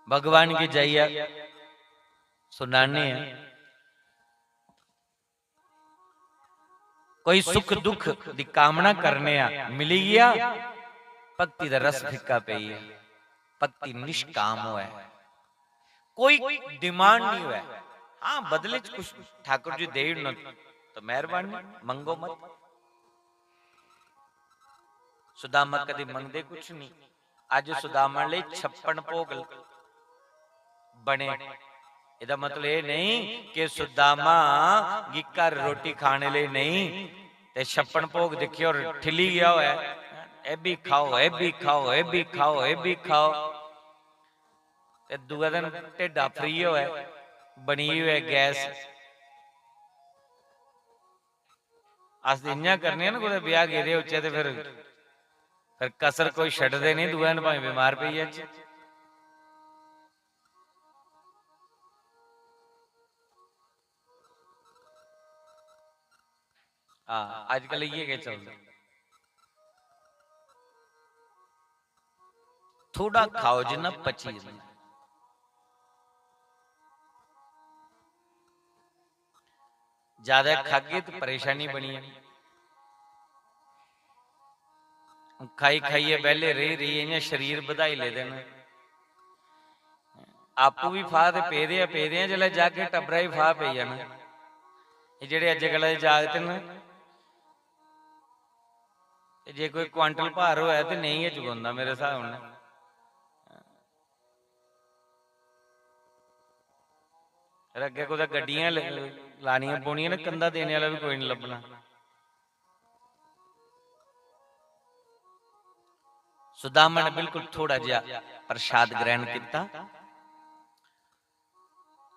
भगवान की जाइया सुनाने हैं, कोई सुख दुख दी कामना करने मिली गया, भक्ति दा रस फिक्का पे है। भक्ति निष्काम हुआ है, कोई डिमांड नहीं हुआ। हाँ बदले च कुछ ठाकुर जी दे न तो मेहरबानी, मंगो मत। सुदामा कदी मंगदे कुछ नहीं। आज सुदामा ले 56 भोग बने। इदा मतलब ये नहीं कि सुदामा गिकर रोटी खाने ले नहीं, ते 56 भोग देखिए और ठिली गया हुआ है, ए भी खाओ, ए भी खाओ, ए भी खाओ, ए भी खाओ। ते दूसरे दिन ढिड्डा फ्री हुआ है, बनी हुई है गैस। अस इन्ना करने ना कोई ब्याह गेरे उच्चे ते फिर कसर कोई छड्डदे नहीं, दूसरे दिन भावें बीमार पई जाए। हाँ आजकल ये क्या चल रहा, थोड़ा खाओ जिन्ना पची जाए। ज्यादा खागे तो परेशानी बनी है। खाई खाइए पहले रही है, शरीर बधाई ले देना। आपू भी फाह पे दे जल्द जाके टबरा ही फाह पे जाना। ये जेडे अजकल जागते न, जे कोई क्वांटल भार होया तो नहीं है चुकांदा मेरे हिसाब नाल। अगे कोई गड्डियां लानियां पौनियां ना, कंधा देने वाला भी कोई नहीं लभना। सुदामा ने बिल्कुल थोड़ा जिहा प्रसाद ग्रहण किया,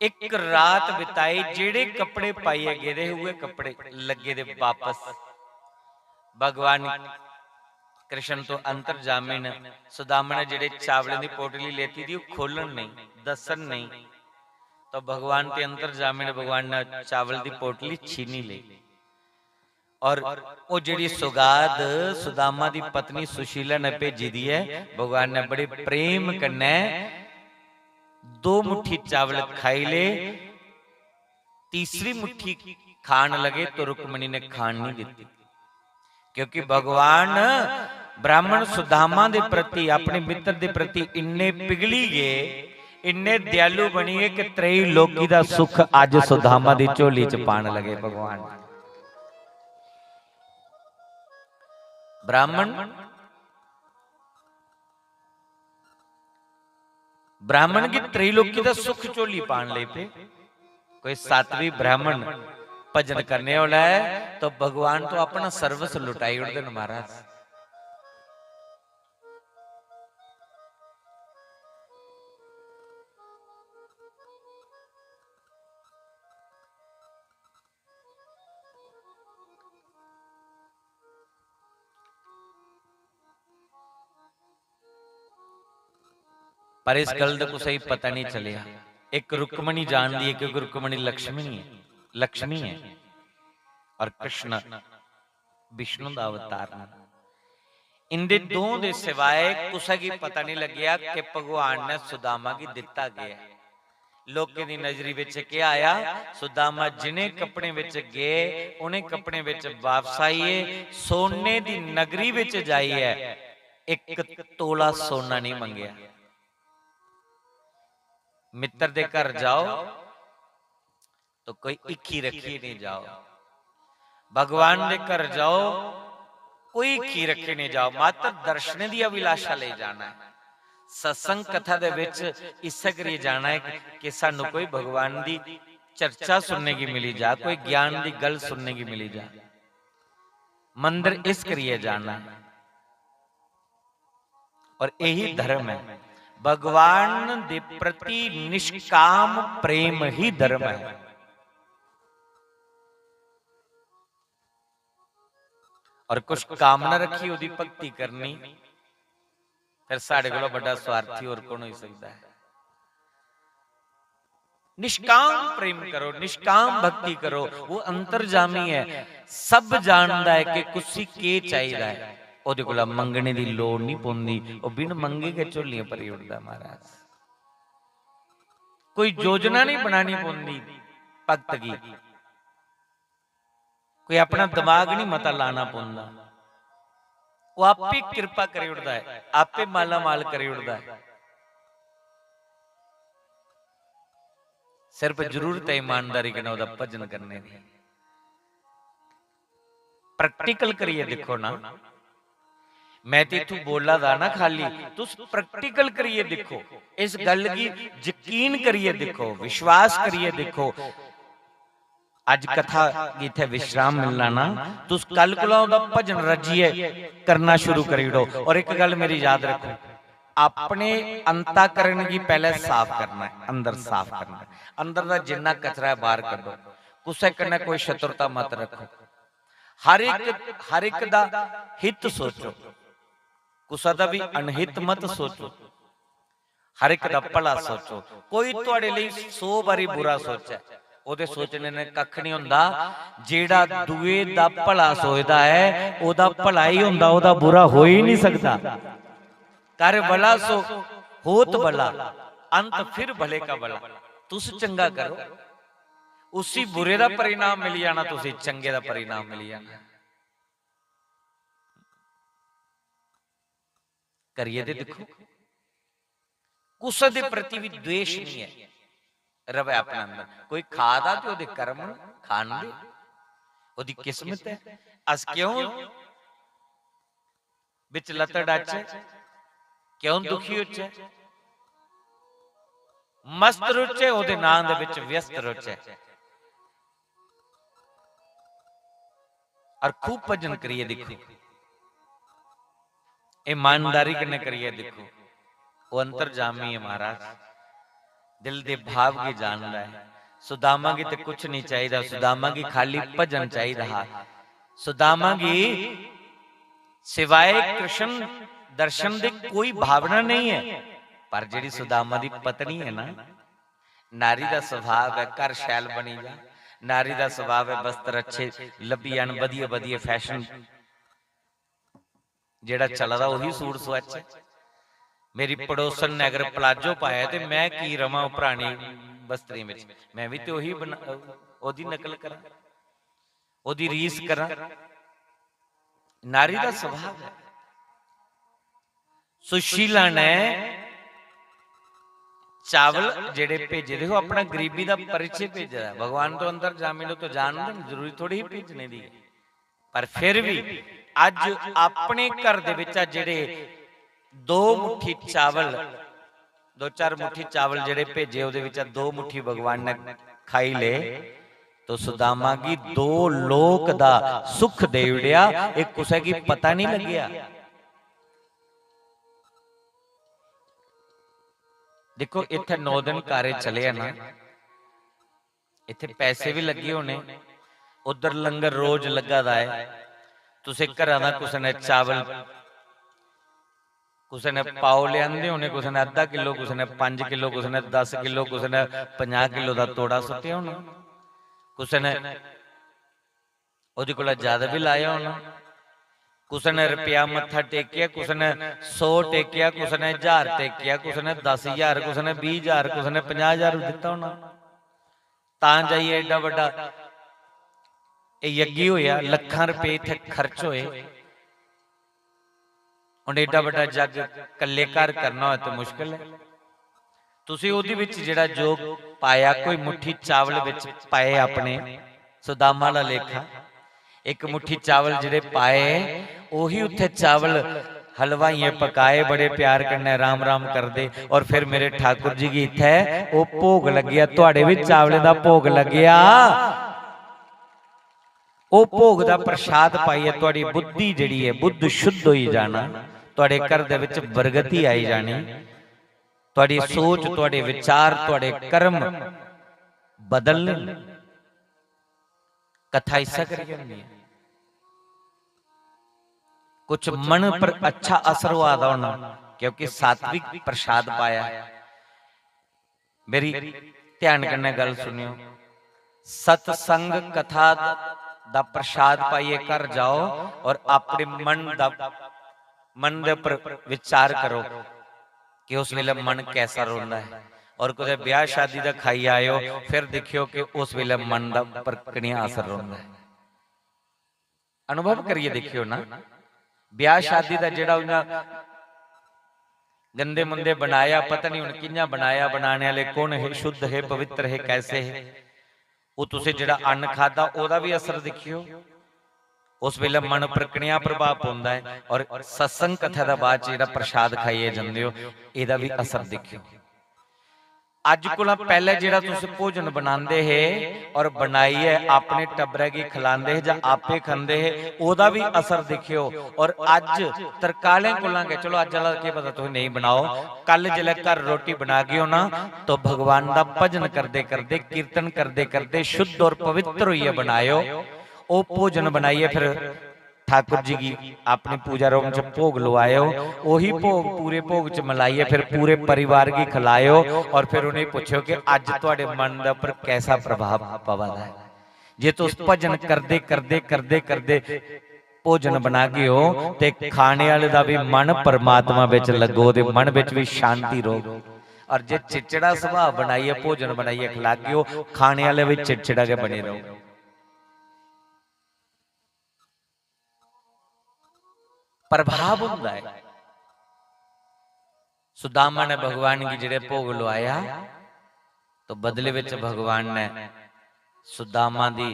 एक रात बिताई। जेड़े कपड़े पाइए गिरे हुए कपड़े लगे दे वापस। भगवान कृष्ण तो अंतरजामी ने सुदामा ने जेड़े चावल की पोटली लेती थी वो खोलन नहीं, दसन नहीं। तो भगवान के अंतरजामी ने भगवान ने चावल की पोटली छीनी ली। और वो जेड़ी सुगाद सुदामा की पत्नी सुशीला ने भेजी दी है, भगवान ने बड़े प्रेम कन्ने 2 मुट्ठी चावल खाई ले। तीसरी मुट्ठी खान लगे तो रुक्मणी ने खान नहीं दी, क्योंकि भगवान ब्राह्मण सुदामा के प्रति, अपने मित्र के प्रति इन्ने पिघली गए, इन्ने दयालु बनिए कि त्रई लोकी दा सुख अज सुदामा दी झोली च पाण लगे भगवान। ब्राह्मण ब्राह्मण की त्रैलोकी दा सुख झोली पाण ले पे। कोई सातवीं ब्राह्मण भजन करने वाला है तो भगवान तो अपना सर्वस लुटाई उड़ते न महाराज। पर इस गल का कुछ पता नहीं चलिया। एक रुक्मणी जान दी, एक रुक्मणी लक्ष्मी है और कृष्ण विष्णु का अवतार। इनके दोनों दे सिवाय कुछ की पता नहीं लग्या कि भगवान ने सुदामा की दिता गया। लोके दी नजरी विच क्या आया, सुदामा जिन्हें कपड़े विच गए उन्हें कपड़े विच वापस आईए। सोने दी नगरी विच जाई है, एक तोला सोना नहीं मंगया। मित्र दे घर जाओ तो कोई इक्की रखी नहीं जाओ, भगवान दे घर जाओ कोई इक्की रखे नहीं जाओ, मात्र दर्शन दी अभिलाषा ले जाना है। सत्संग कथा दे विच इस करिए जाना है कि सानू कोई भगवान दी चर्चा सुनने की मिली जा, कोई ज्ञान दी गल सुनने की मिली जा। मंदिर इस करिए जाना है और यही धर्म है। भगवान दे प्रति निष्काम प्रेम ही धर्म है। और कुछ कामना रखी ओदी भक्ति करनी, फिर साढ़े को बड़ा स्वार्थी और कौन हो सकता है। निष्काम प्रेम करो, निष्काम भक्ति करो। वो अंतर्जामी है, सब जानता है कि कुछ के चाहिए। ओदे कोल मंगने दी लोड़ नहीं पौंदी, ओ बिन मंगे के झोलियां भरी उड़दा महाराज। कोई योजना नहीं बनानी पौंदी भक्त की, कोई अपना दिमाग नहीं मता लाना पौंदा। वो आपे कृपा करी उड़दा है, आपे माला माल करी उड़दा है। सिर्फ जरूरत है ईमानदारी के नाल भजन करने दी। प्रैक्टिकल करिए देखो ना, मैं तो इथू बोला था ना खाली, तुस प्रैक्टिकल करिए देखो, इस गल की यकीन करिए देखो, विश्वास करिए देखो। अज कथा इथे विश्राम मिलना ना, तुस कल को भजन रजिए करना शुरू करी दो। और एक गल मेरी याद रखो, अपने अंतःकरण की पहले साफ करना है, अंदर साफ करना है। अंदर का जिन्ना कचरा है बाहर कर दो। कुछ कन्ने कोई शत्रुता मत रखो, हर एक दा हित सोचो, कुसा दा भी अनहित मत सोचो, हर एक दा भला सोचो। कोई तुहाडे लई 100 बारी बुरा सोचे, ओदे सोचने ने कख नहीं हुंदा। जेड़ा दुए दा भला सोचदा है ओदा भला ही हुंदा, ओदा बुरा हो ही नहीं सकता। कर भला सो होत भला, अंत फिर भले का भला। तुस चंगा करो, उसी बुरे दा परिणाम मिल जाना, तुसी चंगे दा परिणाम मिल जाना। करिए दे देखो, कुछ दे प्रति भी द्वेष नहीं है, रवे अपने अंदर। कोई खादा तो ओदे कर्म खान दे, ओदी किस्मत है। अस क्यों बिच लतड़ आचे, क्यों दुखी होचे, मस्त रुचे ओदे नाम दे विच व्यस्त रुचे। और खूब भजन करिए देखो, ईमानदारी कने करिए देखो। वो अंतर्जामी है महाराज, दिल दे भाव की जानदा है। सुदामा की तो कुछ नहीं चाहिए, सुदामा की खाली भजन चाहिए। सुदामा की सिवाय कृष्ण दर्शन दे कोई भावना नहीं है। पर जेड़ी सुदामा दी पत्नी है ना, नारी दा स्वभाव है घर शैल बनी जा, नारी दा स्वभाव है वस्त्र अच्छे लभी आन, वधिया वधिया फैशन जेड़ा चलदा वही सूट स्वच्छ है। मेरी पड़ोसन ने अगर प्लाजो पाया तो मैं की रवां पुरानी वस्त्री में, मैं भी तो वही ओदी नकल करा, ओदी रीस करा। नारी दा स्वभाव है। सुशीला ने ਚਾਵਲ ਜਿਹੜੇ ਭੇਜੇ, ਦੇਖੋ ਆਪਣਾ ਗਰੀਬੀ ਦਾ ਪਰਿਚੈ ਭੇਜਿਆ। ਭਗਵਾਨ ਤੋਂ ਅੰਦਰ ਜਾਮਿਨੋ ਤੋਂ ਜਾਣਦੇ, ਜ਼ਰੂਰੀ ਥੋੜੀ ਭੇਜਣੇ ਦੀ, ਪਰ ਫਿਰ ਵੀ ਅੱਜ ਆਪਣੇ ਘਰ ਦੇ ਵਿੱਚ ਜਿਹੜੇ 2 ਮੁੱਠੀ ਚਾਵਲ, 2-4 ਮੁੱਠੀ ਚਾਵਲ ਜਿਹੜੇ ਭੇਜੇ, ਉਹਦੇ ਵਿੱਚ 2 ਮੁੱਠੀ ਭਗਵਾਨ ਨੇ ਖਾਈ ਲਏ, तो सुदामा की 2 लोक दा सुख दे उड़िया, एक कुछ की पता नहीं लग गया। देखो इत्थे 9 दिन कार्य चले है ना, इत्थे पैसे भी लगे होने, उधर लंगर रोज लगा दा है, तुसे घरां दा कुछ ने चावल, कुछ ने पाओ लियांदे होने, कुछ ने आधा किलो, कुछ ने 5 किलो, कुछ ने 10 किलो, कुछ ने 50 किलो दा तोड़ा सुटिया होना, कुछ ने ਉਹਦੇ ज्यादा भी लाया होना, कुछ ने रुपया मत्था टेकिया, कुछ ने 100 टेकिया, कुछ ने 1000 टेकिया, कुछ ने 10,000, कुछ ने 20,000, कुछ ने 50,000 दिता होना। तां जाइए एडा वड्डा यज्ञ होया, लाखां रुपए इत्थे खर्च होए, हुण एडा वड्डा जग कल्ले घर करना होए तो मुश्किल है। तुसी ओहदे विच जिहड़ा जोग पाया, कोई मुट्ठी चावल विच पाए अपने सुदामा दा लेखा, एक मुट्ठी चावल जिहड़े पाए, ओही उत्थे चावल हलवाइए पकाए, बड़े प्यार करने राम राम करदे, और फिर मेरे ठाकुर जी की इत्थे ओ भोग लग्या, तुहाडे विच चावले दा भोग लग्या, ओ भोग दा प्रसाद पाइए, तुहाडी बुद्धि जिहड़ी है बुद्ध शुद्ध होई जाना, तुहाडे घर दे विच बरगति आई जानी, तुहाडी सोच, तुहाडे विचार, तुहाडे कर्म बदलने। कथा ऐसा करिए, कुछ मन पर अच्छा असर हुआ था होना, क्योंकि सात्विक प्रसाद पाया। मेरी ध्यान करने गल सुनियो, सत्संग कथा दा प्रसाद पाइए, कर जाओ और अपने मन दे पर विचार करो कि उस वेले मन कैसा रोंदा है, और कुछ ब्याह शादी दा खाई आयो, फिर देखियो कि उस वेले मन दा पर कितना असर रोंदा है। अनुभव करिए, देखियो ना, ब्याह शादी दा जेड़ा उन्हां गंदे मुंदे बनाया, पता नहीं हुण कियां बनाया, बनाने वाले कौन है, शुद्ध है, पवित्र है, कैसे है, वो तुसे जेड़ा अन्न खादा ओदा भी असर देखियो, उस वेले मन पर कितना प्रभाव पौंदा है, और सत्संग कथा दा बाद जेड़ा प्रसाद खाइए जांदे हो, इहदा भी असर देखियो। अज कोला पहले जेड़ा तुसी भोजन बनांदे है और बनाइए अपने टब्बरे की खिलांदे है, जां आपे खांदे है, ओदा भी असर देखियो। और अज तरकाले कोला के चलो अज वाला के पता तुसीं नहीं बनाओ, कल जिले घर रोटी बना गए हो ना, तो भगवान दा भजन करदे करदे, कीर्तन करदे करदे शुद्ध और पवित्र होइए बनायो, ओ भोजन बनाइए, फिर ठाकुर जी की अपनी पूजा रूम च भोग लवायो, वही भोग पूरे भोग च मिलाइए, फिर पूरे परिवार की खिलायो, और फिर उन्हें पूछो कि अज तुहाडे मन दे उपर कैसा प्रभाव पवादा है। जे तुस भजन करदे करदे करदे करदे भोजन बना गए हो, ते खाने वाले दा भी मन परमात्मा विच लगो, ते मन विच भी शांति रहो। और जे चिड़चिड़ा सुभाव बनाइए, भोजन बनाइए खिला गए हो, खाने वाले भी चिड़चिड़ा के बने रहो। प्रभाव होता है। सुदामा ने भगवान की जिहड़े भोग लवाया, तो बदले विच भगवान ने सुदामा दी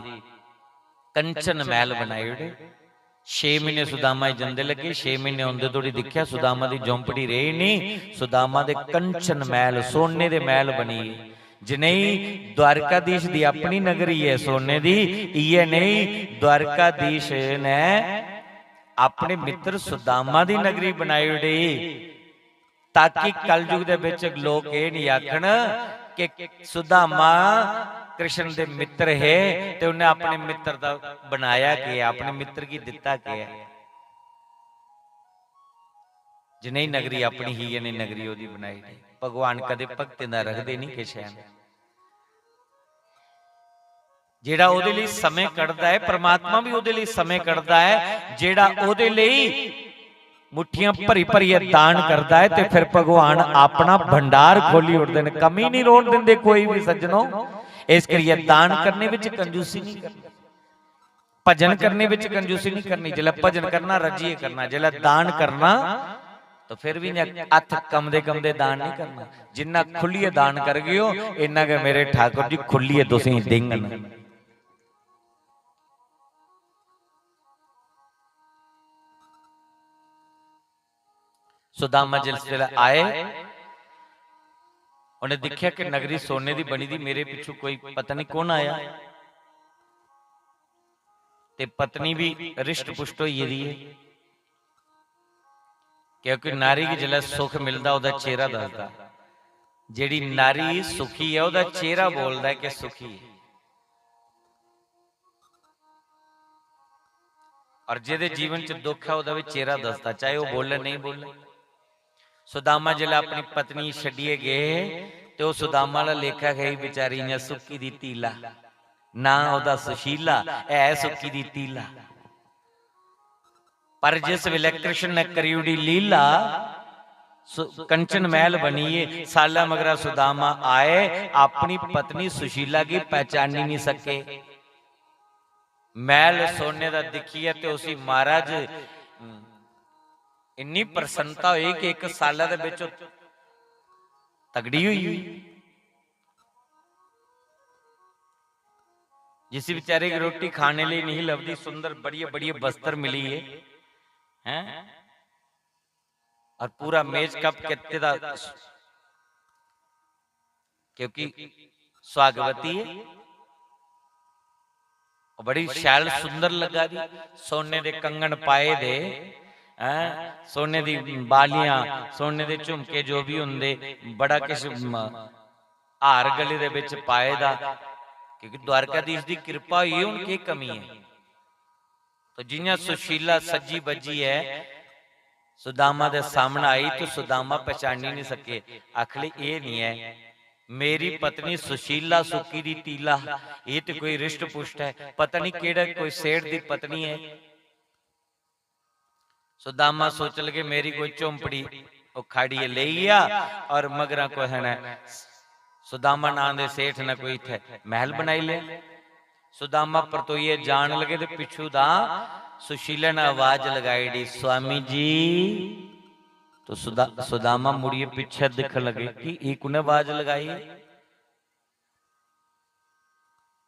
कंचन महल बनाई उड़े। 6 महीने सुदामा जिंदे लगे, 6 महीने होंदे थोड़ी दिखिया सुदामा दी झोंपड़ी रही नहीं, सुदामा दे कंचन महल, सोने दे महल बनी। जिन्हें द्वारकाधीश दी अपनी नगरी है सोने दी, ये नहीं द्वारकाधीश ने अपने मित्र सुदामा दी नगरी बनाई उड़ी, ताकि कलयुग दे विच लोग ये नहीं आखण कि सुदामा कृष्ण दे मित्र है, ते उन्हें अपने मित्र दा बनाया कि अपने मित्र की दिता कि जिन्हें नगरी अपनी ही है, नहीं नगरी ओदी बनाई। भगवान कदे भक्ति दा रखदे नहीं किश है, जेड़ा ओदे लई समय कढदा है, परमात्मा भी ओदे लई समय कढदा है। जेड़ा ओदे लई मुठियां भरी भरी दान करदा है, ते फिर भगवान अपना भंडार खोली उठदे ने, कमी नहीं रोण दिंदे कोई भी सज्जनों। इस करिए दान करने विच कंजूसी नहीं करनी, भजन करने विच कंजूसी नहीं करनी। जिला भजन करना रजिए करना, जिला दान करना तो फिर भी हथ कमदे कमदे दान नहीं करना। जिन्ना खुलिए दान कर गए हो इन्ना के मेरे ठाकुर जी खुलिए तुसीं देंगन। सुदामा जिस वेले आए उन्हें देखा कि नगरी सोने की बनी थी, मेरे पिछू कोई पता नहीं कौन आया। ते पत्नी भी रिष्ट पुष्ट होई है, क्योंकि नारी की जिला सुख मिलता ओदा चेहरा दसदा। जेड़ी नारी सुखी है ओदा चेहरा बोलदा है कि सुखी है, और जिहदे जीवन च दुख है ओदा भी चेहरा दसदा, चाहे वो बोले नहीं बोले। सुदामा जिला अपनी पत्नी छड्डिए गए तो सुदामा दा लेखा गई बेचारी ने सुखी दी तीला ना ओदा सुशीला है सुखी दी तीला। पर जिस वेले कृष्ण ने करी उड़ी लीला कंचन महल बनीए, साला मगरा सुदामा आए अपनी पत्नी सुशीला की पहचान नहीं सके। महल सोने का दिखिए तो उसी महाराज इन्नी प्रसन्नता हुई कि एक साल दे विच तगड़ी हुई। जिस बेचारे की रोटी खाने लिए नहीं लभदी, सुंदर बढ़िया बढ़िया वस्त्र मिली है, हैं? और पूरा मेज कप कितने दा, क्योंकि स्वागवती है, बड़ी शैल सुंदर लगा दी। सोने दे कंगन पाए दे, सोने दी बालियां, सोने दे झुमके जो भी होंदे, बड़ा किस हार गले दे विच पाए दा, क्योंकि द्वारकाधीश की कृपा हुई, उनकी कमी है। तो जियां सुशीला सजी बजी है सुदामा दे सामने आई तो सुदामा पहचान ही नहीं सके। आखिर ये नहीं है मेरी पत्नी सुशीला सुकी दी तीला, ये तो कोई रिष्ट पुष्ट है, पता नहीं केड़ा कोई सेठ दी पत्नी है। सुदामा सोच लगे मेरी कोई चौंपड़ी वो खाड़ी है ले गया, और मगरा को है ना सुदामा नाम दे सेठ ने कोई थे महल बनाई ले। सुदामा पर तो ये जान लगे तो पिछू दा सुशीला ने आवाज लगाई डी, स्वामी जी। तो सुदामा मुड़िए पीछे दिख लगे कि एक ने आवाज लगाई।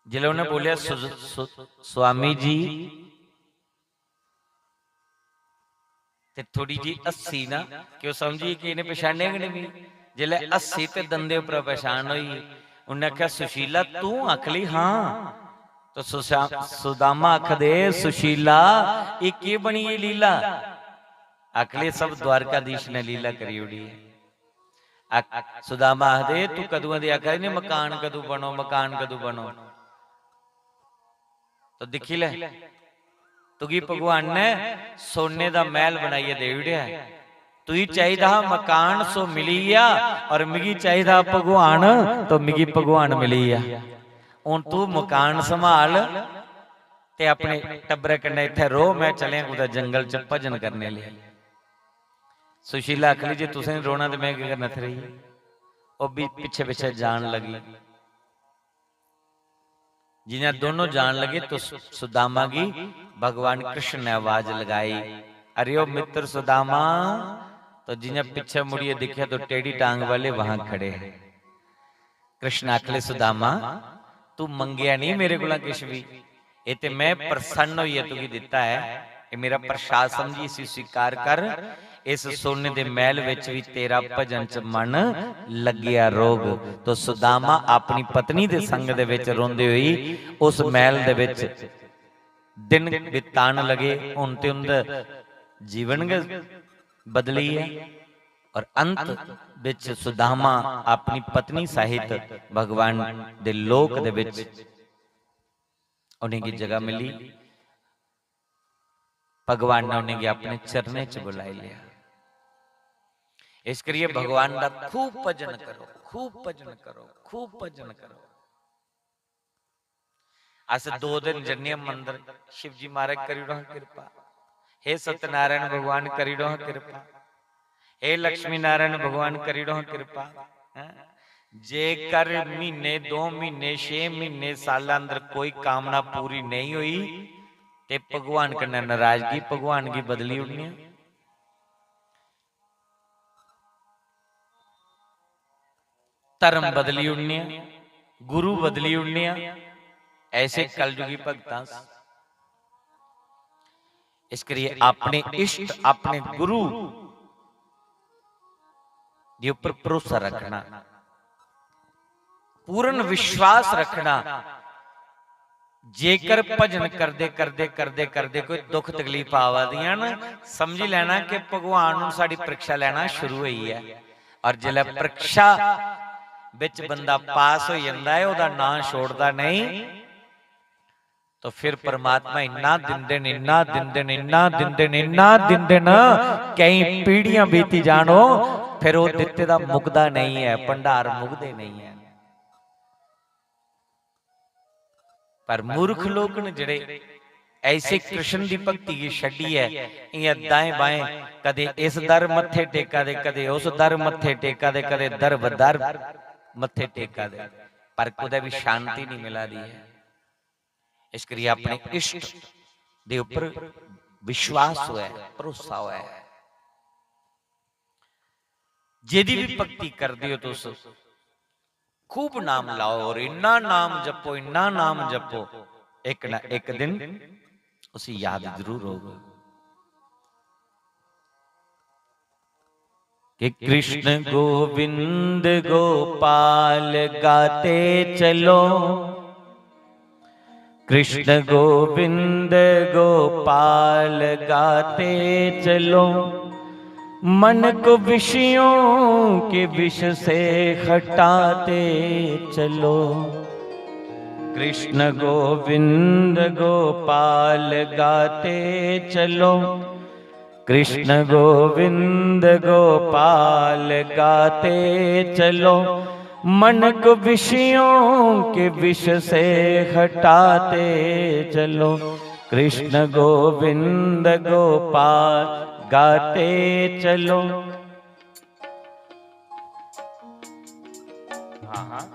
जिले उन्हें बोलिया स्वामी जी, ते थोड़ी जी अस्सी ना क्यों समझी कि इन्हें पहचाने कि नहीं। जिले अस्सी ते दंदे उपर पहचान हुई, उन्हें आख्या सुशीला तू आख ली हाँ। तो सुदामा आख दे सुशीला ये की बनी ये लीला। आखले सब द्वारकाधीश ने लीला करी उड़ी है। सुदामा आख दे तू कदू दे आखा नहीं मकान कदू बनो, मकान कदू बनो। तो दिखी ले तुगी भगवान ने सोने का महल बनाइए दे उड़िया, तुई चाहिदा मकान सो मिलीया, और मिगी चाहिदा भगवान तो मिगी भगवान मिलीया। हुण तू मकान संभाल ते अपने टब्बरे कन्ने इत्थे रो, मैं चलिया कुदै जंगल च भजन करने लिए। सुशीला आखली जी तुसें रोना तो मैं क्या करना थे रही, वो भी पीछे पीछे जान लगी। जिन्हें दोनों जान लगे तो सुदामा की भगवान कृष्ण ने आवाज लगाई, अरे ओ मित्र सुदामा। तो जिन्हें पीछे मुड़िए दिखे तो टेढ़ी टांग वाले वहां खड़े हैं। कृष्ण आखले सुदामा तू मंगया नहीं मेरे को किश भी, ये ते मैं प्रसन्न होइए तुगी दिता है, ये मेरा प्रसाद समझी, इसी स्वीकार कर। इस सोने दे महल विच भी तेरा भजन च मन लगिया रोग। तो सुदामा अपनी पत्नी दे संग दे विच रोंदे हुई उस महल दे विच दिन बितान लगे। हुण ते उंदा जीवन बदली है, और अंत विच सुदामा अपनी पत्नी सहित भगवान दे लोक दे विच उन्हें की जगह मिली। भगवान ने उन्हें अपने चरने च बुलाई लिया। इस करिए भगवान का खूब भजन करो, खूब भजन करो, खूब भजन करो। अस 2 दिन जन्ने मंदिर, शिव जी महाराज करी रहो कृपा, हे सत्यनारायण भगवान करी रहो कृपा, हे लक्ष्मी नारायण भगवान करी रहो कृपा। जे कर महीने 2 महीने 6 महीने साल अंदर कोई कामना पूरी नहीं हुई ते भगवान कन्ने नाराजगी भगवान की बदली उड़नी। धर्म बदली उड़ने, गुरु बदली उड़ने, ऐसे कलयुगी भगतां। इस करिए अपने इष्ट अपने गुरु के ऊपर भरोसा रखना, पूर्ण विश्वास रखना। जेकर भजन करदे करदे करदे करदे कोई दुख तकलीफ आवा दियां ना, समझ लेना कि भगवान नूं साडी परीक्षा लेना शुरू हुई है। और जिल्लै परीक्षा विच बंदा पास हो जांदा है, ओहदा नां छोड़दा नहीं, तो फिर परमात्मा इन्ना दिंदे ने, इन्ना दिंदे ने, इन्ना दिंदे ने, इन्ना दिंदे न, कई पीढ़ियां बीती जानो, फिर वो दित्ते दा मुकदा नहीं है, भंडार मुकदे नहीं है। पर मूर्ख लोग ने जिहड़े ऐसे कृष्ण की भक्ति की छड्डी है, इयां दाएं बाएं कदे इस दर मत्थे टेका दे, कदे उस दर मत्थे टेका दे, कदे दर बदर मत्थे टेका दे, पर कुदै भी शांति नहीं मिला दी है। इस करिए अपने इष्ट दे ऊपर विश्वास होया, भरोसा होया। जेदी भी भक्ति करदे हो तुस खूब नाम लाओ, और इन्ना नाम जपो, इन्ना नाम जपो, एक ना एक दिन उसे याद जरूर होगा कि कृष्ण गोविंद गोपाल गाते चलो, कृष्ण गोविंद गोपाल गाते चलो, मन को विषयों के विष से हटाते चलो, कृष्ण गोविंद गोपाल गाते चलो, कृष्ण गोविंद गोपाल गाते चलो, मन को विषयों के विष से हटाते चलो, कृष्ण गोविंद गोपाल गाते चलो। हाँ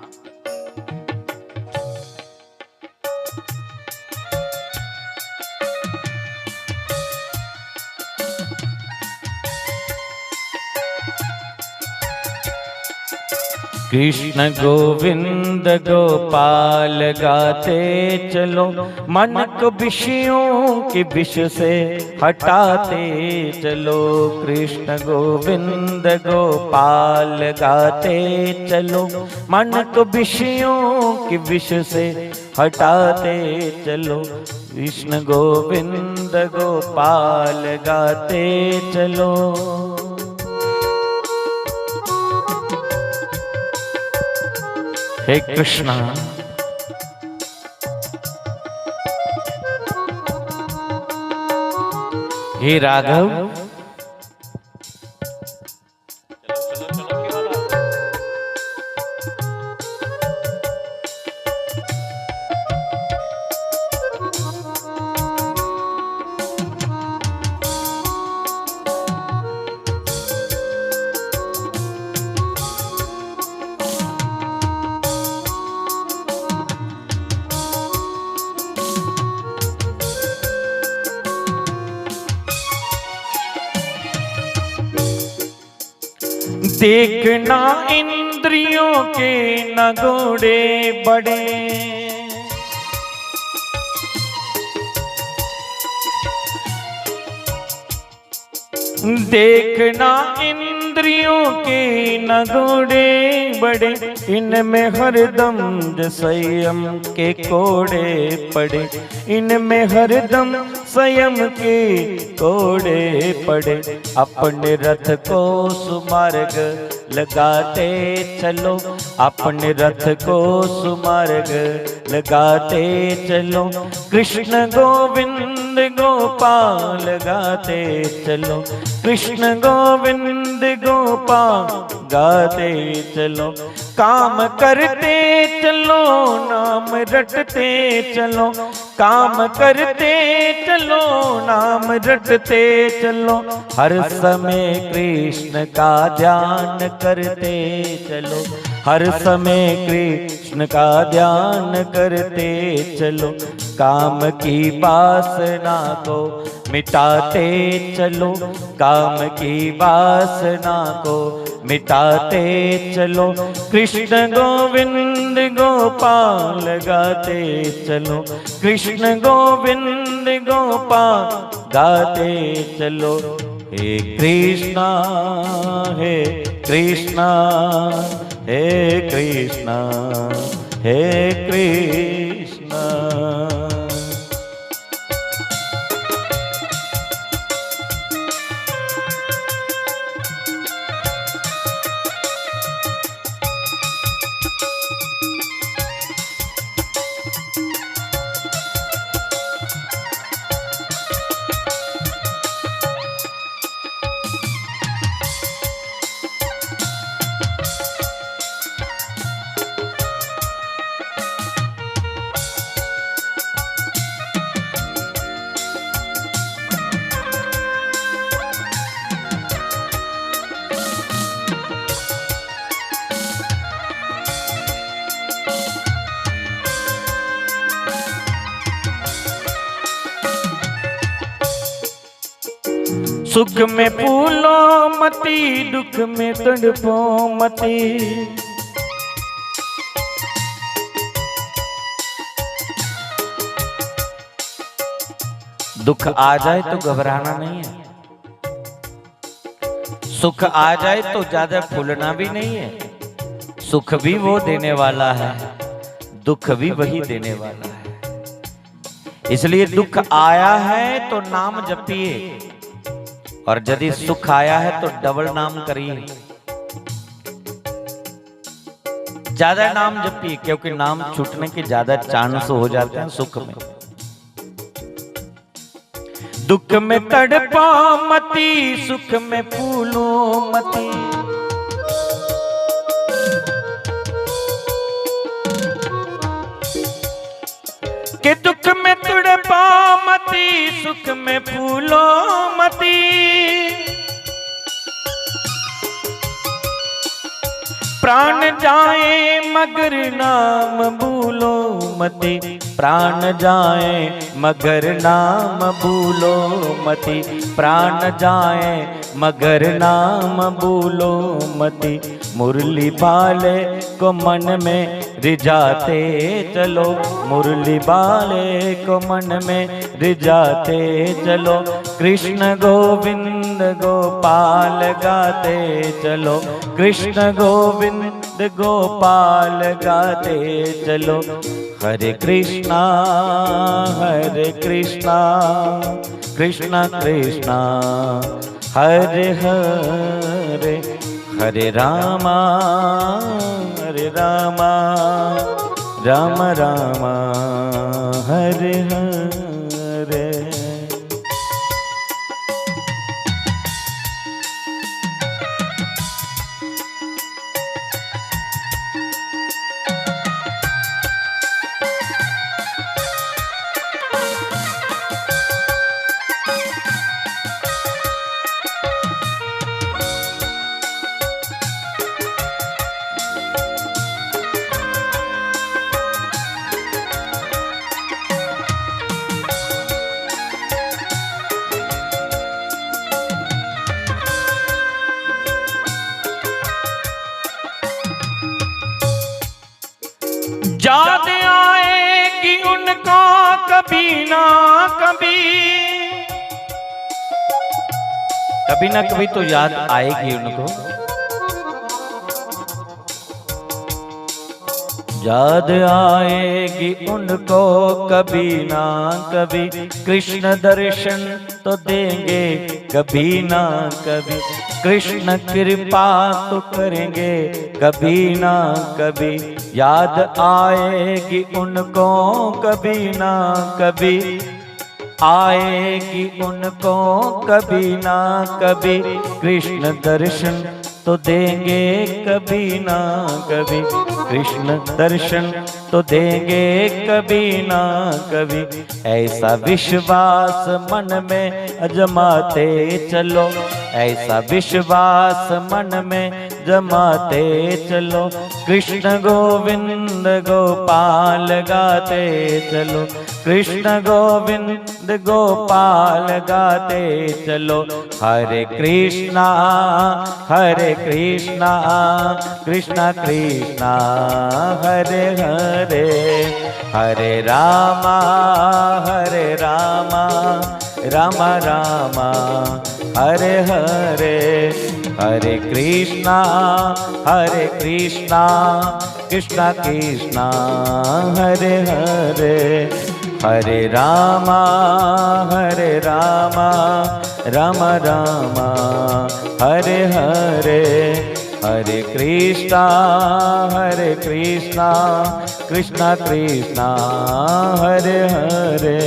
कृष्ण गोविंद गोपाल गाते चलो, मन को विषयों के विष से हटाते चलो, कृष्ण गोविंद गोपाल गाते चलो, मन को विषयों के विष से हटाते चलो, कृष्ण गोविंद गोपाल गाते चलो। हे कृष्णा, हे राघव, देखना इंद्रियों के न घोड़े बड़े, देखना इंद्रियों के न घोड़े बड़े, इनमें हरदम संयम के कोड़े पड़े, इनमें हरदम संयम के कोड़े पड़े, अपने रथ को सुमार्ग लगाते चलो, अपने रथ को सुमार्ग लगाते चलो, कृष्ण गोविंद गोपाल गाते चलो, कृष्ण गोविंद गोपाल गाते चलो, काम करते चलो नाम रटते चलो, काम करते चलो नाम रटते चलो, हर समय कृष्ण का ध्यान करते चलो,
हर समय कृष्ण का ध्यान करते चलो, काम की वासना को मिटाते चलो, काम की वासना को मिटाते चलो। कृष्ण गोविंद गोपाल गाते चलो, कृष्ण गोविंद गोपाल गाते चलो। हे कृष्णा हे कृष्णा हे कृष्णा हे कृष्णा। सुख में फूलो मती, दुख में तड़पो मती। दुख आ जाए तो घबराना नहीं है, सुख आ जाए तो ज्यादा फूलना भी नहीं है। सुख भी वो देने वाला है, दुख भी वही देने वाला है। इसलिए दुख आया है तो नाम जपिए, और यदि सुख आया है तो डबल नाम करिए, ज्यादा नाम जपिए, क्योंकि नाम छूटने के ज्यादा चांस हो जाते हैं सुख में। दुख में तड़पो मती, सुख में फूलो मती। के दुख में तड़पो मती, सुख में फूलो मती। प्राण जाए मगर नाम भूलो मती, प्राण जाए मगर नाम भूलो मती, प्राण जाए मगर नाम भूलो मती। मुरली बाले को मन में रिझाते चलो, मुरली बाले को मन में रिझाते चलो। कृष्ण गोविंद गोपाल गाते चलो, कृष्ण गोविंद गोपाल गाते चलो। हरे कृष्णा कृष्णा कृष्णा हरे हरे, हरे रामा राम राम हरे हरे। याद आएगी उनको कभी ना कभी, कभी ना कभी तो याद आएगी उनको। याद आएगी उनको कभी ना कभी, कृष्ण दर्शन तो देंगे कभी ना कभी, कृष्ण कृपा तो करेंगे कभी ना कभी। याद आएगी उनको कभी ना कभी, आएगी उनको कभी ना कभी, कृष्ण दर्शन तो देंगे कभी ना कभी, कृष्ण दर्शन तो देंगे कभी ना कभी। ऐसा विश्वास मन में अजमाते चलो, ऐसा विश्वास मन में जमाते चलो। कृष्ण गोविंद गोपाल गाते चलो, कृष्ण गोविंद गोपाल गाते चलो। हरे कृष्णा कृष्णा कृष्णा हरे हरे, हरे रामा रामा रामा हरे हरे। हरे कृष्णा कृष्णा कृष्णा हरे हरे। हरे रामा रामा रामा हरे हरे। हरे कृष्णा कृष्णा कृष्णा हरे हरे।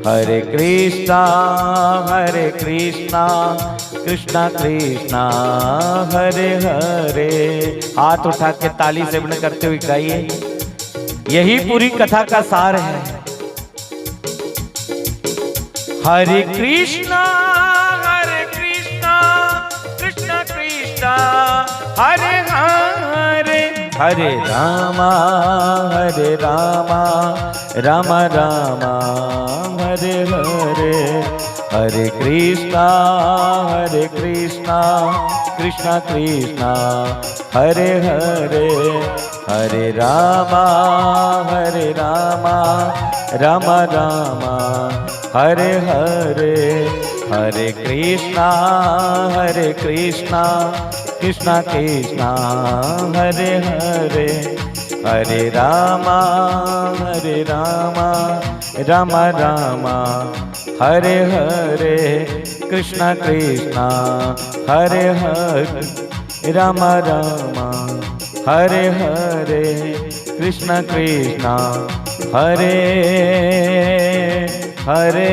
हरे कृष्णा कृष्णा कृष्णा हरे हरे। हाथ उठा के ताली से बन करते हुए गाइए, यही पूरी कथा का सार है। हरे कृष्णा कृष्णा कृष्णा हरे हरे। हरे रामा रामा रामा हरे हरे। हरे कृष्णा कृष्णा कृष्णा हरे हरे। हरे रामा रामा रामा हरे हरे। हरे कृष्णा कृष्णा कृष्णा हरे हरे। हरे रामा रामा रामा हरे हरे। कृष्णा कृष्णा हरे हरे, रामा रामा हरे हरे। कृष्णा कृष्णा हरे हरे हरे।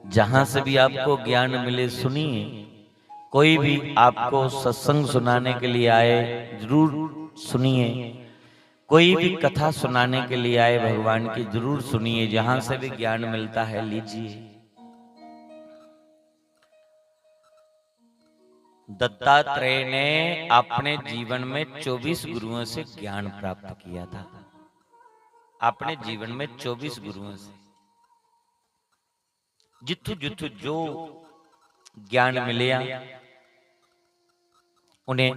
जहां से भी आपको ज्ञान मिले सुनिए। कोई भी आपको सत्संग सुनाने के लिए आए जरूर सुनिए। कोई भी कथा सुनाने के लिए आए भगवान की जरूर सुनिए। जहां से भी ज्ञान मिलता है लीजिए। दत्तात्रेय ने अपने जीवन में 24 गुरुओं से ज्ञान प्राप्त किया था। अपने जीवन में 24 गुरुओं से जिथु जिथु जो ज्ञान मिलिया उन्हें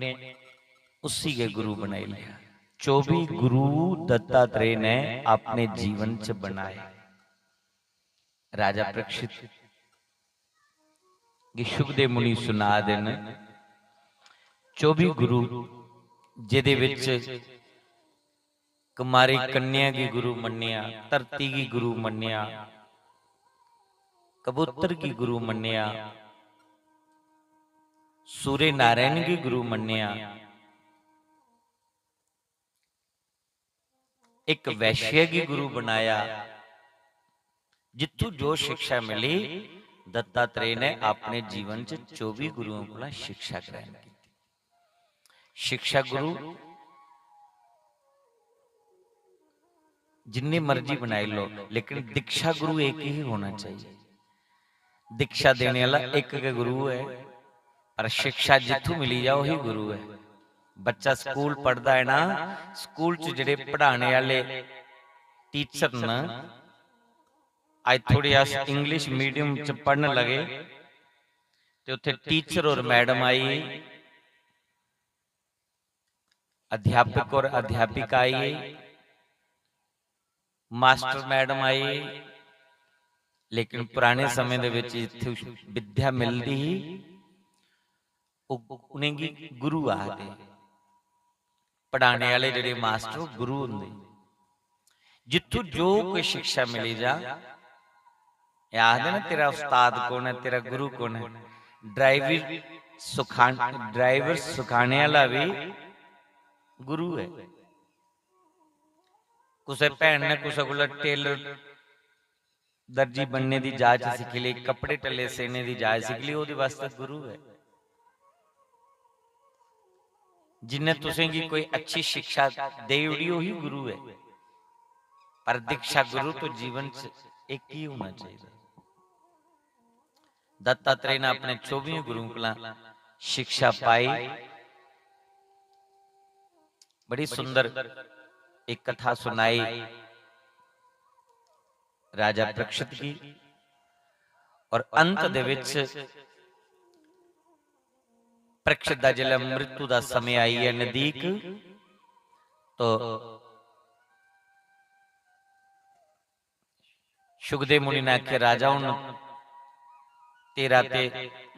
उसी के गुरु बनाए लिया। 24 गुरु दत्तात्रेय ने अपने जीवन से बनाए। राजा परीक्षित सुखदेव मुनि सुना देन 24 गुरु जिहदे विच कुमारी कन्या की गुरु मन्निया, धरती की गुरु मन्निया, कबूतर की गुरु मन्निया, सूर्य नारायण की गुरु मन्निया, एक वैश्य की गुरु बनाया। जिथु जो शिक्षा मिली दत्तात्रेय ने अपने जीवन से 24 गुरुओं को शिक्षा ग्रहण की। शिक्षा गुरु जिन्ने मर्जी बनाए लो, लेकिन दीक्षा गुरु एक ही होना चाहिए। दीक्षा देने वाला एक के गुरु है, और शिक्षा जिथू मिली जाओ ही गुरु है। बच्चा स्कूल पढ़ता है ना, स्कूल च जिहड़े पढ़ाने वाले टीचर न, आज थोड़ी इंग्लिश मीडियम च पढ़ने लगे तो उत्थे टीचर और मैडम आई, अध्यापक और अध्यापिका आई, मास्टर मैडम आई। लेकिन पुराने समय दे विच इत्थे विद्या मिलदी ही उन्हें गुरु आखदे। पढ़ाने वाले जिहड़े मास्टर गुरु हुंदे। जिथों जो कोई शिक्षा मिली जा, याद है ना, तेरा उस्ताद कौन है, तेरा गुरु कौन है। ड्राइवर सिखाने वाला भी
गुरु है। कुछ भैन ने कुछ को टेलर दर्जी बनने की जाच सीख ली, कपड़े टले सेने की जाच सीख ली, वो वास्ते गुरु है। जिन्हें तुसें की कोई अच्छी शिक्षा दे उड़ी वही गुरु है। पर दीक्षा गुरु तो जीवन च एक ही होना चाहिए। दत्तात्रेय ने अपने 24 गुरु को शिक्षा पाई। बड़ी सुंदर एक कथा सुनाई राजा परीक्षित की, और अंत दे विच परीक्षित दा जिल्ले मृत्यु दा समय आई है नजदीक, तो शुकदेव मुनि ने आख्या राजा हुण तेरा ते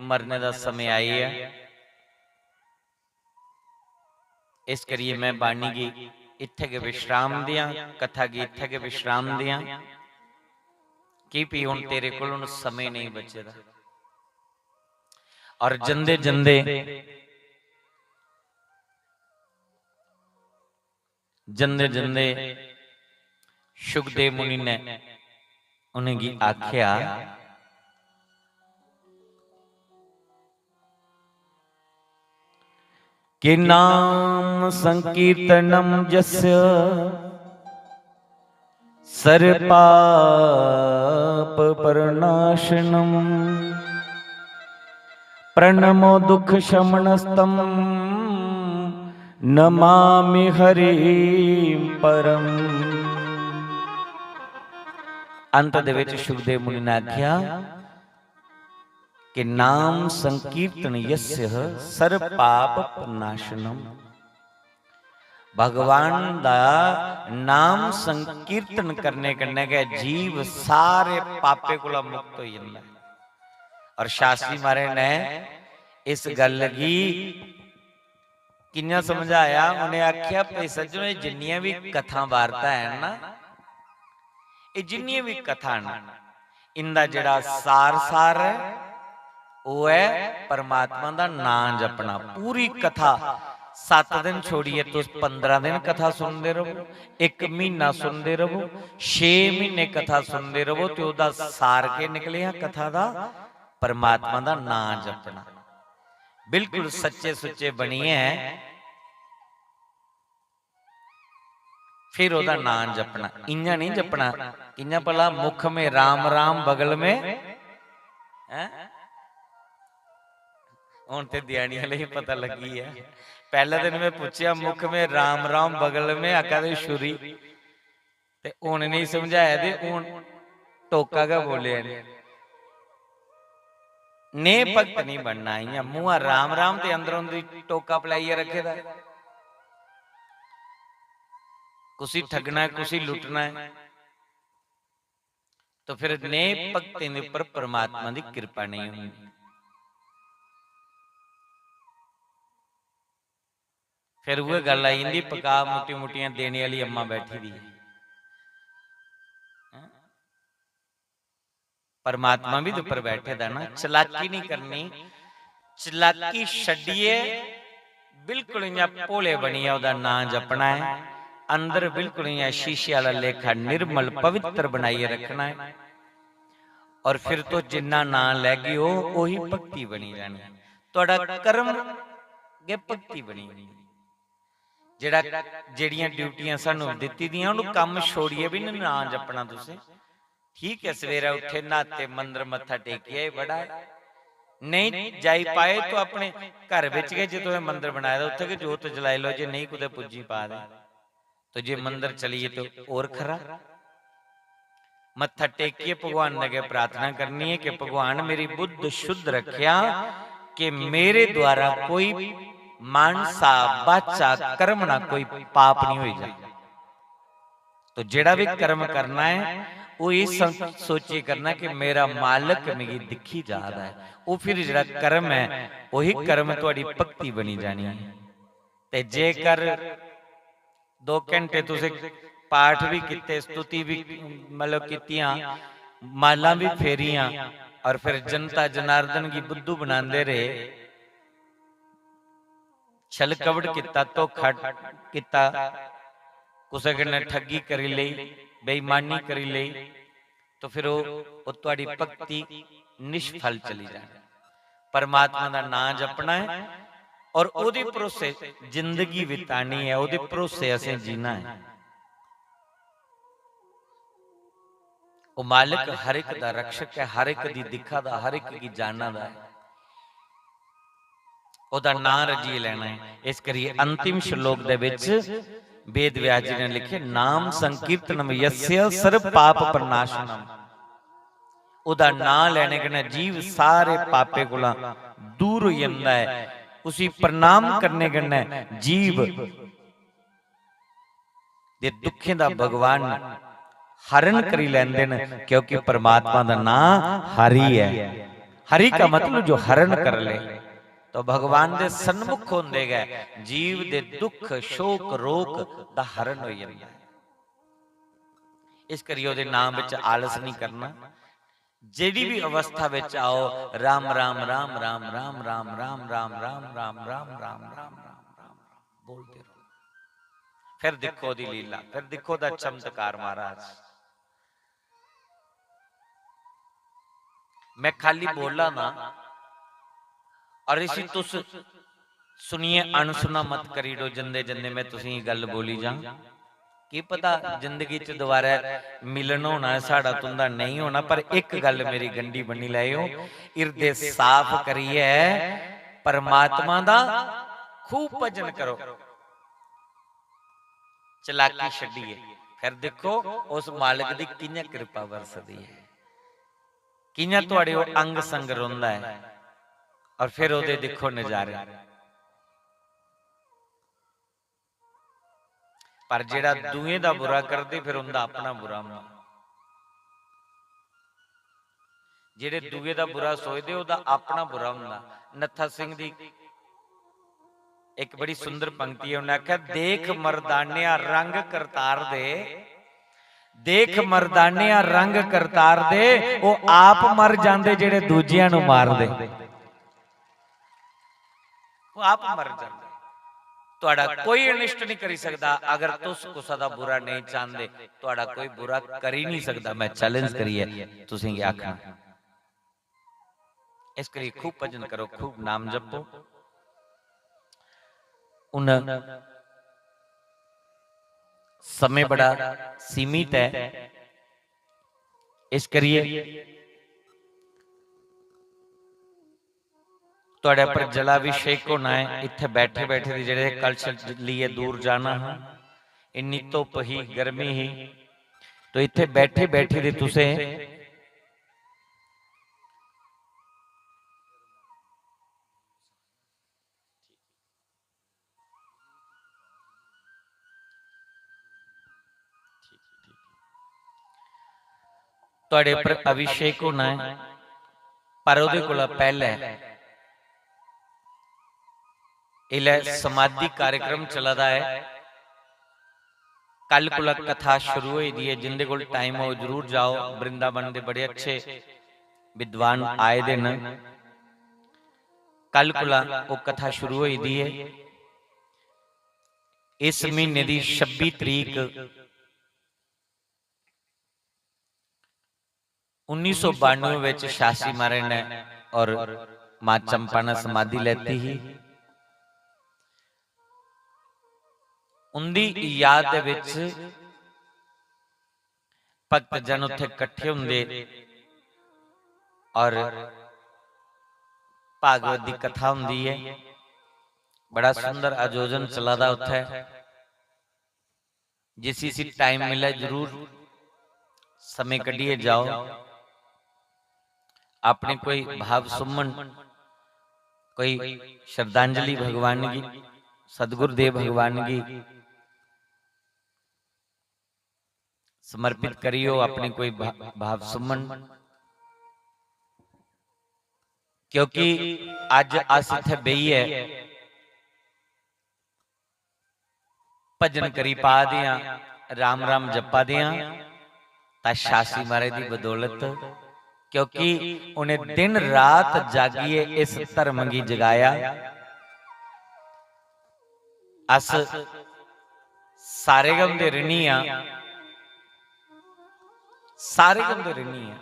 मरने दा समय आई है, इस करिए मैं बाणी की इत्थे के विश्राम दिया, कथा की इत्थे के विश्राम दिया कि भी हुण तेरे कोल समय नहीं बचेगा। और जंदे जंदे जंदे जंदे शुकदेव मुनि ने उन्हें की आख्या कि नाम संकीर्तनम जस्य सर्वपाप परनाशनम प्रणमो दुख शमनस्तम नमामि हरि परम। अंत दे विच शुकदेव मुनि ने आख्या कि नाम संकीर्तन यस्य सर्व पाप प्रनाशनम, भगवान दा नाम संकीर्तन करने कन्ने के जीव सारे पापे कोला मुक्त हो जांदा है। और शास्त्री महाराज ने इस गल की किन्ना समझाया, उन्हें आख्या भाई सज्जनों ये जिन्नियां भी कथा वार्ता है ना, ये जिन्नियां भी कथा ना, इनका जिहड़ा सार सार है वो है परमात्मा दा नाम जपना। पूरी कथा 7 दिन छोड़िए तो 15 दिन कथा सुनते रहो, 1 महीना सुनते रहो, 6 महीने कथा सुनते रहो, तो उहदा सार के निकलिया कथा दा परमात्मा दा नाम जपना। बिल्कुल सच्चे सुच्चे बनिए फिर ओदा नाम जपना। इन्ना नहीं जपना इन्ना भला मुख में राम राम बगल में है। हुण ते दियानियां लई पता लगी है। पहले दिन मैं पूछया मुख में राम राम बगल में, आका दे छुरी, ते हुण नहीं समझाया ते हुण टोका का बोले ने भगत नहीं बनना। इयां मुंह राम राम ते अंदरों दी टोका पलाइए रखे दा। कुसी ठगना है, कुसी लुटना है, तो फिर ने भगतें दे उपर परमात्मा दी कृपा नहीं होंदी। फिर वो गल आई जाती पका मोटी मोटियां देने वाली अम्मा बैठी दी। परमात्मा भी तो उपर बैठे दा ना। चलाकी नहीं करनी, चलाकी छड्डिए, बिल्कुल इयां भोले बनिए ओदा नाम जपना है। अंदर बिल्कुल इयां शीशे वाला लेखा निर्मल पवित्र बनाइए रखना है। और फिर तो जिन्ना नाम लैगी ओही भक्ति बनी जानी। तुहाडा कर्म गे भक्ति बनी जानी। जेड़ा जेड़ियां ड्यूटियां सानू दित्ती दियां उन्हें कम छोड़िए भी ना नाम जपना। तुसीं ठीक है सवेरे उठे नहाते मंदिर मत्था टेकिया बड़ा है। नहीं जाई पाए तो अपने घर विच गए, जो मंदिर बनाया उत्थे के जोत जलाई लो, जे नहीं कुते पुजी पा दे, तो जे मंदिर चलिए तो और खरा। मत्था टेकिए भगवान अगे प्रार्थना करनी है कि भगवान मेरी बुद्ध शुद्ध रखिया कि मेरे द्वारा कोई मानसा बाचा कर्म ना कोई पाप नहीं हो जाए। तो जेड़ा भी कर्म करना है वो ये सोचिए करना कि मेरा मालिक मेरी दिखी जा रहा है। वो फिर जेड़ा कर्म है वही कर्म तुहाडी भक्ति बनी जानी है। ते जेकर 2 घंटे तुसीं पाठ भी किते, स्तुति भी मतलब कीतियां, माला भी फेरियां, और फिर जनता जनार्दन की बुद्धू बनाते रहे, छल कवड़ किता, धोखा किता, कुसै कन्नै ठगी करी लई, बेईमानी करी लई, तो फिर वो तुहाडी भगती निष्फल चली जाए। परमात्मा का नाम जपना है और ओदे भरोसे जिंदगी बितानी है, ओदे भरोसे असें जीना है। वो मालिक हर एक दा रक्षक है, हर एक दी दिखा दा, हर एक की जाना दा है। ओदा नाम रजी लेना है। इस करिए अंतिम श्लोक दे विच वेद व्यास जी ने लिखे, नाम संकीर्तनम यस्य सर्व पाप प्रनाशनम। ओदा नाम लेने कन्नै जीव सारे पापे कोला दूर हो जांदा है। उसी प्रणाम करने कन्नै जीव दे दुखें दा भगवान हरण करी लैंदे न, क्योंकि परमात्मा दा नाम हरि है। हरि का मतलब जो हरण कर ले, तो भगवान दे सन्मुख होंदे गए जीव दे दुख शोक रोक दा हरण हो जांदा है। इस करिए ओदे नाम विच आलस नहीं करना। जेड़ी भी अवस्था विच आओ, राम राम राम राम राम राम राम राम राम राम राम राम राम राम बोलते रहो। फिर देखो दी लीला, फिर देखो दा चमत्कार महाराज। मैं खाली बोला ना, और इसी तुस सुनिए अनसुना मत करी दो। जंदे जंदे मैं तुसी गल बोली जा, की पता जिंदगी च दोबारा मिलन होना है, साड़ा तुंदा नहीं होना। पर एक गल मेरी गंडी बनी लाओ, इरदे साफ करिए, परमात्मा दा खूब भजन करो, चलाकी छड्डिए, फिर देखो उस मालिक दी किंया कृपा बरसदी है, किंया तुहाडे ओ अंग संग रोंदा है, और फिर ओदे देखो नजारे। पर जेड़ा दूए दा बुरा करदे, फिर उनदा अपना बुरा होंदा। जेड़े दूए दा बुरा सोचदे, ओदा अपना बुरा होंदा। नत्था सिंह दी एक बड़ी सुंदर पंक्ति है, उन्हें आख्या, देख मर्दानिया रंग करतार दे, देख मर्दानिया रंग करतार दे, वो आप मर जांदे जेड़े दूजियां नूं मार दे। वो आप मर जांदे, तुहाडा कोई अनिष्ट नहीं करी सकता। अगर तुस कुसा दा बुरा नहीं चाहते, तुहाडा कोई बुरा कर ही नहीं सकता। मैं चैलेंज करिए, तुसीं क्या आखना। इस करिए खूब भजन करो, खूब नाम जपो। उन समय बड़ा सीमित है, इस करिए तुहाडे पर जलाभिषेक होना है। इत्थे बैठे बैठे दी जेड़े कलश लिए दूर जाना है, इन्नी धुप ही गर्मी ही, तो इत्थे बैठे बैठे दी तुसे तुहाडे पर अभिषेक होना है। पर उहदे कोला पहले इले समाधि कार्यक्रम चलदा है। कल कोला कथा शुरू हुई दी है, जिंदे कोल टाइम हो जरूर जाओ। वृंदावन दे बड़े अच्छे विद्वान आए दे न। कल कोला वो कथा शुरू हुई दी है। इस महीने दी 26 तरीक 1992 विच शास्त्री महाराज ने और मां चंपा ने समाधि लेती ही। उनकी याद दे विच भक्त जन उत्थे इकट्ठे हुंदे और भागवत की कथा हुंदी है। बड़ा सुंदर आयोजन चलादा उत्थे। जिस टाइम मिले जरूर समय कढ़िए जाओ। अपने कोई भाव सुमन, कोई श्रद्धांजलि भगवान की, सदगुरुदेव भगवान की समर्पित करियो। अपनी कोई भाव सुमन, क्योंकि अज अस इत्थे बेहिए भजन करी पा दियां, राम राम जपा दियां, ता शास्त्री महाराज की बदौलत। क्योंकि उन्हें दिन रात जागिए इस धर्म की जगाया। अस सारे गम दे ऋणी आ, सारे गम दे ऋणी आ।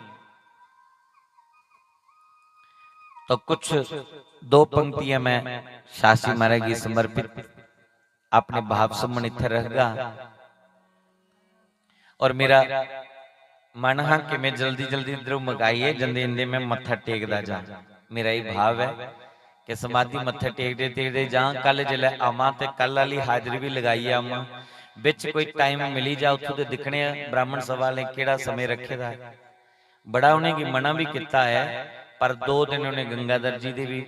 तो कुछ दो पंक्तियां मैं शास्त्री महाराज की समर्पित अपने भाव सुमन इत्थे रहगा। और मेरा मन हाँ कि मैं जल्दी जल्दी इधरों मगाइए जल्दी इंदे में मत्था टेकदा जा। मेरा ये भाव है कि समाधि मत्थे टेकदे टेकदे जा। कल जिले आवां ते कल वाली हाजरी भी लगाई आवां, बिच कोई टाइम मिली जा उत्थों ते दिखने ब्राह्मण सभा ने केड़ा समय रखे दा। बड़ा उन्हें की मना भी किया है, पर 2 दिन उन्हें गंगाधर जी दे भी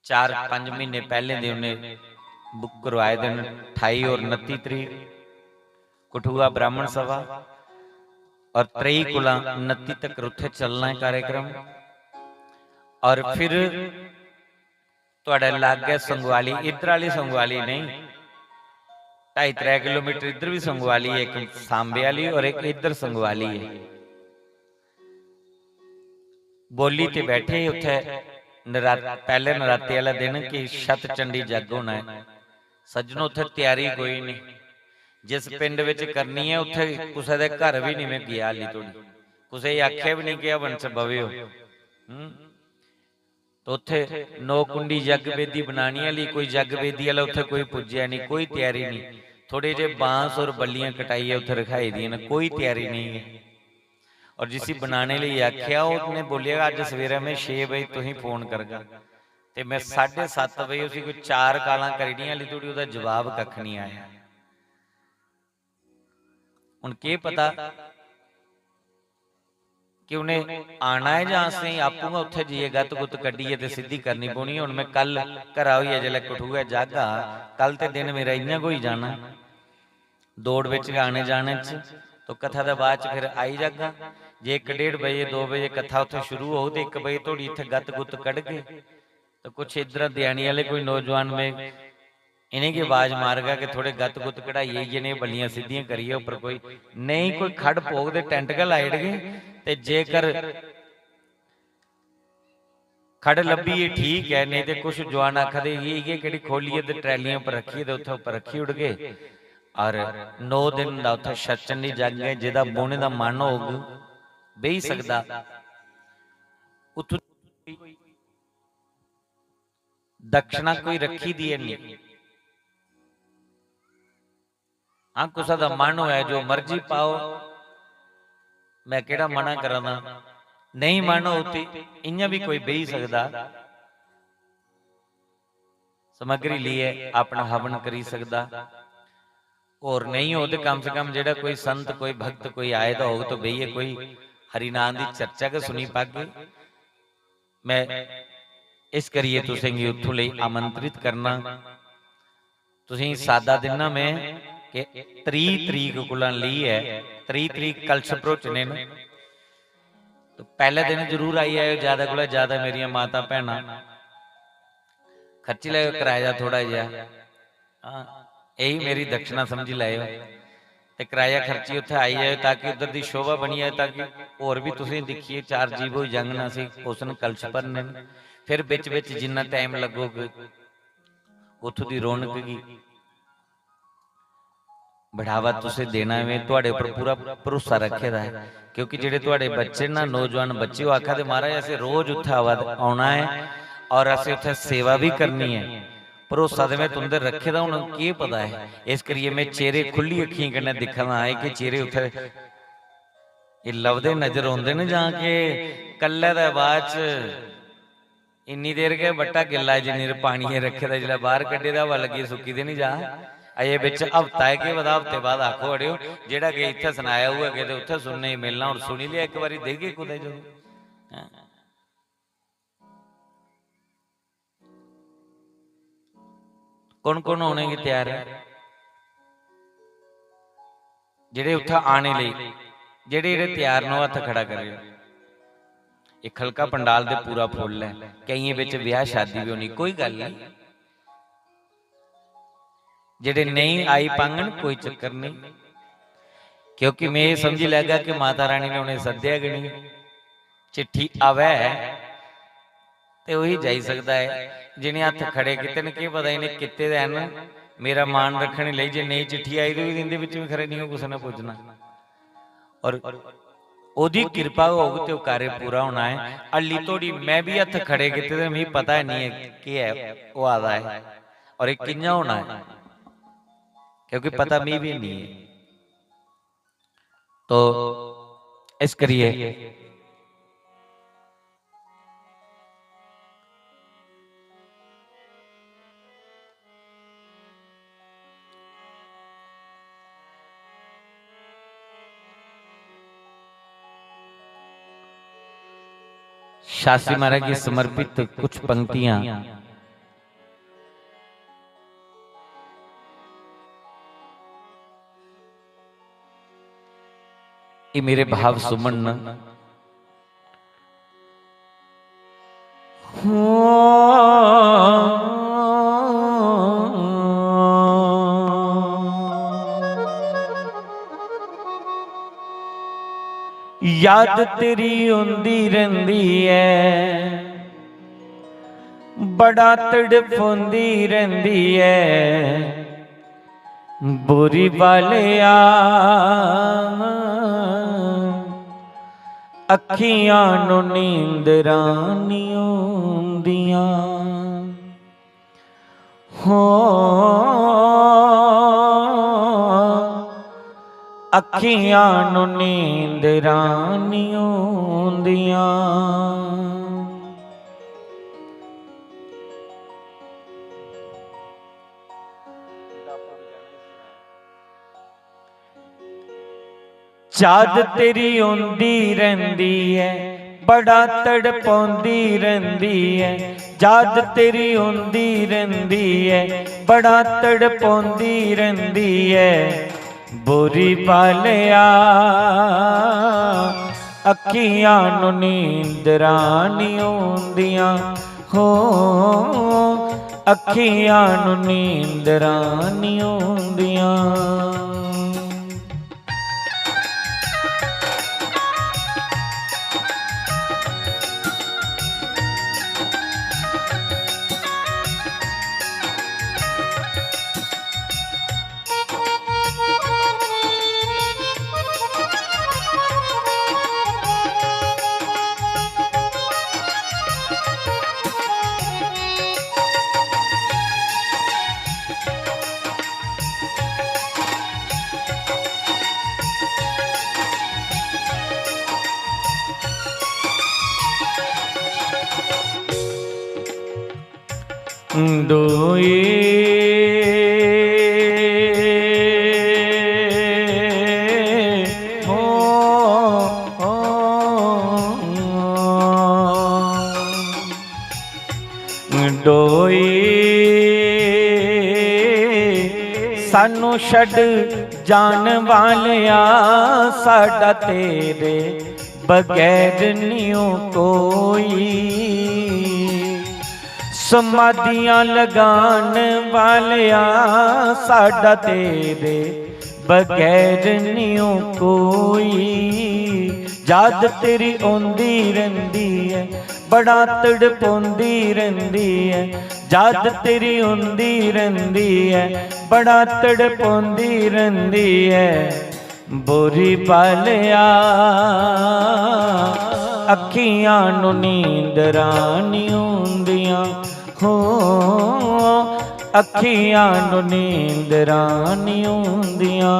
4-5 महीने पहले दे उन्हें बुक करवाए दिन 28 और 29 तरीक कठुआ ब्राह्मण सभा, और 23 को 29 तक उत्थे चलना है कार्यक्रम। और फिर तुहाडे लग गया संगवाली, इधर वाली संगवाली नहीं, 2.5-3 किलोमीटर इधर भी संगवाली है, एक सांबे वाली और एक इधर संगवाली है। बोली ते बैठे उत्थे पहले नराते वाला दिन कि शत चंडी जग होना है। सज्जनों उत्थे तैयारी कोई नहीं, जिस पिंड विच करनी है उत्थे कुसै दे घर भी नहीं मैं गया हाली तोड़ी, कुसै आख्या भी नहीं कि वंश बविओ। तो उत्थे 9 कुंडी जग बेदी बनानी वाली, कोई जग बेदी वाला उत्थे कोई पुज्या नहीं, कोई तैयारी नहीं। थोड़े जे बांस और बल्लियां कटाई उत्थे रखाई दी ना, कोई तैयारी नहीं है। और जिसी बनाने लिए आख्या उसने बोलिया अज सवेरे मैं 6 बजे तुही फोन करगा, ते मैं 7:30 बजे उसी कोई 4 कालां करनियां हाली तोड़ी उहदा जवाब कख नहीं आया। हुण के पता कि उन्हें आना है जां असीं आपूंगा उत्थे जाइए गत गुत कड्डीए ते सीधी करनी पौनी है। हुण मैं कल घर होइए जिहले कठुआ जागा, कल ते दिन मेरा इयां कोई जाना दौड़ विच आने जाने च, तो कथा दा बाद च फिर आई जागा। जे 1-1:30 बजे 2 बजे कथा उत्थे शुरू हो तो 1 बजे थोड़ी इत्थे गत गुत कढ़ के, तो कुछ इधर दियाणी वाले कोई नौजवान में इन्हें की आवाज मारगा कि थोड़े गत गुत कढ़ाइए जिन्हें बल्लियां सीधियां करिए उपर कोई नहीं, कोई खड़ पोग दे टेंट गल आए ते जेकर खड़ लभी है ठीक है, नहीं तो कुछ जवान आखदे ये कि खोलिए तो ट्रैलियां पर रखिए तो उत्थे उपर रखी उड़ गए। और 9 दिन का उत्थे शतचंडी जग है, जिहदा बोने का मन होग बेही सकदा। उत्थों दक्षिणा कोई रखी दी है नहीं, हाँ कुछ दा मन होया जो मर्जी पाओ, मैं केड़ा मना करना। नहीं मन होती इं भी कोई बेही सकदा, समग्री लिए अपना हवन करी सकदा। और नहीं हो तो कम से कम जेड़ा कोई संत कोई भक्त कोई आए तो हो तो बेहिए, कोई हरिनाम की चर्चा के सुनी पागे। मैं इस करिए तुसेंगी उत्थों ले आमंत्रित करना। तुसीं सादा दिना में कि 30 तरीक को ली है, 30 तरीक कलश भरोचने ने, तो पहले दिन जरूर आई आए ज्यादा को ज्यादा मेरिया माता भैन खर्ची लाओ किराया थोड़ा जिहा, हाँ यही मेरी दक्षिणा समझी लाओ, ते किराया खर्ची उत्थे आई जाए ताकि उधर की शोभा बनी जाए, ताकि होर भी तुसीं दिखिए 4 जीव हो जंग ना सी उस दिन कलश भरने। फिर बिच बिच जिन्ना टाइम लगोगे उत्थों की रौनक की बढ़ावा तुसे देना है, तुहाडे उपर पूरा भरोसा रखे दा है। क्योंकि जेडे तुहाडे बच्चे ना नौजवान बच्चे वो आखा दे महाराज असीं रोज उत्थे आना है और असीं उत्थे सेवा भी करनी है, भरोसा तो मैं तुंदे रखे दा उन्हें की पता है। इस करिए मैं चेहरे खुली अखियां कन्नै दिखना आए कि चेहरे उत्थे ये लभदे नजर आउंदे ने जां के कल्ले दा बाद इन्नी देर के बट्टा गिला जिन्नी पानी रखे दा जिहड़ा बाहर कड्ढे दा हवा लगी सुक्की दे नहीं जा अजे बिच हफ्ता है कि हफ्ते बाद आखो अड़ियो जेड़ा कि इत्थे सुनाया हुआ कि उत्थे सुनने ही मिलना, और सुनी लिया एक बारी देगे कुदै जो कौन कौन होने की तैयार है जेड़े उत्थे आने लई, जेड़े तैयार नो हत्थ खड़ा करियो। एक हल्का पंडाल दे पूरा फुल है, कई बिच ब्याह शादी भी होनी, कोई गल नहीं। जेड़े नहीं आई पांगन कोई चक्कर नहीं, क्योंकि मैं समझ लगा कि माता रानी ने उन्हें सद्या गणी चिट्ठी आवे ते वही जाई सकता है। जिन्हें हथ खड़े किते ने की पता इन्हें किते दे हैं मेरा मान रखने लई जे नहीं चिट्ठी आई तो इहदे विच भी खरे नहीं हो किसी ने पुछना और ओदी कृपा होगी तो कार्य पूरा होना है। अली तोड़ी मैं भी हथ खड़े किते ते मैं पता नहीं है कि है वो आदा है और एक किंजा होना है क्योंकि पता मैं भी नहीं है। तो इस करिए शास्त्री महाराज की समर्पित कुछ पंक्तियां ये मेरे भाव सुमन याद तेरी आंदी रहिंदी है बड़ा तड़फांदी रहिंदी है बुरी वालिया अखियां नूं नींदरां नहीं आउंदियां हो अखियां नूं नींदरां नहीं आउंदियां याद तेरी आंदी रहिंदी है बड़ा तड़पांदी रहिंदी है याद तेरी आंदी रहिंदी है बड़ा तड़पांदी रहिंदी है बुरी वालिया अखियां नूं नींदरां नहीं आउंदियां हो अखियां नूं नींदरां नहीं आउंदियां डोए हो डोए सानू छड़ जान वालिया साडा तेरे बगैर नहीं कोई समाधियां लगान वालिया साडा तेरे बगैर नहीं कोई याद तेरी आंदी रहिंदी है बड़ा तड़पांदी रहिंदी है याद तेरी आंदी रहिंदी है बड़ा तड़पांदी रहिंदी है बुरी वालिया अखियां नूं नींदरां नहीं आउंदियां हो अखियां नूं नींदरां नहीं आउंदियां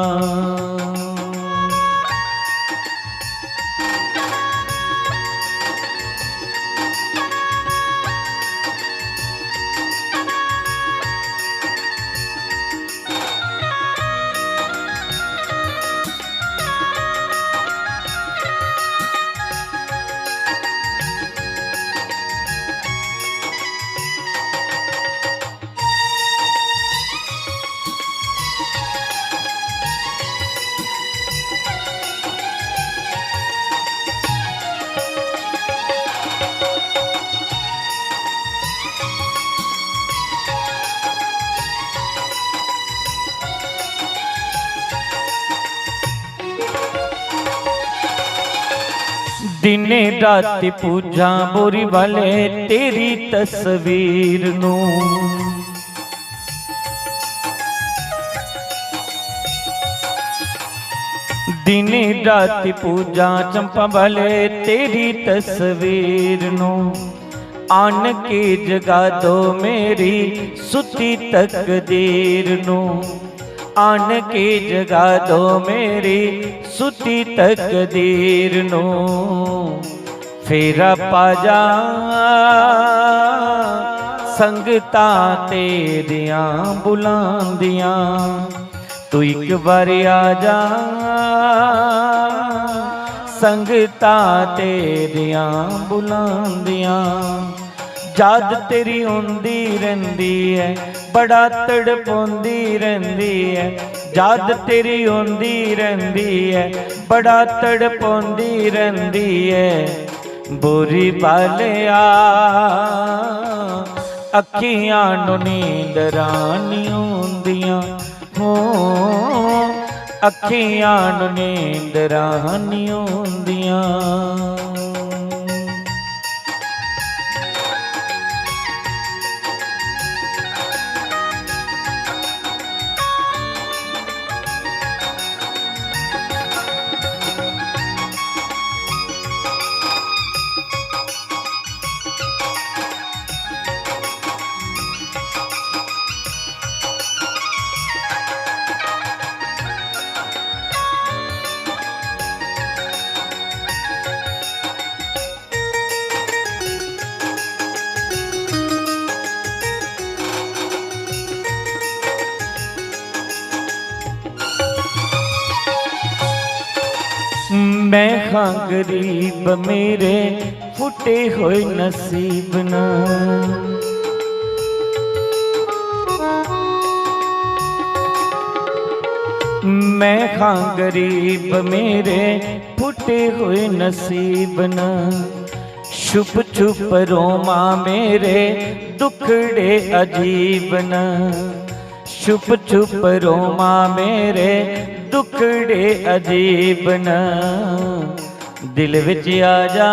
दिने राति पूजा बोरी वाले तेरी तस्वीर नू। दिने राति पूजा चंपा वाले तेरी तस्वीर नू। आन के जगा दो मेरी सुती तकदीर नू। आन के जगा दो मेरी सुती तकदीर नू। फेरा पा जा संगतां तेरियां बुलांदियां। तू एक बार आ जा संगतां तेरियां बुलांदियां। याद तेरी आउंदी रहिंदी है बड़ा तड़पाउंदी रहिंदी है। याद तेरी आउंदी रहिंदी है बड़ा तड़पाउंदी रहिंदी है। बोरी वालिया अखियां नूं नींद रानी आउंदियां हो। अखियां नूं नींद रानी आउंदियां। मैं हाँ गरीब मेरे फुटे होए नसीब ना। मैं हाँ गरीब मेरे फुटे हुए नसीब ना। छुप छुप रोमा मेरे दुखड़े अजीब ना। छुप छुप रोमा मेरे दुखड़े अजीब न। दिल विच आ जा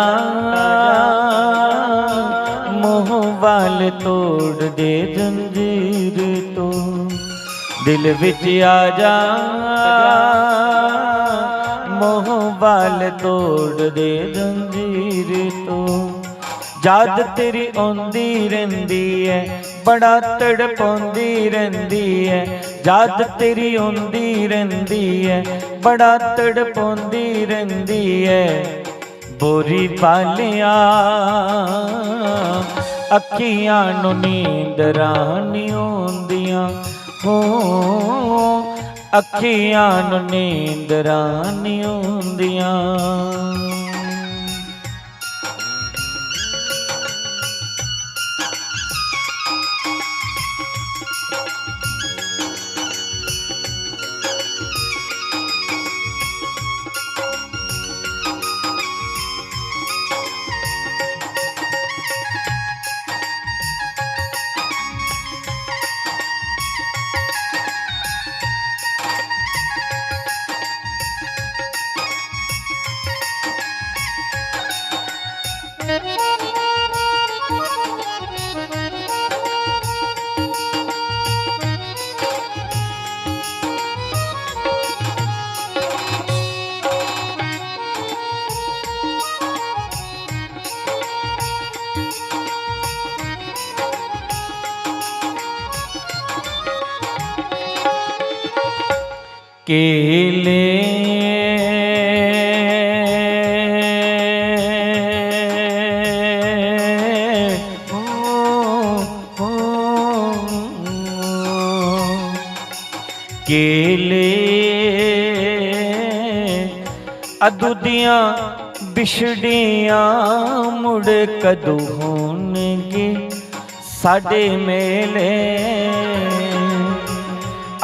मोह वाल तोड़ दे जंजीर तो। दिल विच आ जा मोह वाल तोड़ दे जंजीर तो। याद तेरी आउंदी रहिंदी है बड़ा तड़पाउंदी रहिंदी है। याद तेरी आउंदी रहिंदी है बड़ा तड़पाउंदी रहिंदी है। बोरी वालिया अखियां नूं नींद रानी आउंदियां हो। अखियां नूं नींद रानी आउंदियां। केले केले अदुदियां बिछड़ियां मुड़ कदू होणगे साडे मेले।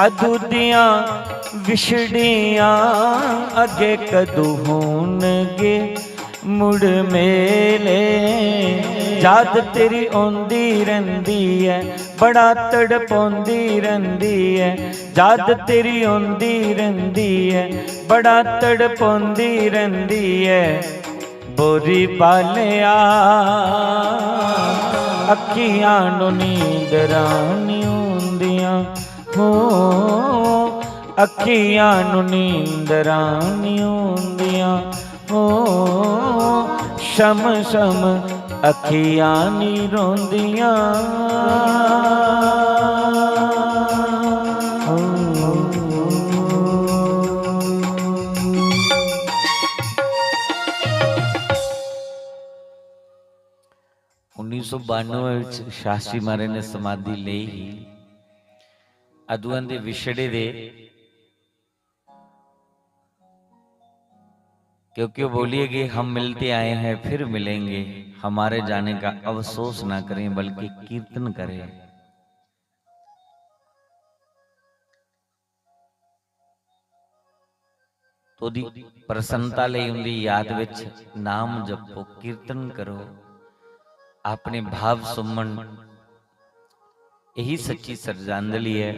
अदुदियां विछड़ियां अगे कदू होणगे मुड़ मेले। याद तेरी आउंदी रहिंदी है बड़ा तड़पाउंदी रहिंदी है। याद तेरी आउंदी रहिंदी है बड़ा तड़पाउंदी रहिंदी है। बोरी बालिया अखियां नू नींदरां नी आउंदियां हो, अखियां नू नींदरां नी आउंदियां हो, शम शम अखियां नी रोंदियां हो। 1992 ਵਿੱਚ ਸ਼ਾਸਤਰੀ ਮਹਾਰਾਜ ਨੇ ਸਮਾਧੀ ਲਈ ਹੀ ਅਦੂਆਂ ਦੇ ਵਿਛੜੇ ਦੇ, क्योंकि वो बोलिए कि हम मिलते आए हैं फिर मिलेंगे, हमारे जाने का अफसोस ना करें बल्कि कीर्तन करें। तो दी प्रसन्नता ਲਈ उनकी याद विच नाम जपो, कीर्तन करो, अपने भाव सुमन, यही सच्ची श्रद्धांजलि है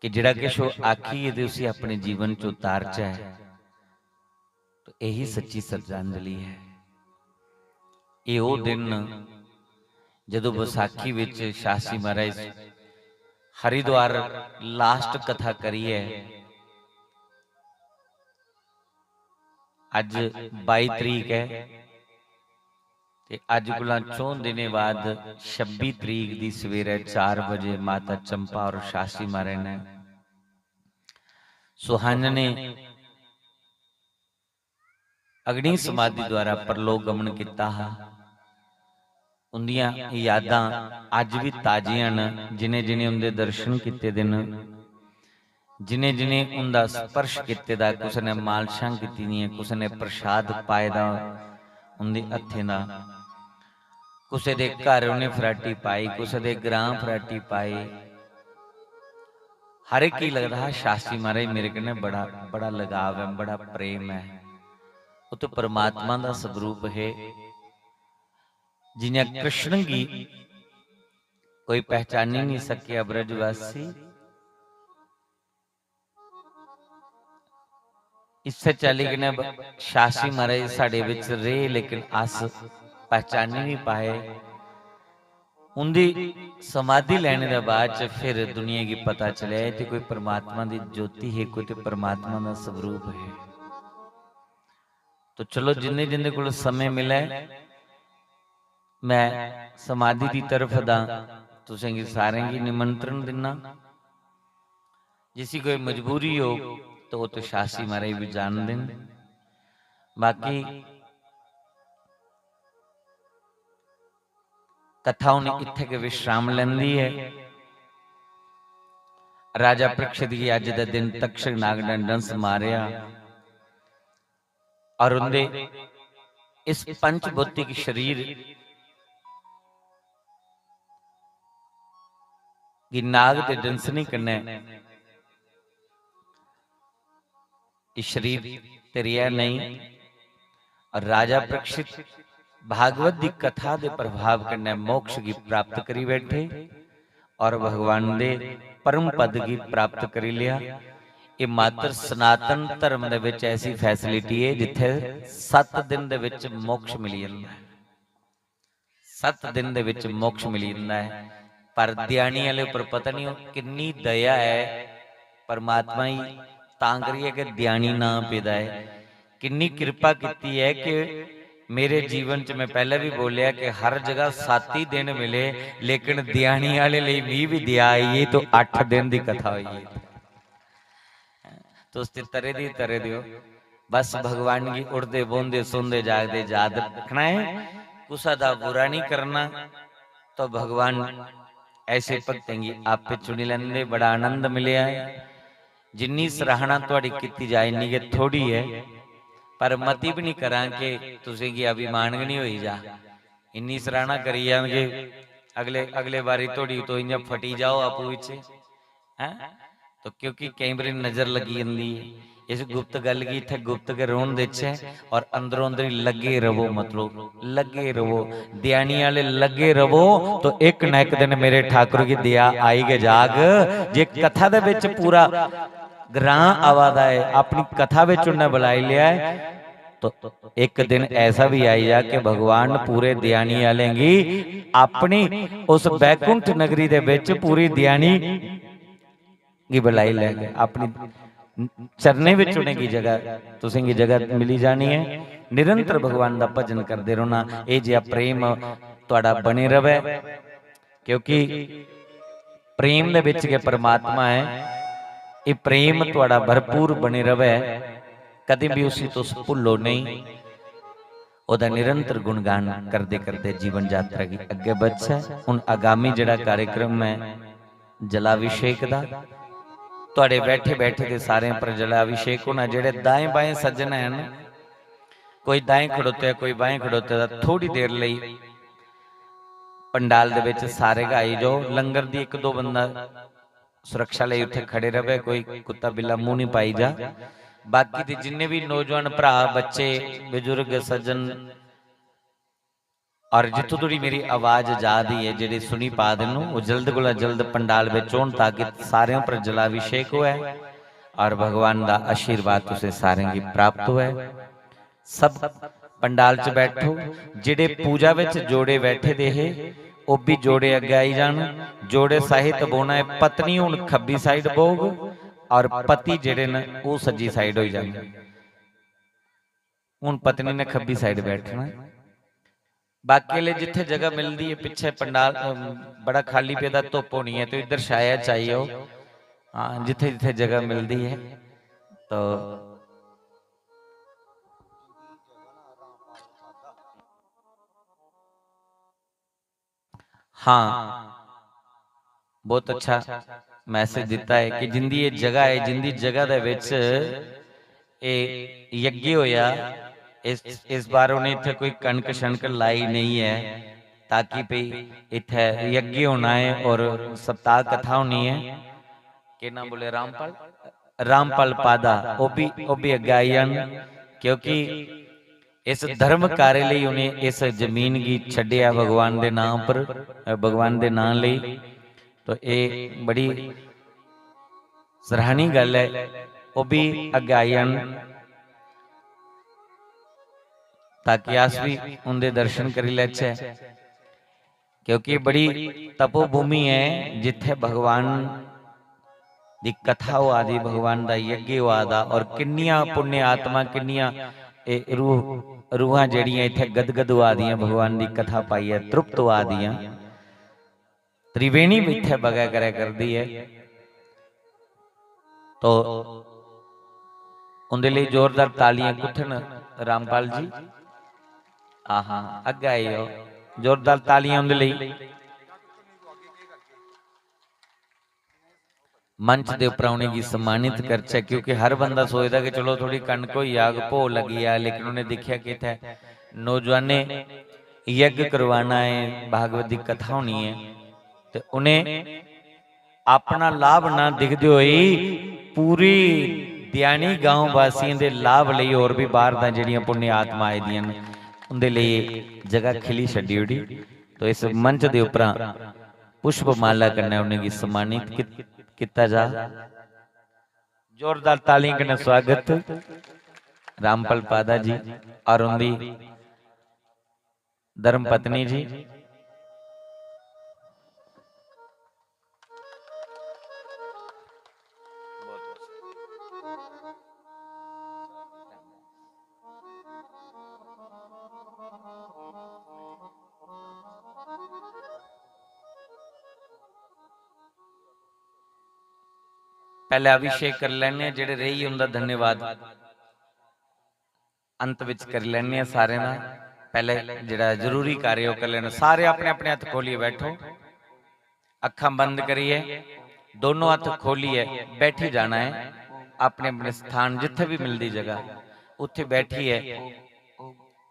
कि जिहड़ा किश आखीए ते उसी अपने जीवन च उतार च है। तो यही सच्ची श्रद्धांजलि है। ये वो दिन जदों बैसाखी विच शास्त्री महाराज हरिद्वार लास्ट कथा करी है। अज 22 तरीक है ते अज कोला 4 दिन बाद 26 तरीक की सवेरे 4 बजे माता चंपा और शास्त्री महाराज ने सुहान ने अग्नि समाधि द्वारा परलोक गमन किया। उनदियां यादां अज भी ताजियां न। जिन्हें जिन्हें उनके दर्शन किते दिन, जिन्हें जिन्हें उनका स्पर्श किते दा, कुछ ने मालशां कीतियां, कुछ ने प्रसाद पाए दा उनके हत्थें दा, कुछ दे घर उन्हें फराटी पाई, कुछ दे ग्रां फराटी पाई। हर एक ही लगता है शास्त्री महाराज मेरे कन्ने बड़ा बड़ा लगाव है, बड़ा प्रेम है। वो तो परमात्मा का स्वरूप है। जिन्हें कृष्ण की कोई पहचान ही नहीं सकिया ब्रजवासी, इससे चली कि शास्त्री महाराज साढ़े विच रहे लेकिन अस पहचान ही नहीं पाए। उनकी समाधि लेने के बाद फिर दुनिया की पता चलिया कि कोई परमात्मा की ज्योति है, कोई तो परमात्मा का स्वरूप है। तो चलो जिन्ने जिन्ने को समय मिला मैं समाधि की तरफ दा तुसें सारे की निमंत्रण देना। जिसी कोई मजबूरी हो तो वो तो शास्त्री महाराज भी जान दें। बाकी कथा उन्हें इत्थे के विश्राम लेंदी है। राजा परीक्षित की अज का दिन तक्षक नाग ने डंस मारिया और उनके इस पंचभौतिक शरीर की नाग के डंसनी कन्ने इस शरीर तेरिया नहीं। और राजा परीक्षित भागवत की कथा के प्रभाव कन्ने मोक्ष की प्राप्त करी बैठे और भगवान दे परम पद की प्राप्त करी लिया। ये मात्र सनातन धर्म दे विच ऐसी फैसिलिटी है जिथे 7 दिन दे विच मोक्ष मिली जांदा है। 7 दिन दे विच मोक्ष मिली जांदा है। पर ध्यानी वाले उपर पता नहीं कितनी दया है परमात्मा ही तां करिए कि ध्यानी ना पैदा है। कितनी कृपा की है कि मेरे जीवन च मैं पहले भी बोलिया कि हर जगह 7 ही दिन मिले लेकिन ध्यानी वाले लिए 20 भी दिया आई तो 8 दिन की कथा हुई है। तो उससे तरे दियो बस भगवान की उड़ते बोंदे सुनते जागते याद रखना है। कुसा दा बुरा नहीं करना। तो भगवान ऐसे भक्तों की आपे चुनी लेंदे। बड़ा आनंद मिलिया है। जिन्नी सराहना थोड़ी की जाए इन्नी के थोड़ी है। पर मती भी नहीं करा कि तुसीं की अभिमान नहीं होई जा। इन्नी सराहना करी जाएंगे अगले बारी थोड़ी तो इं फटी जाओ आपू विच है। तो क्योंकि कई बार नजर लगी जाती है। इस गुप्त गल की इतने गुप्त के रोन देचे और अंदरों अंदर ही लगे रहो। मतलब लगे रहो दयानी वाले लगे रहो तो एक न एक दिन मेरे ठाकुर की दया आई के जाग। जे कथा दे विच पूरा ग्रां आवादा है अपनी कथा विच उन्हें बुलाई लिया है तो एक दिन ऐसा भी आईया कि भगवान पूरे दियानी आलेंगी अपनी उस बैकुंठ नगरी दे विच पूरी दियानी की बुलाई ले गए अपनी चरने विच उनेगी जगह तुसेंगी जगह मिली जानी है। निरंतर भगवान दा भजन करते रहना, ये जिहा प्रेम तुहाडा बने रहे, क्योंकि प्रेम दे विच के परमात्मा है। ये प्रेम तुहाडा भरपूर बने रहे, कदे भी उसी तो भुल्लो नहीं। ओदा निरंतर गुणगान करते करते जीवन यात्रा की अगे बढ़े। हुण आगामी जिहड़ा कार्यक्रम है जलाभिषेक दा, तुहाडे बैठे बैठे के सारे पर जलाभिषेक होना। जिहड़े दाएं बाएं सज्जन हैं, कोई दाएं खड़ोते कोई बाएं खड़ोते, थोड़ी देर लई पंडाल दे विच सारे गाई जो लंगर दी एक दो बंदा सुरक्षा लई उत्थे खड़े रहे, कोई कुत्ता बिल्ला मुंह नहीं पाई जा। बाकी दे जिन्ने भी नौजवान भरा बच्चे बुजुर्ग सज्जन और जितों थोड़ी मेरी आवाज जा रही है जेडे सुनी पा देन वो जल्द को जल्द पंडाल में होण ताकि सारे पर जलाभिषेक होए और भगवान का आशीर्वाद तुसे सारे की प्राप्त होए। सब पंडाल च बैठो, जेडे पूजा विच जोड़े बैठे दे है वो भी जोड़े अगे आई जान। जोड़े साहित बोना है, पत्नी हुण खब्बी साइड बोग और पति जेडे न वो सज्जी साइड हो जाए। हुण पत्नी ने खब्बी साइड बैठना, बाकी ले जिथे जगह मिलती है पिछे पंडाल बड़ा खाली पे दा धुप होनी है तो इधर शायद चाहिए हो। हाँ, जिथे जिथे जगह मिलती है तो हाँ, बहुत अच्छा मैसेज दिता है कि जिंदी ये जगह है, जिंदी जगह दे विच ए यज्ञ होया। इस बार उन्हें इत्थे कोई कणक शणक लाई नहीं है ताकि भी इत्थे यज्ञ होना है और सप्ताह कथा होनी है। के नाम बोले रामपाल पादा वो भी अगे आई जान, क्योंकि इस धर्म कार्य लिए उन्हें इस जमीन की छड्डिया भगवान के नाम पर, भगवान के नाम ले। तो ये बड़ी सराहनीय गल है, वो भी अगे आई जान ताकि अस भी उनके दर्शन कर लेचे, क्योंकि बड़ी तपोभूमि है जिथे भगवान दी कथा हुआ दी, भगवान का यज्ञ हुआ दा और किन्नियां पुण्य आत्मा किन्नियां रूहां जड़ियां इत्थे गदगद हुआ दियां भगवान की कथा पाई है, तृप्त हुआ दियां। त्रिवेणी भी इत्थे बगै करे करदी है। तो उनके लिए जोरदार तालियां कुठन रामपाल जी। हाँ अगे आए हो, जोरदार तालियां उनके लिए। मंच के उपर आने की सम्मानित करचे, क्योंकि हर बंदा सोचता कि चलो थोड़ी कणक होई आग भो लगी है, लेकिन उन्हें देखा कि इत्थे नौजवाने यज्ञ करवाना है, भागवत की कथा होनी है, तो उन्हें अपना लाभ ना दिखते हुए पूरी दियानी गांव वासियों के लाभ लिए और भी बाहर दा जिहड़ियां पुण्य आत्मा आई दियां उनके लिए जगह खिली छड्डी उड़ी। तो इस मंच के उपर पुष्पमाला करने उन्हें सम्मानित किता जा। जोरदार तालियां कन्नै स्वागत रामपाल पादा जी और उनकी धर्म पत्नी जी। पहले अभिषेक कर लेने, जेडे रही उनका धन्यवाद अंत विच कर लेने सारे ना। पहले जेड़ा जरूरी कार्य कर लेना, सारे अपने अपने हाथ खोलिए, बैठो, अखा बंद करिए, दोनों हाथ खोलिए, बैठी जाना है अपने अपने स्थान जिथे भी मिलती जगह उत्थे बैठिए।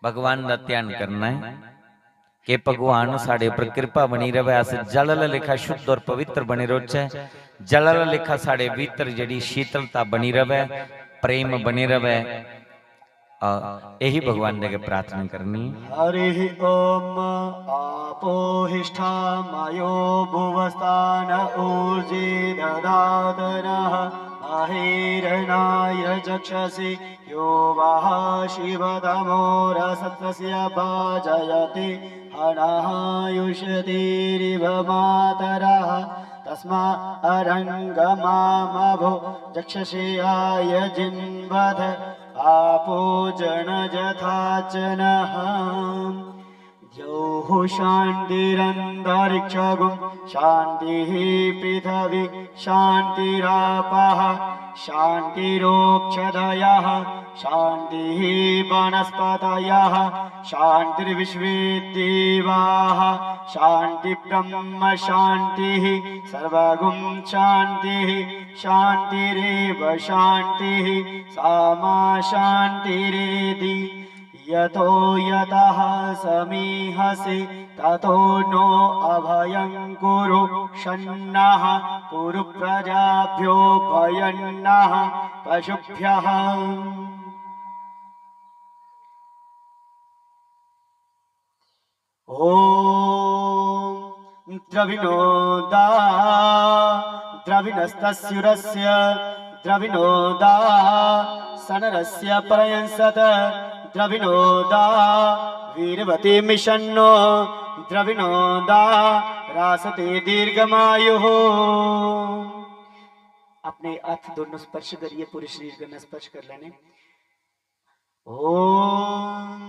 भगवान का ध्यान करना है कि भगवान साढ़े उपर कृपा बनी रहे, अस जल लेखा शुद्ध और पवित्र बने रोचे, जल लेखा साढ़े भीतर जी शीतलता बनी रहे, प्रेम बने रहे। यही भगवान के प्रार्थना करनी है।
हरि ओम आपोहिष्ठा मायो भुवस्थान ऊर्जे दधातनः हिरणाय चक्षसि यो वः शिवतमो रसत्वस्य भाजयति हनायुषतिरिव मातरः तस्मा अरङ्गमामभो चक्षुषेयाय जिन्वथ आपूजन यथाचनः द्यौः शान्तिरन्तरिक्षगुं शान्तिः पृथिवी शान्तिरापः शान्तिरोक्षधयः शान्तिः वनस्पतयः शान्तिर्विश्वे देवाः शान्तिब्रह्म शान्तिः सर्वगुं शान्तिः शान्तिरेव शान्तिः सामा शान्तिरेधि यतो यतः समीहसि ततो नो अभयं कुरु शन्नः कुरु प्रजाभ्यो भयन्नः पशुभ्यः ॐ द्रविणोदा द्रविणस्तस्युरस्य द्रविणोदा सनरस्य प्रयंसत द्रविणोदा वीरवती मिशन्नो द्रविणोदा रासते दीर्घमायुः। अपने हाथ दोनों स्पर्श करिए, पूरे शरीर का स्पर्श कर लेने। ओम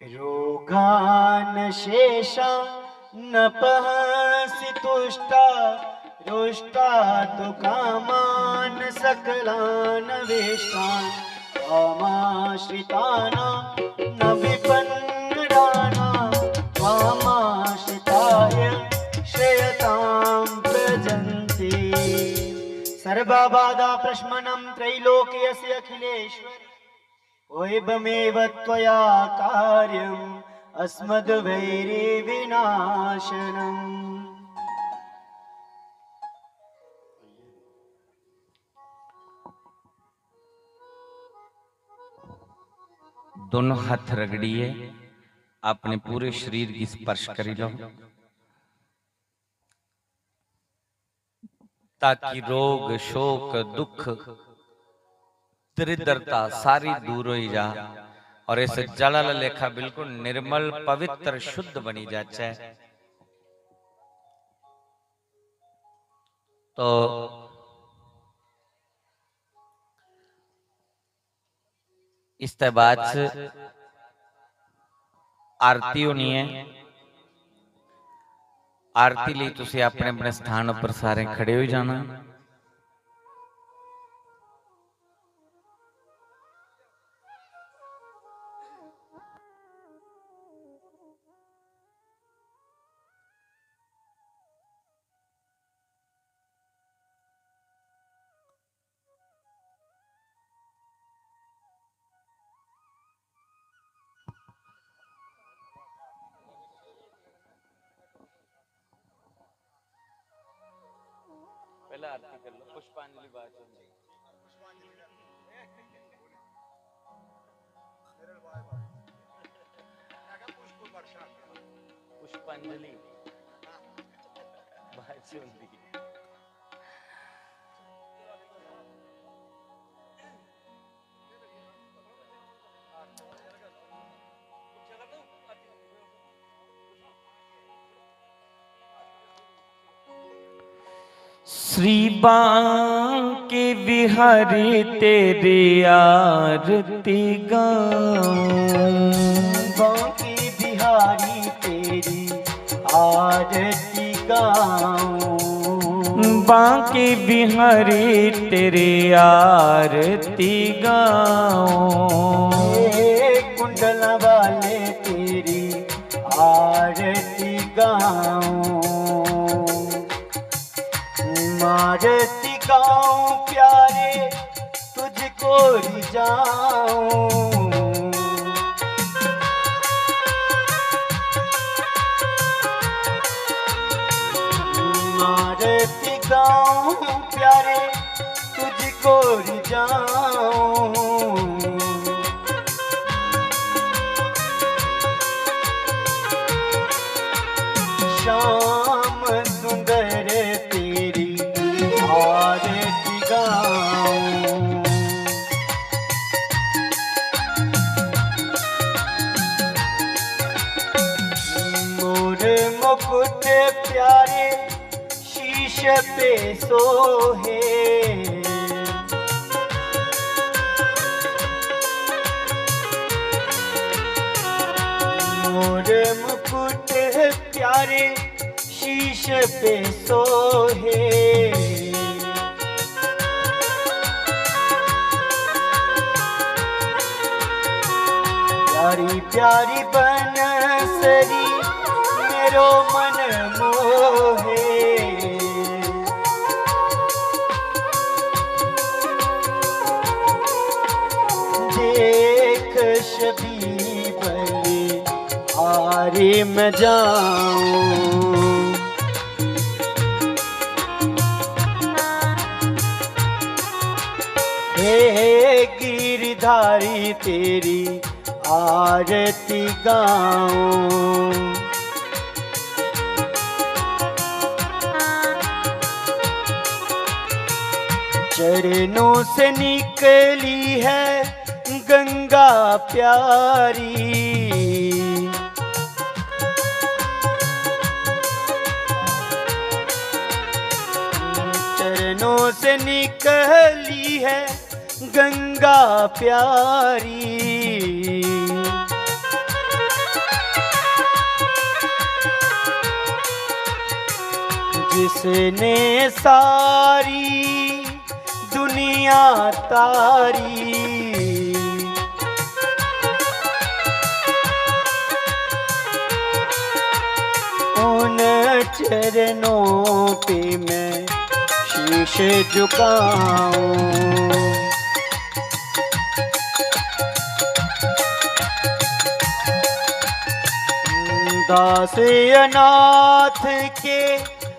रोगान शेषा न पहसि तुष्टा रुष्टा तु कामान सकलान वेष्टान त्वामाश्रिताना न विपन्नदाना त्वामाश्रिताय श्रेयतां प्रजन्ति सर्वबाधा प्रशमनं त्रैलोक्यस्य अखिलेश्वर वैभमेव त्वया कार्यम् अस्मद्वैरी विनाशनम्।
दोनों हाथ रगड़िए, अपने पूरे शरीर की स्पर्श करी लो ताकि रोग शोक दुख दरिद्रता सारी दूर हो जा और ऐसे जलाल लेखा बिल्कुल निर्मल पवित्र शुद्ध बनी जाए। तो इस बाद आरती होनी है। आरती ਲਈ ਤੁਸੀਂ अपने अपने स्थान पर सारे खड़े हो जाना। पहला आरती कर लो, पुष्पांजलि बाद पुष्पांजलि बाचुंदी। श्री बांके बिहारी तेरी आरती गाऊं,
बांके बिहारी तेरी आरती गाऊं,
बांके बिहारी तेरी आरती गाऊं,
कुंडल वाले तेरी आरती गाऊं, आरती गाऊं प्यारे तुझको रिझाऊं, आरती गाऊं प्यारे तुझको रिझाऊं, श्याम सुंदर तेरी आरती गाऊं। मुकुट प्यारे शीश पे सोहे। मोर मुकुट प्यारे शीश पे सोहे। प्यारी प्यारी बनसरी मेरो मन मोहे। देख शबी बली हारे मैं जाऊं। हे गिरधारी तेरी आरती गाऊं। चरणों से निकली है गंगा प्यारी। चरणों से निकली है गंगा प्यारी। जिसने सारी दुनिया तारी। उन चरणों पे मैं शीश झुकाऊं। दास अनाथ के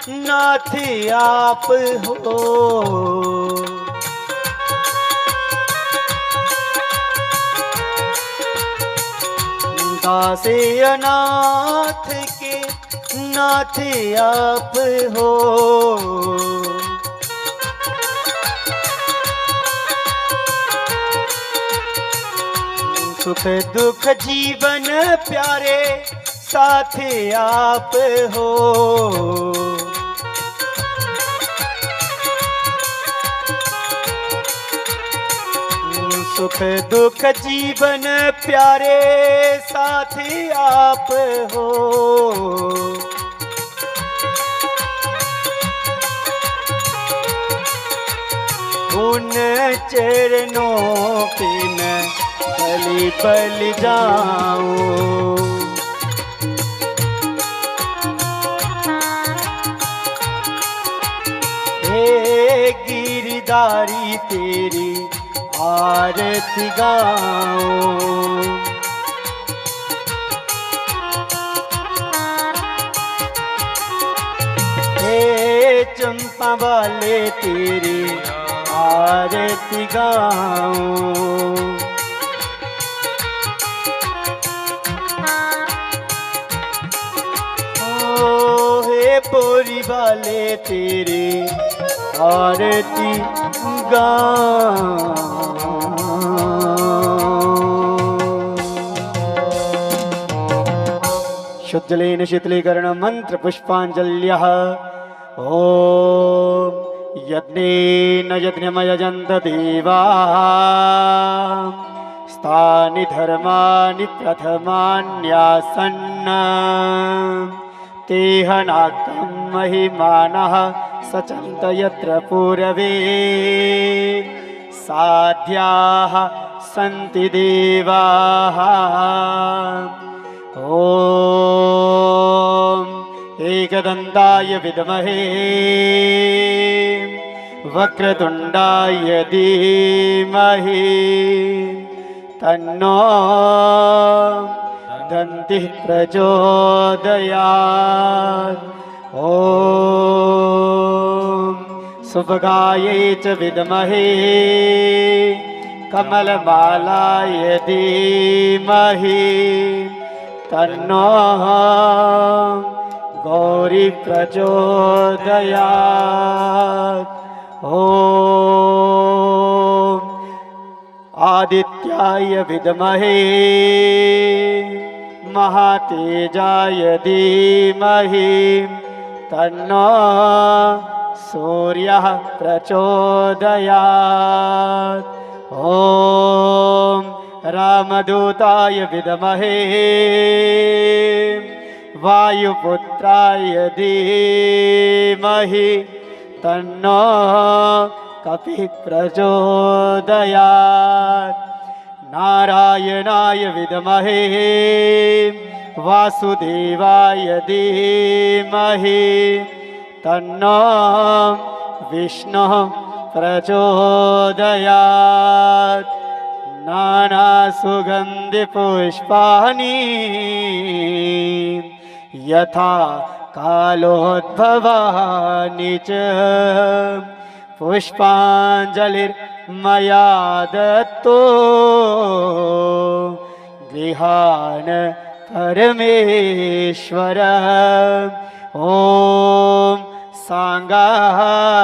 नाथ आप हो। दास अनाथ के नाथ आप हो। सुख दुख जीवन प्यारे साथ आप हो। सुख दुख जीवन प्यारे साथ आप हो। उन चरणों पे मैं बलि बलि जाऊं। हे गिरधारी तेरी आरती गाऊं। हे चंपा वाले तेरी आरती गाऊं। ओ हे बोरी वाले तेरी आरती गाऊं। शुद्धलेन शीतलीकरण मंत्र पुष्पांजल्यः। ओम यज्ञेन यज्ञमयजन्त देवाः स्थानि धर्माणि प्रथमान्यासन् तेहनाकं महिमानः सचन्त यत्र पूरवे साध्याः सन्ति देवाः। ॐ एकदन्ताय विद्महे वक्रतुण्डाय धीमहि तन्नो दन्तिः प्रचोदयात्। ॐ सुभगायै च विद्महे कमलमालाय धीमहि तन्नो गौरी प्रचोदयात्। ॐ आदित्याय विद्महे महातेजाय धीमहि तन्नो सूर्यः प्रचोदयात्। ॐ रामदूताय विद्महे वायुपुत्राय धीमहि तन्नो कपिः प्रचोदयात्। नारायणाय विद्महे वासुदेवाय धीमहि तन्नो विष्णुः प्रचोदयात्। नानासुगन्धिपुष्पाणि यथा कालोद्भवानि च पुष्पाञ्जलिर्मया दत्तो गृहाण परमेश्वर। ॐ साङ्गाभ्यां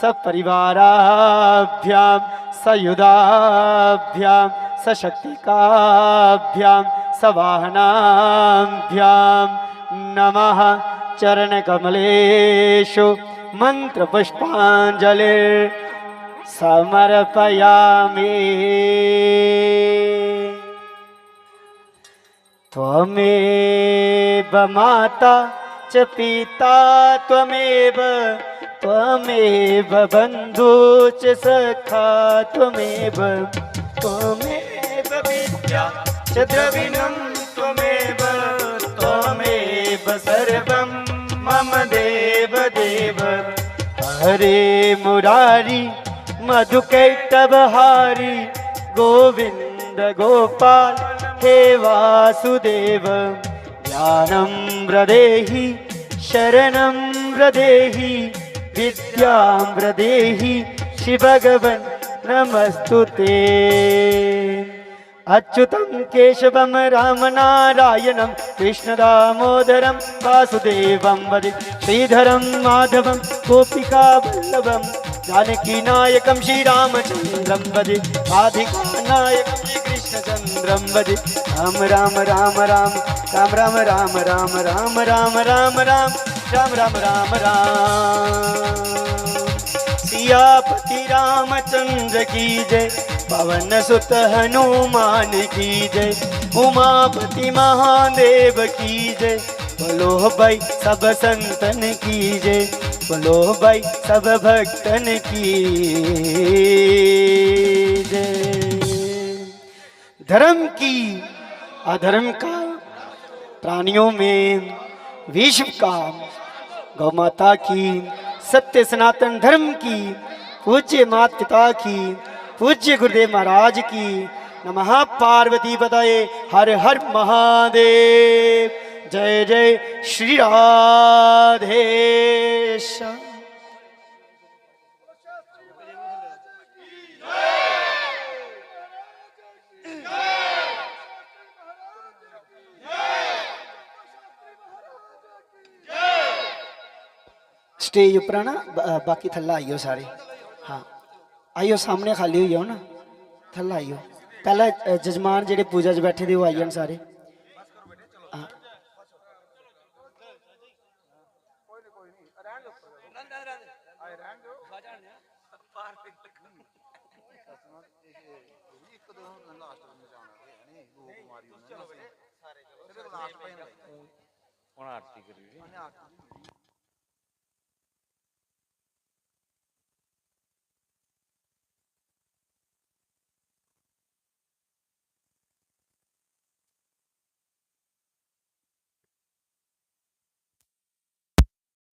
सपरिवाराभ्यां सयुधाभ्यां सशक्तिकाभ्यां सवाहनाभ्यां नमः। चरणकमलेषु मन्त्रपुष्पाञ्जलिर् समर्पयामि। त्वमेव माता च पिता त्वमेव त्वमेव बन्धु च सखा त्वमेव त्वमेव विद्या च द्रविणं त्वमेव त्वमेव सर्वं मम देव देव। हरे मुरारी मधुकैटभहारी गोविन्द गोपाल हे वासुदेव। ज्ञानं व्रदेहि शरणं व्रदेहि विद्यां व्रदेहि श्री भगवन् नमस्तुते। अच्युतं केशवं रामनारायणं कृष्णदामोदरं वासुदेवं वदे। श्रीधरं माधवं गोपिकावल्लभं जानकीनायकं श्रीरामचन्द्रं वदे। राधिकानायकं श्रीकृष्णचन्द्रं वदे। राम राम राम राम राम राम राम राम राम राम राम राम राम राम राम राम। सियापति रामचंद्र की जय, पवन सुत हनुमान की जय, उमापति महादेव की जय। बोलो भाई सब संतन की जय, बोलो भाई सब भक्तन की जय। धर्म की अधर्म का, प्राणियों में विश्व का, गौ माता की, सत्य सनातन धर्म की, पूज्य माता पिता की, पूज्य गुरुदेव महाराज की। नमः पार्वती पतये हर हर महादेव। जय जय श्री राधेश्याम। स्टेज उपर ना बाकी थल्ला आइयो सारे। हाँ आइयो सामने खाली हुई हो ना, थल्ला आइयो। पहला जजमान जेडे पूजा च बैठे थे वो आई जान सारे। हाँ
ਹੁਣ ਆਰਤੀ ਕਰੀ